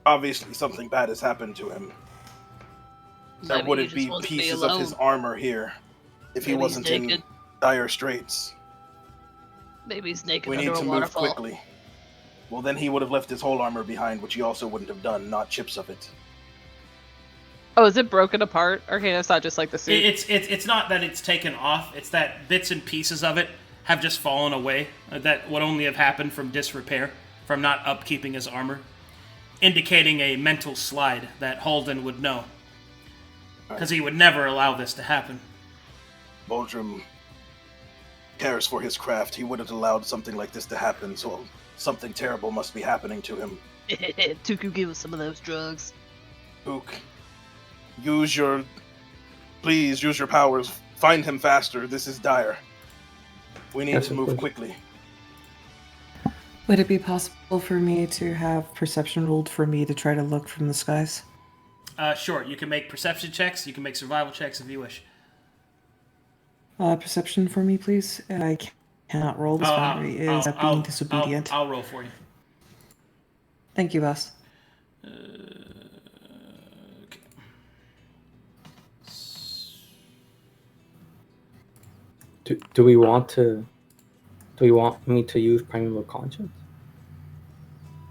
obviously something bad has happened to him. There Maybe he wouldn't just be wants to pieces be of his alone. armor here if he Maybe he's wasn't in naked. dire straits. Maybe he's naked We under need a to move waterfall. quickly. Well, then he would have left his whole armor behind, which he also wouldn't have done, not chips of it. Oh, is it broken apart? Okay, it's not just like the suit. It's not that it's taken off. It's that bits and pieces of it have just fallen away. That would only have happened from disrepair, from not upkeeping his armor, indicating a mental slide that Holden would know, because he would never allow this to happen. Boldrum cares for his craft. He wouldn't allowed something like this to happen, so something terrible must be happening to him. Tuku, give us some of those drugs. Ook, please use your powers. Find him faster. This is dire. We need Yes, to of move course. quickly. Would it be possible for me to have perception rolled for me to try to look from the skies? Sure, you can make perception checks. You can make survival checks if you wish. Perception for me, please. I cannot roll. This boundary is being disobedient. I'll roll for you. Thank you, boss. Do we want to? Do you want me to use Primeval Conscience?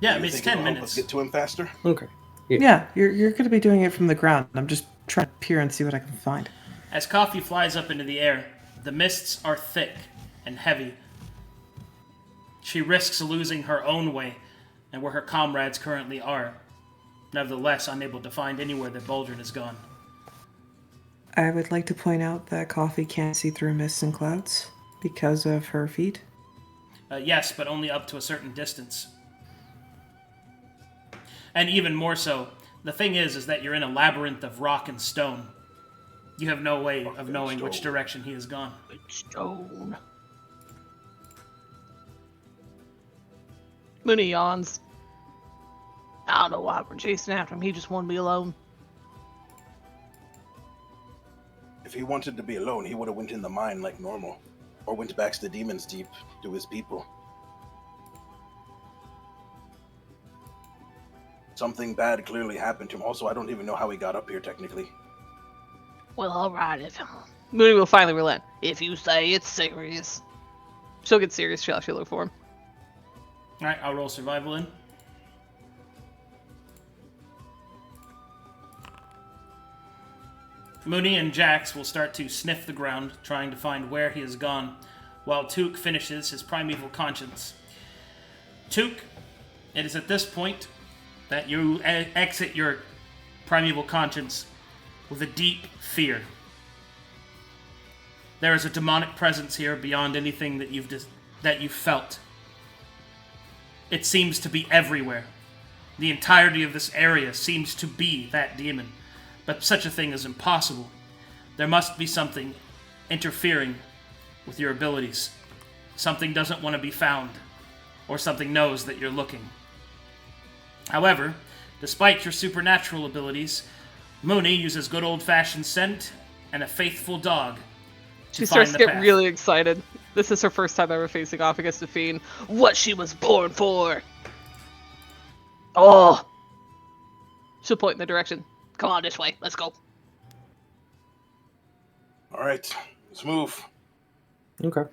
Yeah, I You mean, it's think it'll 10 help minutes. us get to him faster? Okay. Yeah, you're going to be doing it from the ground. I'm just trying to peer and see what I can find. As Coffee flies up into the air, the mists are thick and heavy. She risks losing her own way and where her comrades currently are, nevertheless unable to find anywhere that Boldrum has gone. I would like to point out that Coffee can't see through mists and clouds because of her feet. Yes, but only up to a certain distance. And even more so, the thing is that you're in a labyrinth of rock and stone. You have no way of knowing which direction he has gone. Stone. Moony yawns. I don't know why we're chasing after him. He just wanted to be alone. If he wanted to be alone, he would have went in the mine like normal. Or went back to the Demon's Deep to his people. Something bad clearly happened to him. Also, I don't even know how he got up here, technically. Well, alright, if Moony will finally relent. If you say it's serious. She'll get serious, she'll actually look for him. Alright, I'll roll survival in. Moony and Jax will start to sniff the ground, trying to find where he has gone, while Took finishes his primeval conscience. Took, it is at this point that you exit your primeval conscience with a deep fear. There is a demonic presence here beyond anything that you've felt. It seems to be everywhere. The entirety of this area seems to be that demon. But such a thing is impossible. There must be something interfering with your abilities. Something doesn't want to be found, or something knows that you're looking. However, despite your supernatural abilities, Moony uses good old-fashioned scent and a faithful dog. She starts to get really excited. This is her first time ever facing off against a fiend. What she was born for! Oh! She'll point in the direction. Come on, this way. Let's go. Alright, let's move. Okay.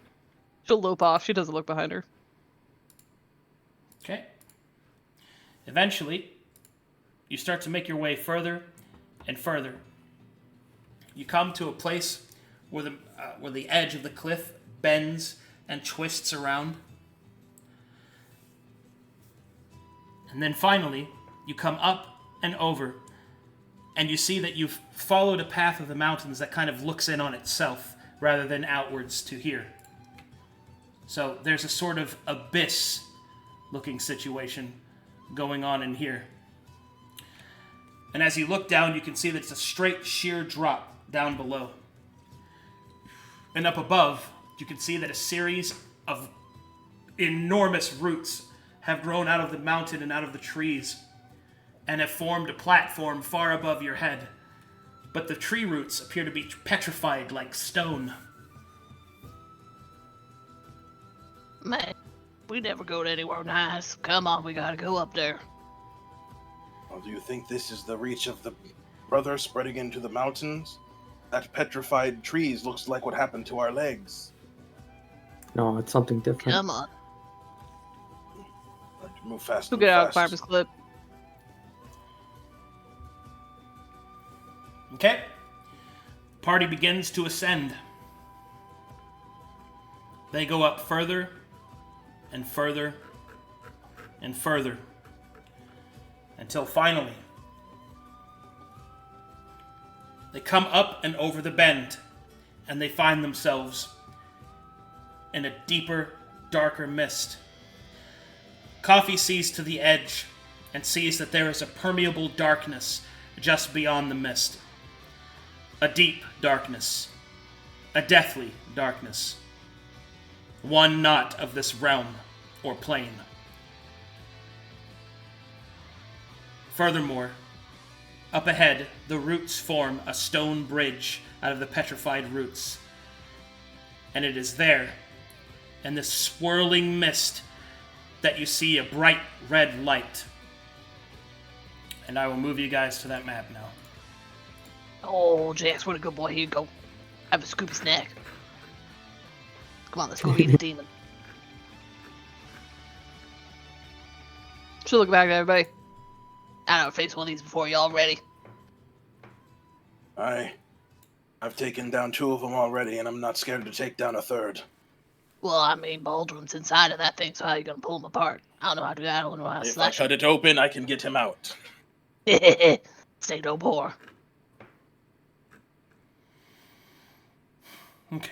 She'll lope off. She doesn't look behind her. Okay. Eventually, you start to make your way further and further. You come to a place where the edge of the cliff bends and twists around. And then finally, you come up and over, and you see that you've followed a path of the mountains that kind of looks in on itself rather than outwards to here. So there's a sort of abyss-looking situation going on in here. And as you look down, you can see that it's a straight, sheer drop down below. And up above, you can see that a series of enormous roots have grown out of the mountain and out of the trees, and have formed a platform far above your head. But the tree roots appear to be petrified like stone. Man, we never go to anywhere nice. Come on, we gotta go up there. Well, do you think this is the reach of the brother spreading into the mountains? That petrified trees looks like what happened to our legs. No, it's something different. Come on. Move fast. She'll Move get out fast. Climber's Clip. Okay. Party begins to ascend. They go up further and further and further until finally they come up and over the bend, and they find themselves in a deeper, darker mist. Coffee sees to the edge and sees that there is a permeable darkness just beyond the mist. A deep darkness. A deathly darkness. One not of this realm or plane. Furthermore, up ahead, the roots form a stone bridge out of the petrified roots. And it is there, in this swirling mist, that you see a bright red light. And I will move you guys to that map now. Oh, Jax, what a good boy. Here you go. Have a scoopy snack. Come on, let's go eat a demon. She'll look back at everybody. I don't face one of these before y'all ready. I've taken down 2 of them already, and I'm not scared to take down a 3rd. Well, I mean, Boldrum's inside of that thing, so how are you gonna pull him apart? I don't know how to do that. I don't know how to If I slash cut it open, I can get him out. it. Say no more. Okay.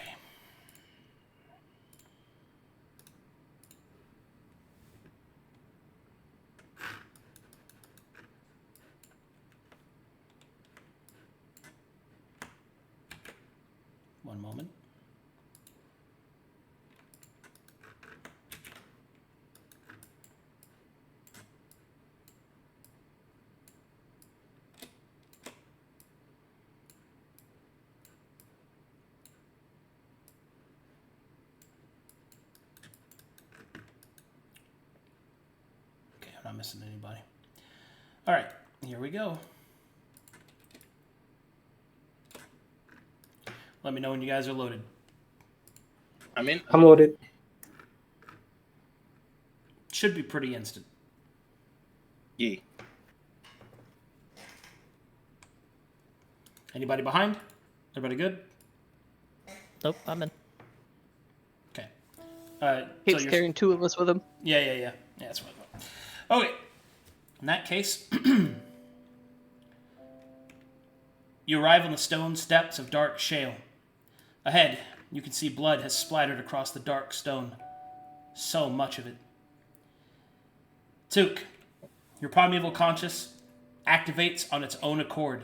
One moment. Okay, I'm not missing anybody. All right, here we go. Let me know when you guys are loaded. I'm in. I'm loaded. Should be pretty instant. Yeah. Anybody behind? Everybody good? Nope, I'm in. Okay. Keeps carrying 2 of us with him. Yeah. Yeah, that's what I thought. Okay. In that case, you arrive on the stone steps of dark shale. Ahead, you can see blood has splattered across the dark stone. So much of it. Took, your primeval conscious activates on its own accord.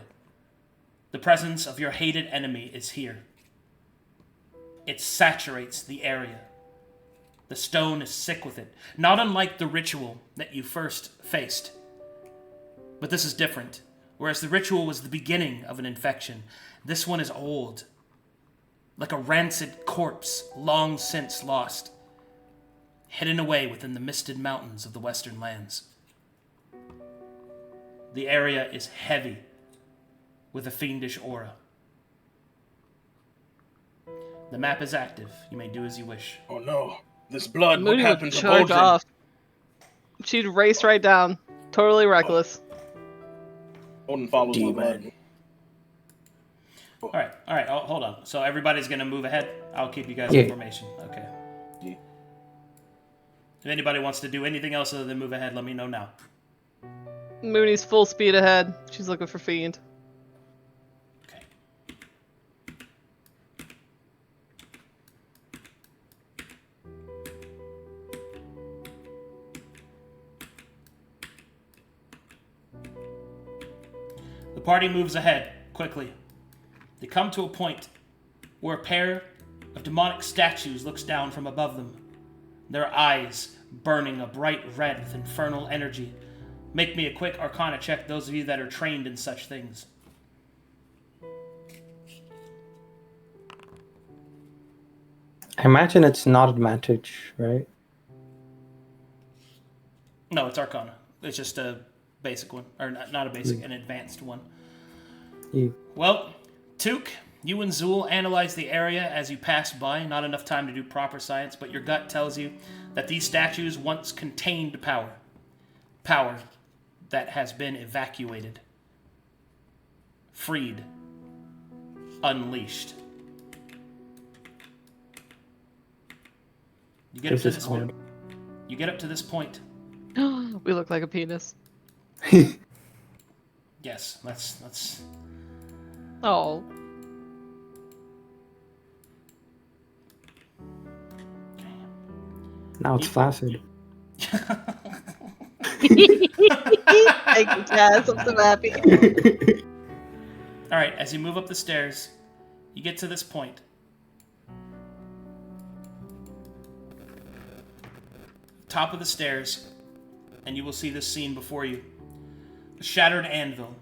The presence of your hated enemy is here. It saturates the area. The stone is sick with it, not unlike the ritual that you first faced. But this is different. Whereas the ritual was the beginning of an infection, this one is old. Like a rancid corpse long since lost, hidden away within the misted mountains of the western lands. The area is heavy with a fiendish aura. The map is active. You may do as you wish. Oh no. This blood, what Moody would happened to charge Boldrum? off. She'd race right down. Totally reckless. Holden follows my Demon. blood. All right. Hold on. So everybody's going to move ahead. I'll keep you guys Yeah. information. Okay. Yeah. If anybody wants to do anything else other than move ahead, let me know now. Mooney's full speed ahead. She's looking for Fiend. Okay. The party moves ahead quickly. They come to a point where a pair of demonic statues looks down from above them. Their eyes burning a bright red with infernal energy. Make me a quick Arcana check, those of you that are trained in such things. I imagine it's not advantage, right? No, it's Arcana. It's just a basic one. Or not a basic, an advanced one. Yeah. Well, Took, you and Zu'el analyze the area as you pass by. Not enough time to do proper science, but your gut tells you that these statues once contained power. Power that has been evacuated. Freed. Unleashed. You get up to this point. You get up to this point. We look like a penis. Yes, that's Oh. Now it's flaccid. Thank you, Ghaz. I'm so happy. All right, as you move up the stairs, you get to this point. Top of the stairs, and you will see this scene before you. A shattered anvil.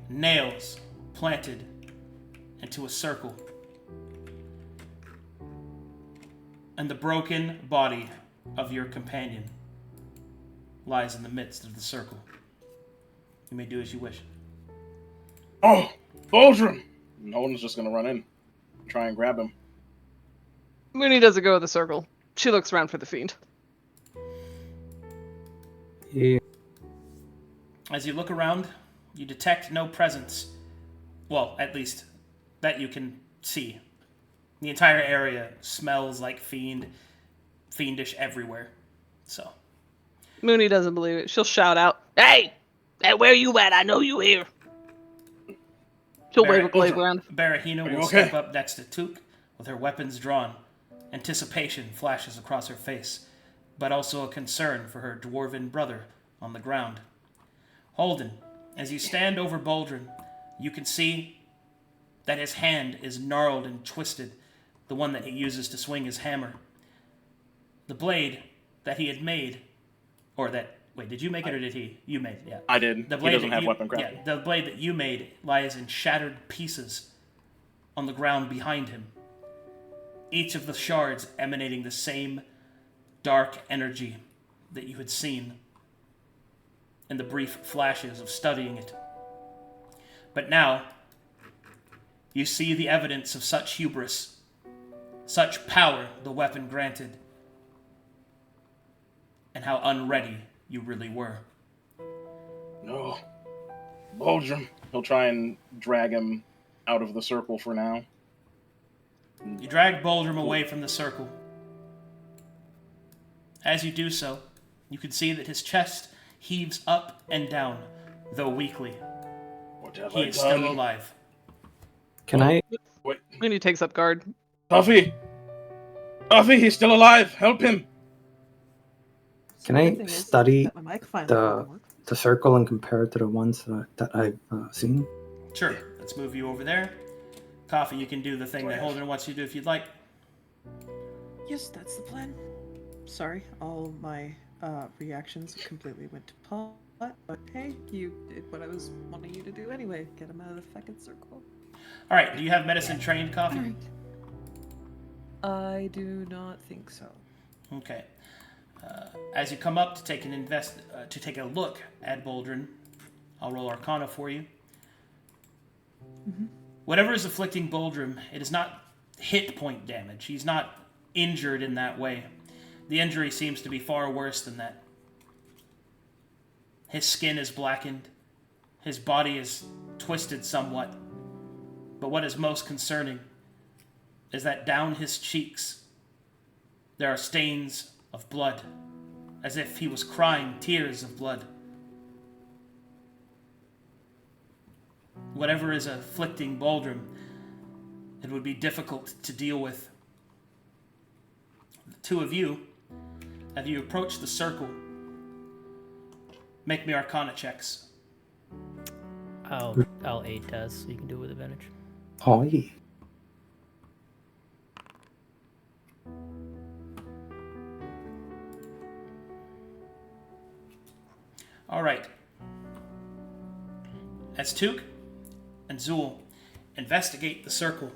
Nails planted into a circle. And the broken body of your companion lies in the midst of the circle. You may do as you wish. Oh, Boldrum! And Holden's just gonna run in, try and grab him. Moony doesn't go in the circle. She looks around for the fiend. Yeah. As you look around, you detect no presence. Well, at least that you can see. The entire area smells like fiendish everywhere. So, Moony doesn't believe it. She'll shout out, "Hey! Hey, where you at? I know you here." She'll wave a glaive around. Barahina will step up next to Took with her weapons drawn. Anticipation flashes across her face, but also a concern for her dwarven brother on the ground. Holdan, as you stand over Boldrum, you can see that his hand is gnarled and twisted, the one that he uses to swing his hammer. The blade that he had made, or that, wait, did you make it or did he? You made it, yeah. I did. The He blade doesn't that have you, weapon craft. Yeah, the blade that you made lies in shattered pieces on the ground behind him. Each of the shards emanating the same dark energy that you had seen in the brief flashes of studying it. But now, you see the evidence of such hubris, such power the weapon granted, and how unready you really were. No. Boldrum. He'll try and drag him out of the circle for now. You drag Boldrum away from the circle. As you do so, you can see that his chest heaves up and down, though weakly. What have He I is done? still alive. Can I? Wait. Moony takes up guard. Tuffy! Tuffy, he's still alive! Help him! Can I The thing is study that my mic finally the- fucking works. the circle and compare it to the ones that I've seen? Sure, let's move you over there. Coffee, you can do the thing that Holden wants you to do if you'd like. Yes, that's the plan. Sorry, all my reactions completely went to pot, but hey, you did what I was wanting you to do anyway. Get him out of the fucking circle. Alright, do you have medicine trained, Coffee? Alright. I do not think so. Okay. As you come up to take a look at Boldrum, I'll roll Arcana for you. Mm-hmm. Whatever is afflicting Boldrum, it is not hit point damage. He's not injured in that way. The injury seems to be far worse than that. His skin is blackened. His body is twisted somewhat. But what is most concerning is that down his cheeks there are stains of blood, as if he was crying tears of blood. Whatever is afflicting Boldrum, it would be difficult to deal with. The two of you, as you approach the circle, make me Arcana checks. I'll aid Taz, so you can do it with advantage. Oh, yeah. Alright. As Took and Zu'el investigate the circle,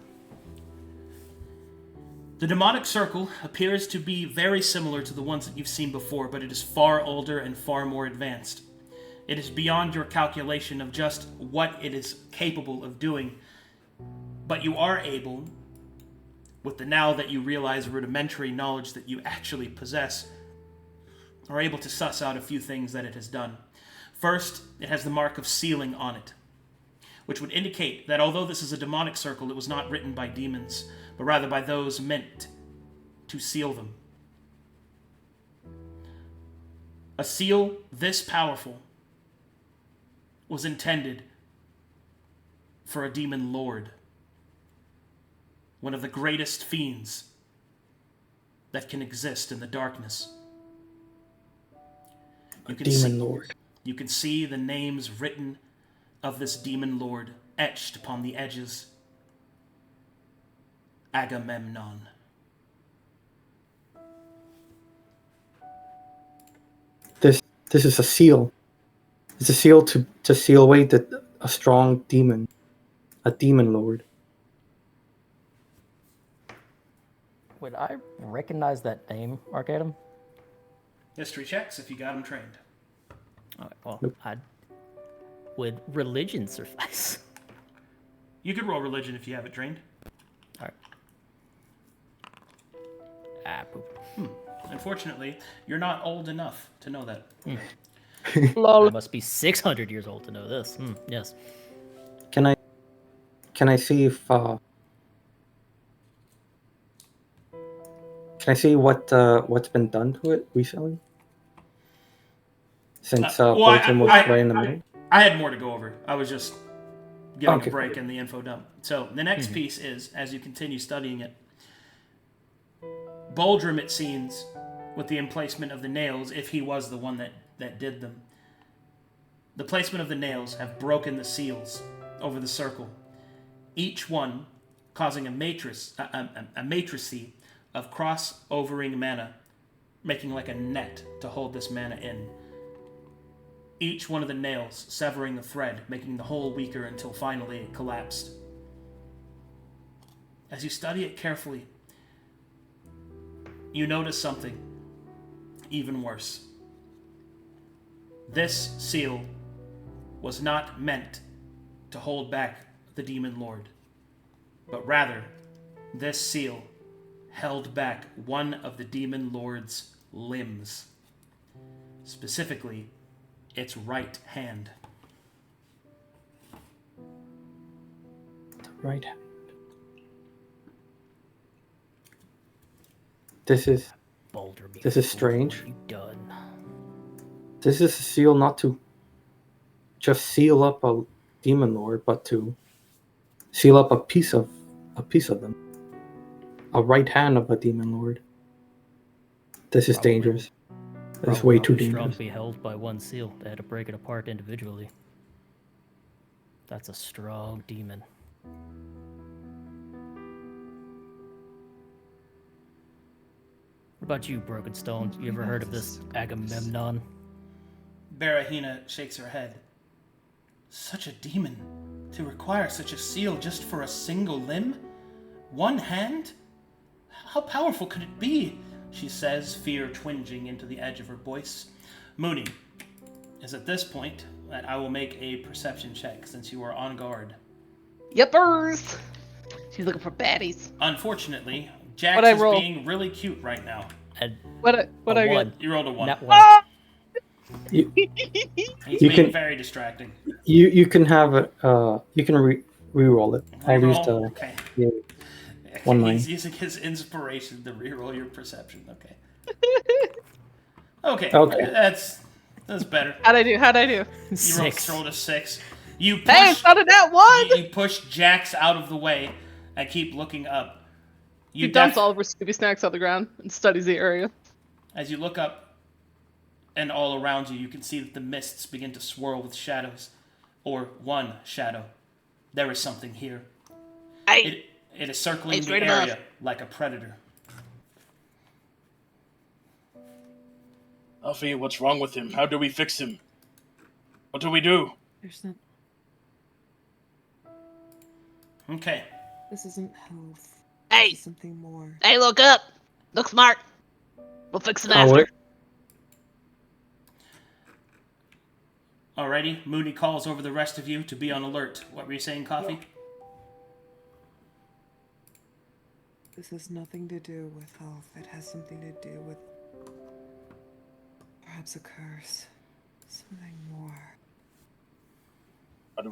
the demonic circle appears to be very similar to the ones that you've seen before, but it is far older and far more advanced. It is beyond your calculation of just what it is capable of doing, but you are able, with the now that you realize rudimentary knowledge that you actually possess, are able to suss out a few things that it has done. First, it has the mark of sealing on it, which would indicate that although this is a demonic circle, it was not written by demons, but rather by those meant to seal them. A seal this powerful was intended for a demon lord, one of the greatest fiends that can exist in the darkness. Lord. You can see the names written of this demon lord etched upon the edges. Agamemnon. This is a seal. It's a seal to seal away a strong demon, a demon lord. Would I recognize that name, Arcadum? History checks if you got them trained. Alright, well, Nope. would religion suffice? You could roll religion if you have it trained. Alright. Poop. Unfortunately, you're not old enough to know that. Lol. I must be 600 years old to know this. Yes. Can I see if can I see what's been done to it recently? Since Boldrum was right in the middle. I had more to go over. I was just giving Okay. a break in the info dump. So the next piece is, as you continue studying it, Boldrum, it seems, with the emplacement of the nails, if he was the one that did them, the placement of the nails have broken the seals over the circle, each one causing a matrice of cross-overing mana, making like a net to hold this mana in. Each one of the nails severing the thread, making the whole weaker until finally it collapsed. As you study it carefully, you notice something even worse. This seal was not meant to hold back the Demon Lord, but rather, this seal held back one of the Demon Lord's limbs, specifically its right hand. The right hand. This is Boldrum, you This is fool, strange. What have you done? This is a seal not to just seal up a demon lord, but to seal up a piece of them. A right hand of a demon lord. This is Probably- dangerous. This is Probably way not too strong dangerous. to be held by one seal. They had to break it apart individually. That's a strong demon. What about you, Broken Stone? You ever heard of this Agamemnon? Barahina shakes her head. Such a demon, to require such a seal just for a single limb? One hand? How powerful could it be? She says, fear twinging into the edge of her voice. Moony, is at this point that I will make a perception check since you are on guard. Yepers. She's looking for baddies. Unfortunately, What'd Jax I is roll? being really cute right now. And What a I get? one. You rolled a 1. Not one. Ah! You, He's You being can- very distracting. you can have it. You can re-roll it. I'll use Reroll? the Okay. yeah, 1 He's 9. using his inspiration to reroll your perception. Okay. Okay. Okay. That's better. How'd I do? You 6. rolled a 6. You push, Hey, it's not a nat one! you push Jax out of the way and keep looking up. He dumps all of her Scooby Snacks on the ground and studies the area. As you look up and all around you, you can see that the mists begin to swirl with shadows. Or one shadow. There is something here. Hey, It is circling Hey, the straight area above. like a predator. Alfie, what's wrong with him? How do we fix him? What do we do? There's not. Okay. This isn't health. Hey. This is something more. hey, look up. Look smart. We'll fix him Oh, after. wait. Alrighty, Moony calls over the rest of you to be on alert. What were you saying, Coffee? This has nothing to do with health. It has something to do with perhaps a curse. Something more.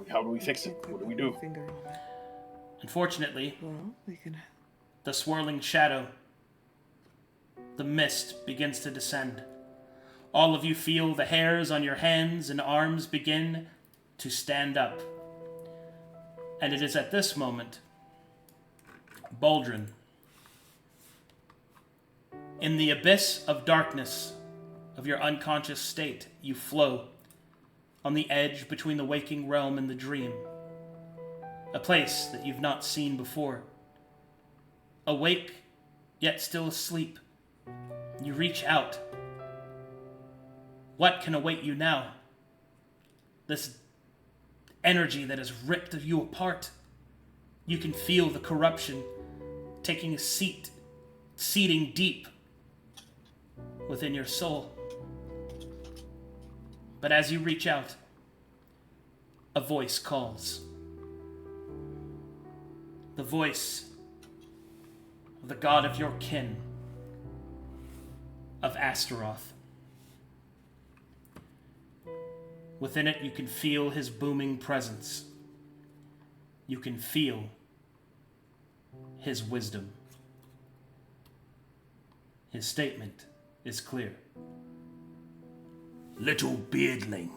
How do we fix it? What do we do? Finger on it. Unfortunately, Well, we can. the swirling shadow, the mist begins to descend. All of you feel the hairs on your hands and arms begin to stand up. And it is at this moment, Boldrum, in the abyss of darkness of your unconscious state, you flow on the edge between the waking realm and the dream. A place that you've not seen before. Awake, yet still asleep. You reach out. What can await you now? This energy that has ripped you apart. You can feel the corruption taking a seat, seeding deep within your soul. But as you reach out, a voice calls. The voice of the god of your kin, of Astaroth. Within it, you can feel his booming presence. You can feel his wisdom. His statement is clear. Little beardling,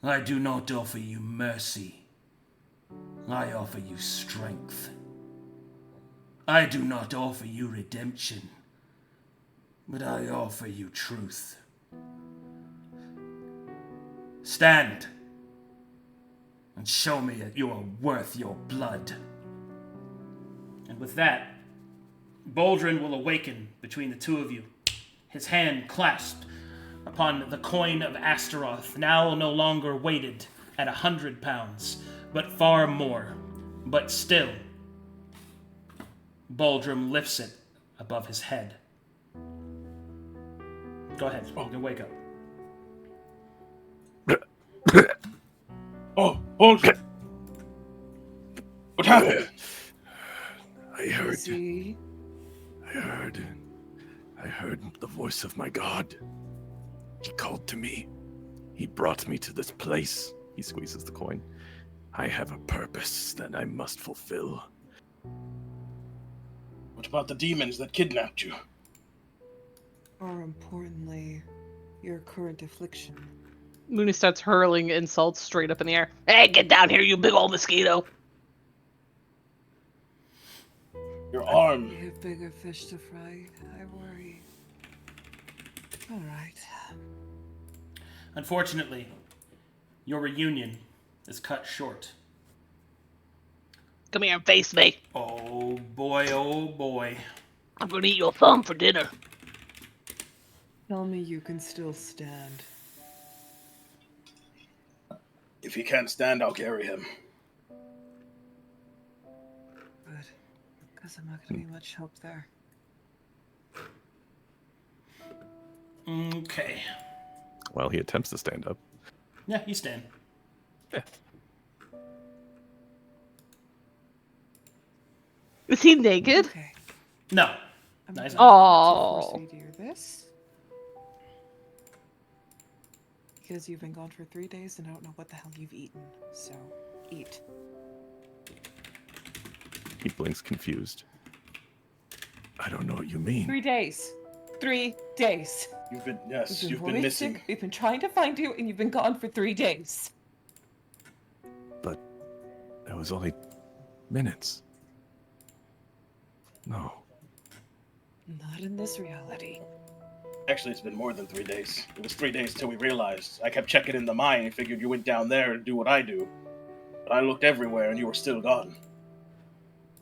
I do not offer you mercy. I offer you strength. I do not offer you redemption, but I offer you truth. Stand and show me that you are worth your blood. And with that, Boldrum will awaken between the two of you, his hand clasped upon the coin of Astaroth, now no longer weighted at 100 pounds, but far more. But still, Boldrum lifts it above his head. Go ahead, you can wake up. Oh, Boldrum! What happened? I heard. See? I heard the voice of my god. He called to me. He brought me to this place. He squeezes the coin. I have a purpose that I must fulfill. What about the demons that kidnapped you? More importantly, your current affliction. Moony starts hurling insults straight up in the air. Hey, get down here, you big old mosquito. Your arm. You have bigger fish to fry, I worry. Alright. Unfortunately, your reunion is cut short. Come here and face me. Oh boy, oh boy. I'm gonna eat your thumb for dinner. Tell me you can still stand. If he can't stand, I'll carry him. Good. Because I'm not going to be much help there. Okay. Well, he attempts to stand up. Yeah, you stand. Is he naked? Okay. No. I'm Nice. going Oh. to force feed you this. Because you've been gone for 3 days and I don't know what the hell you've eaten. So, eat. He blinks confused. I don't know what you mean. 3 days. 3 days. You've been, yes, We've you've been voyaging, missing. We've been trying to find you and you've been gone for 3 days. But it was only minutes. No. Not in this reality. Actually, it's been more than 3 days. It was 3 days till we realized. I kept checking in the mine and figured you went down there and do what I do. But I looked everywhere and you were still gone.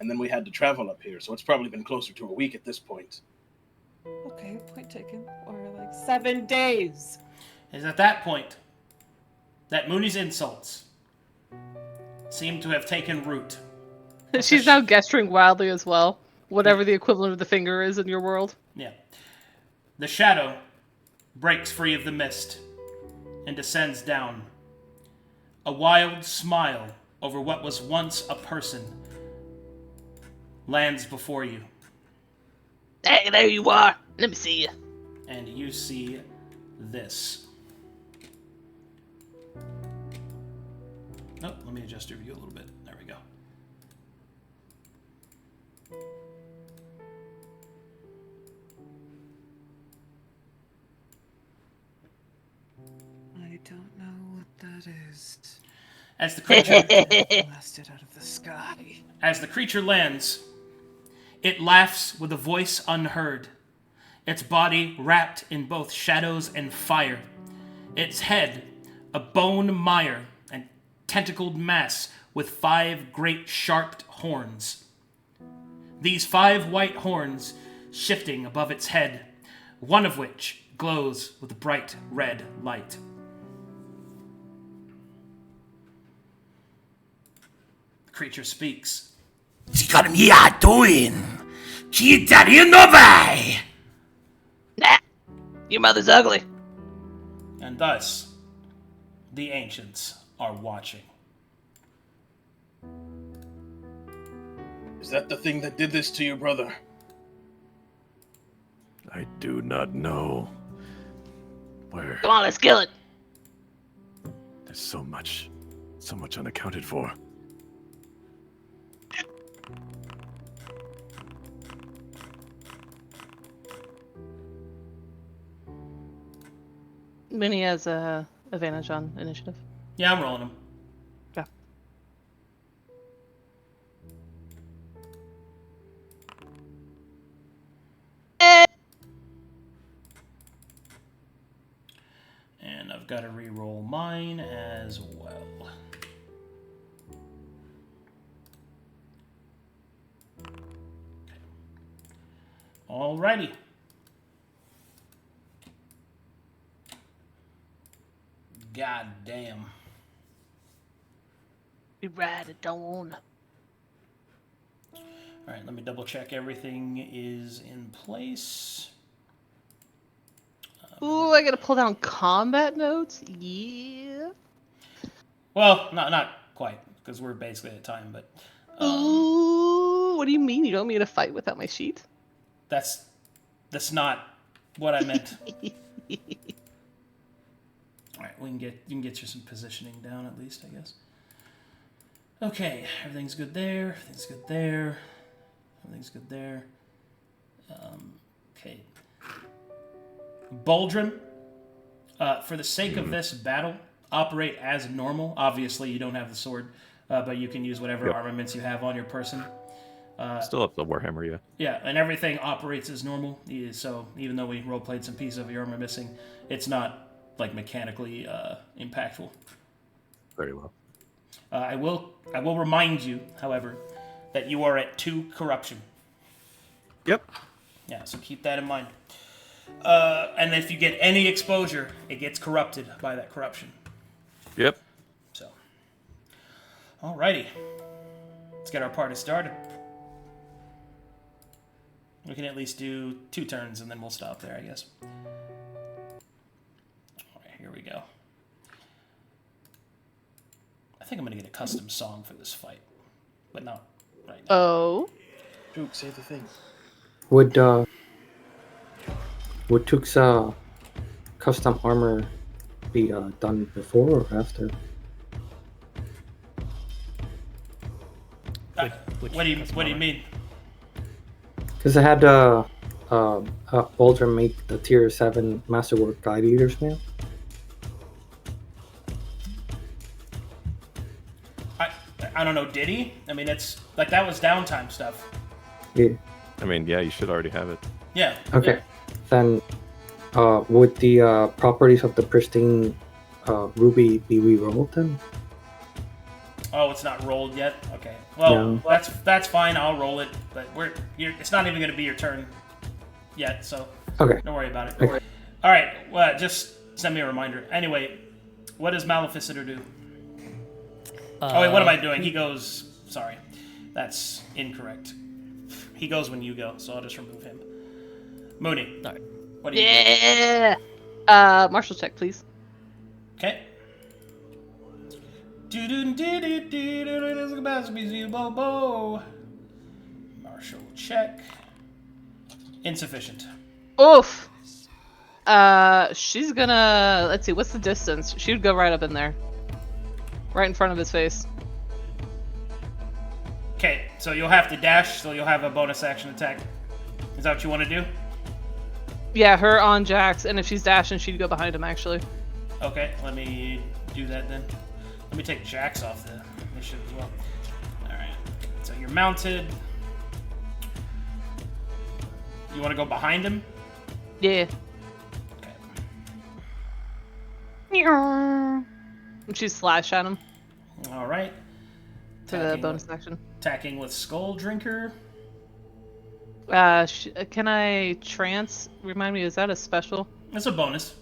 And then we had to travel up here, so it's probably been closer to a week at this point. Okay, point taken. Or like 7 days. It is at that point that Moony's insults seem to have taken root. She's now gesturing wildly as well. Whatever the equivalent of the finger is in your world. Yeah. The shadow breaks free of the mist and descends down. A wild smile over what was once a person lands before you. Hey, there you are. Let me see you. And you see this. Oh, let me adjust your view a little bit. There we go. I don't know what that is. As the creature Blasted out of the sky. As the creature lands, it laughs with a voice unheard, its body wrapped in both shadows and fire, its head a bone mire and tentacled mass with 5 great sharp horns. These 5 white horns shifting above its head, one of which glows with a bright red light. The creature speaks. Nah, your mother's ugly. And thus, the ancients are watching. Is that the thing that did this to you, brother? I do not know where. Come on, let's kill it. There's so much unaccounted for. Moony has a advantage on initiative. Yeah, I'm rolling him. Yeah. And I've got to re-roll mine as well. Alrighty. God damn. Be right at dawn. Alright, let me double check everything is in place. Ooh, I gotta pull down combat notes? Yeah. Well, not quite, because we're basically at time, but... Ooh, what do you mean? You don't want me to fight without my sheet? That's not what I meant. Alright, you can get you some positioning down at least, I guess. Okay, everything's good there, everything's good there, everything's good there. Okay. Boldrum, for the sake of this battle, operate as normal. Obviously, you don't have the sword, but you can use whatever armaments you have on your person. Still have the Warhammer, yeah. Yeah, and everything operates as normal. So even though we role-played some pieces of your armor missing, it's not like mechanically impactful. Very well. I will remind you, however, that you are at 2 corruption. Yep. Yeah, so keep that in mind. And if you get any exposure, it gets corrupted by that corruption. Yep. So, alrighty, let's get our party started. We can at least do 2 turns, and then we'll stop there, I guess. Alright, here we go. I think I'm gonna get a custom song for this fight, but not right now. Oh. Duke, say the thing. Would Tuk's custom armor be done before or after? What do you mean? Because I had Boldrum make the tier 7 Masterwork Guide Eater's Mail. I don't know, did he? I mean, it's like that was downtime stuff. Yeah. I mean, yeah, you should already have it. Yeah. Okay. Then would the properties of the pristine ruby be re-rolled then? Oh, it's not rolled yet? Okay. Well, No. that's fine. I'll roll it, but it's not even going to be your turn yet, so Okay. don't worry about it. Okay. All right. Well, just send me a reminder. Anyway, what does Maleficitor do? Oh, wait, what am I doing? He goes... Sorry. That's incorrect. He goes when you go, so I'll just remove him. Moony. All right. What do you Yeah. Marshal check, please. do? Okay. Marshal check. Insufficient. Oof. She's gonna... Let's see, what's the distance? She would go right up in there. Right in front of his face. Okay, so you'll have to dash, so you'll have a bonus action attack. Is that what you want to do? Yeah, her on Jax, and if she's dashing, she'd go behind him, actually. Okay, let me do that then. Let me take Jax off the initiative as well. Alright, so you're mounted. You want to go behind him? Yeah. Okay. And she'd slash at him Alright. for the bonus action. Attacking with Skull Drinker. Can I trance? Remind me, is that a special? That's a bonus.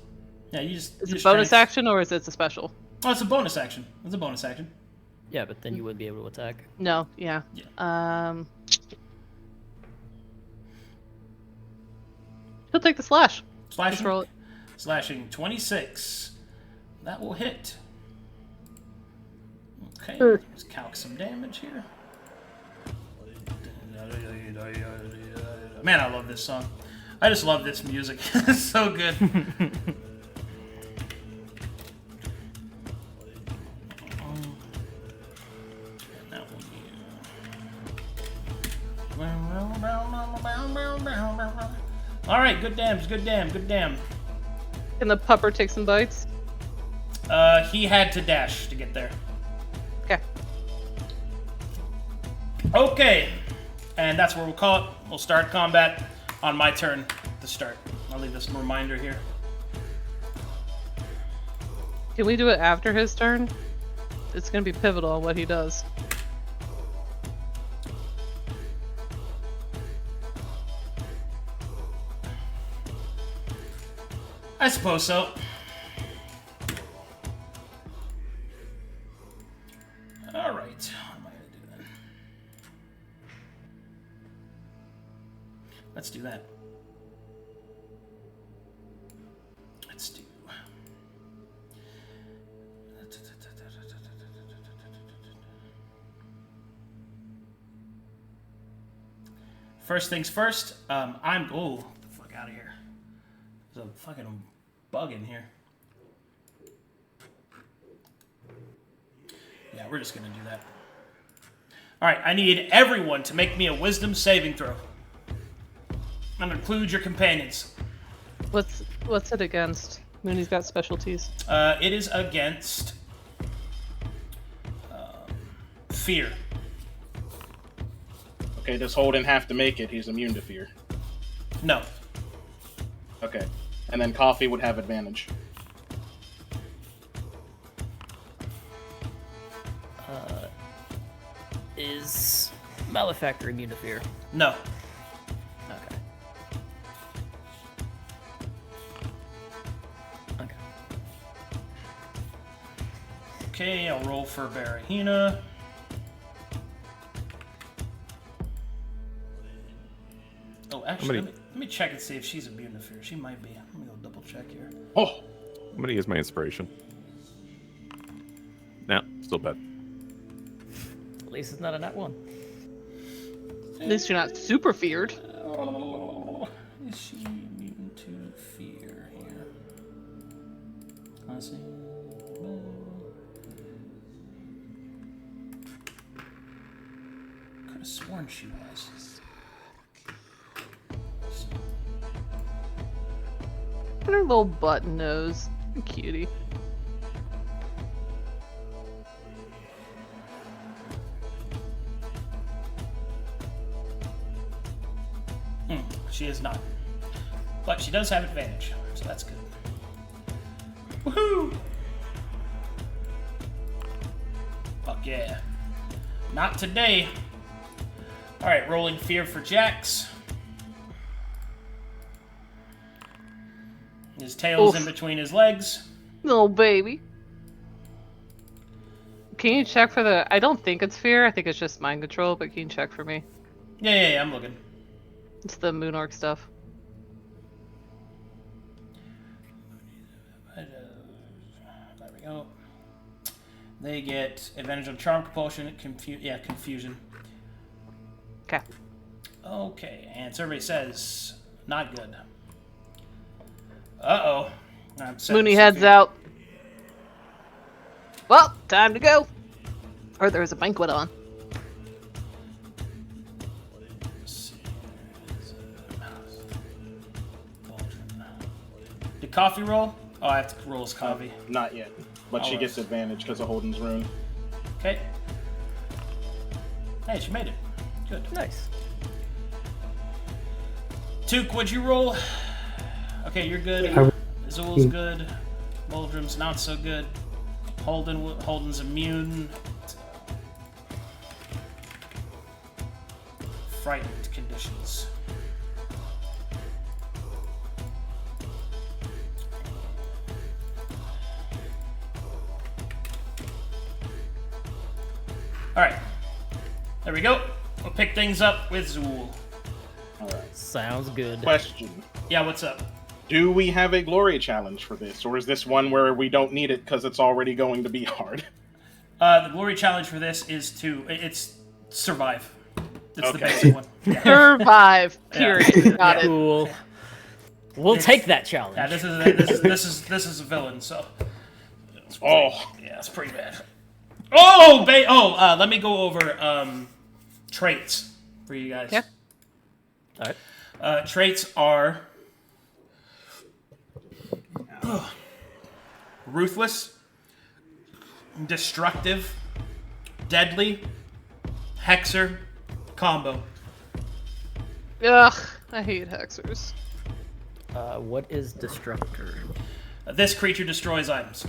Yeah, you just... Is you it just bonus trance. action or is it a special? Oh, it's a bonus action. It's a bonus action. Yeah, but then you would be able to attack. No, yeah. He'll take the slash. Slashing. Let's roll it. Slashing 26. That will hit. Okay, let's calc some damage here. Man, I love this song. I just love this music. It's so good. All right, good dams, good dam. Can the pupper take some bites? He had to dash to get there. Okay. Okay, and that's where we'll call it. We'll start combat on my turn to start. I'll leave this reminder here. Can we do it after his turn? It's gonna be pivotal on what he does. I suppose so. All right, what am I gonna do then? Let's do that. Let's do. First things first. I'm. Oh, get the fuck out of here. There's a fucking bug in here. Yeah, we're just gonna do that. Alright, I need everyone to make me a wisdom saving throw. And include your companions. What's it against? Mooney's got specialties. It is against fear. Okay, does Holden have to make it? He's immune to fear. No. Okay. And then Coffee would have advantage. Is Malefactor immune to fear? No. Okay. Okay. Okay, I'll roll for Barahina. Oh, actually, let me check and see if she's immune to fear. She might be. Let me go double check here. Oh! I'm going to use my inspiration. Nah, still bad. At least it's not a nat 1. At least you're not super feared. Is she immune to fear here? Let's see. Could have sworn she was. And her little button nose. Cutie. She is not. But she does have advantage, so that's good. Woohoo! Fuck yeah. Not today. Alright, rolling fear for Jax. His tail's in between his legs. Little baby. Can you check for the... I don't think it's fear. I think it's just mind control, but can you check for me? Yeah, I'm looking. It's the Moon Orc stuff. There we go. They get advantage on charm, compulsion, confusion. Okay. Okay, and survey says not good. Uh-oh. Mooney heads out. Well, time to go. Or there's a banquet on. Did Coffee roll? Oh, I have to roll as Coffee. Not yet. But she gets advantage because of Holden's rune. Okay. Hey, she made it. Good. Nice. Took, what'd you roll? Okay, you're good. Zu'el's good. Boldrum's not so good. Holden's immune. Frightened conditions. Alright. There we go. We'll pick things up with Zu'el. Alright. Sounds good. Question. Yeah, what's up? Do we have a glory challenge for this? Or is this one where we don't need it because it's already going to be hard? The glory challenge for this is it's survive. It's Okay. the basic one. Yeah. Survive. Period. Got it. Cool. We'll take that challenge. Yeah, this is a villain. So. Yeah, it's pretty bad. Let me go over traits for you guys. Yeah. All right. Traits are ruthless, destructive, deadly, hexer, combo. Ugh, I hate hexers. What is Destructor? This creature destroys items.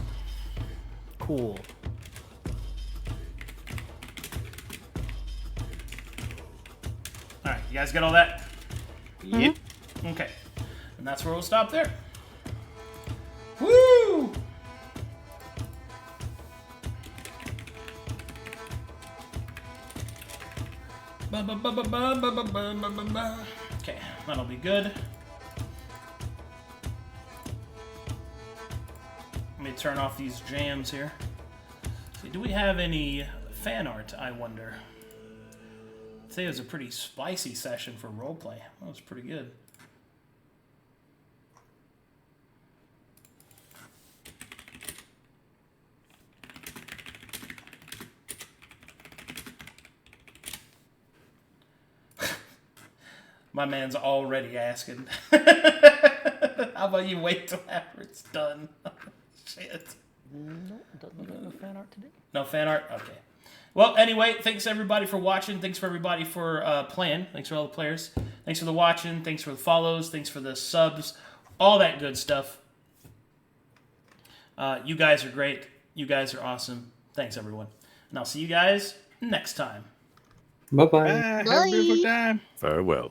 Cool. All right, you guys get all that? Yep. Okay, and that's where we'll stop there. Woo! Okay, that'll be good. Let me turn off these jams here. See, do we have any fan art, I wonder? I'd say it was a pretty spicy session for roleplay. That was pretty good. My man's already asking. How about you wait till after it's done? Shit. No, doesn't look like no fan art today. No fan art? Okay. Well, anyway, thanks everybody for watching. Thanks for everybody for playing. Thanks for all the players. Thanks for the watching. Thanks for the follows. Thanks for the subs. All that good stuff. You guys are great. You guys are awesome. Thanks, everyone. And I'll see you guys next time. Bye-bye. Have a beautiful time. Farewell.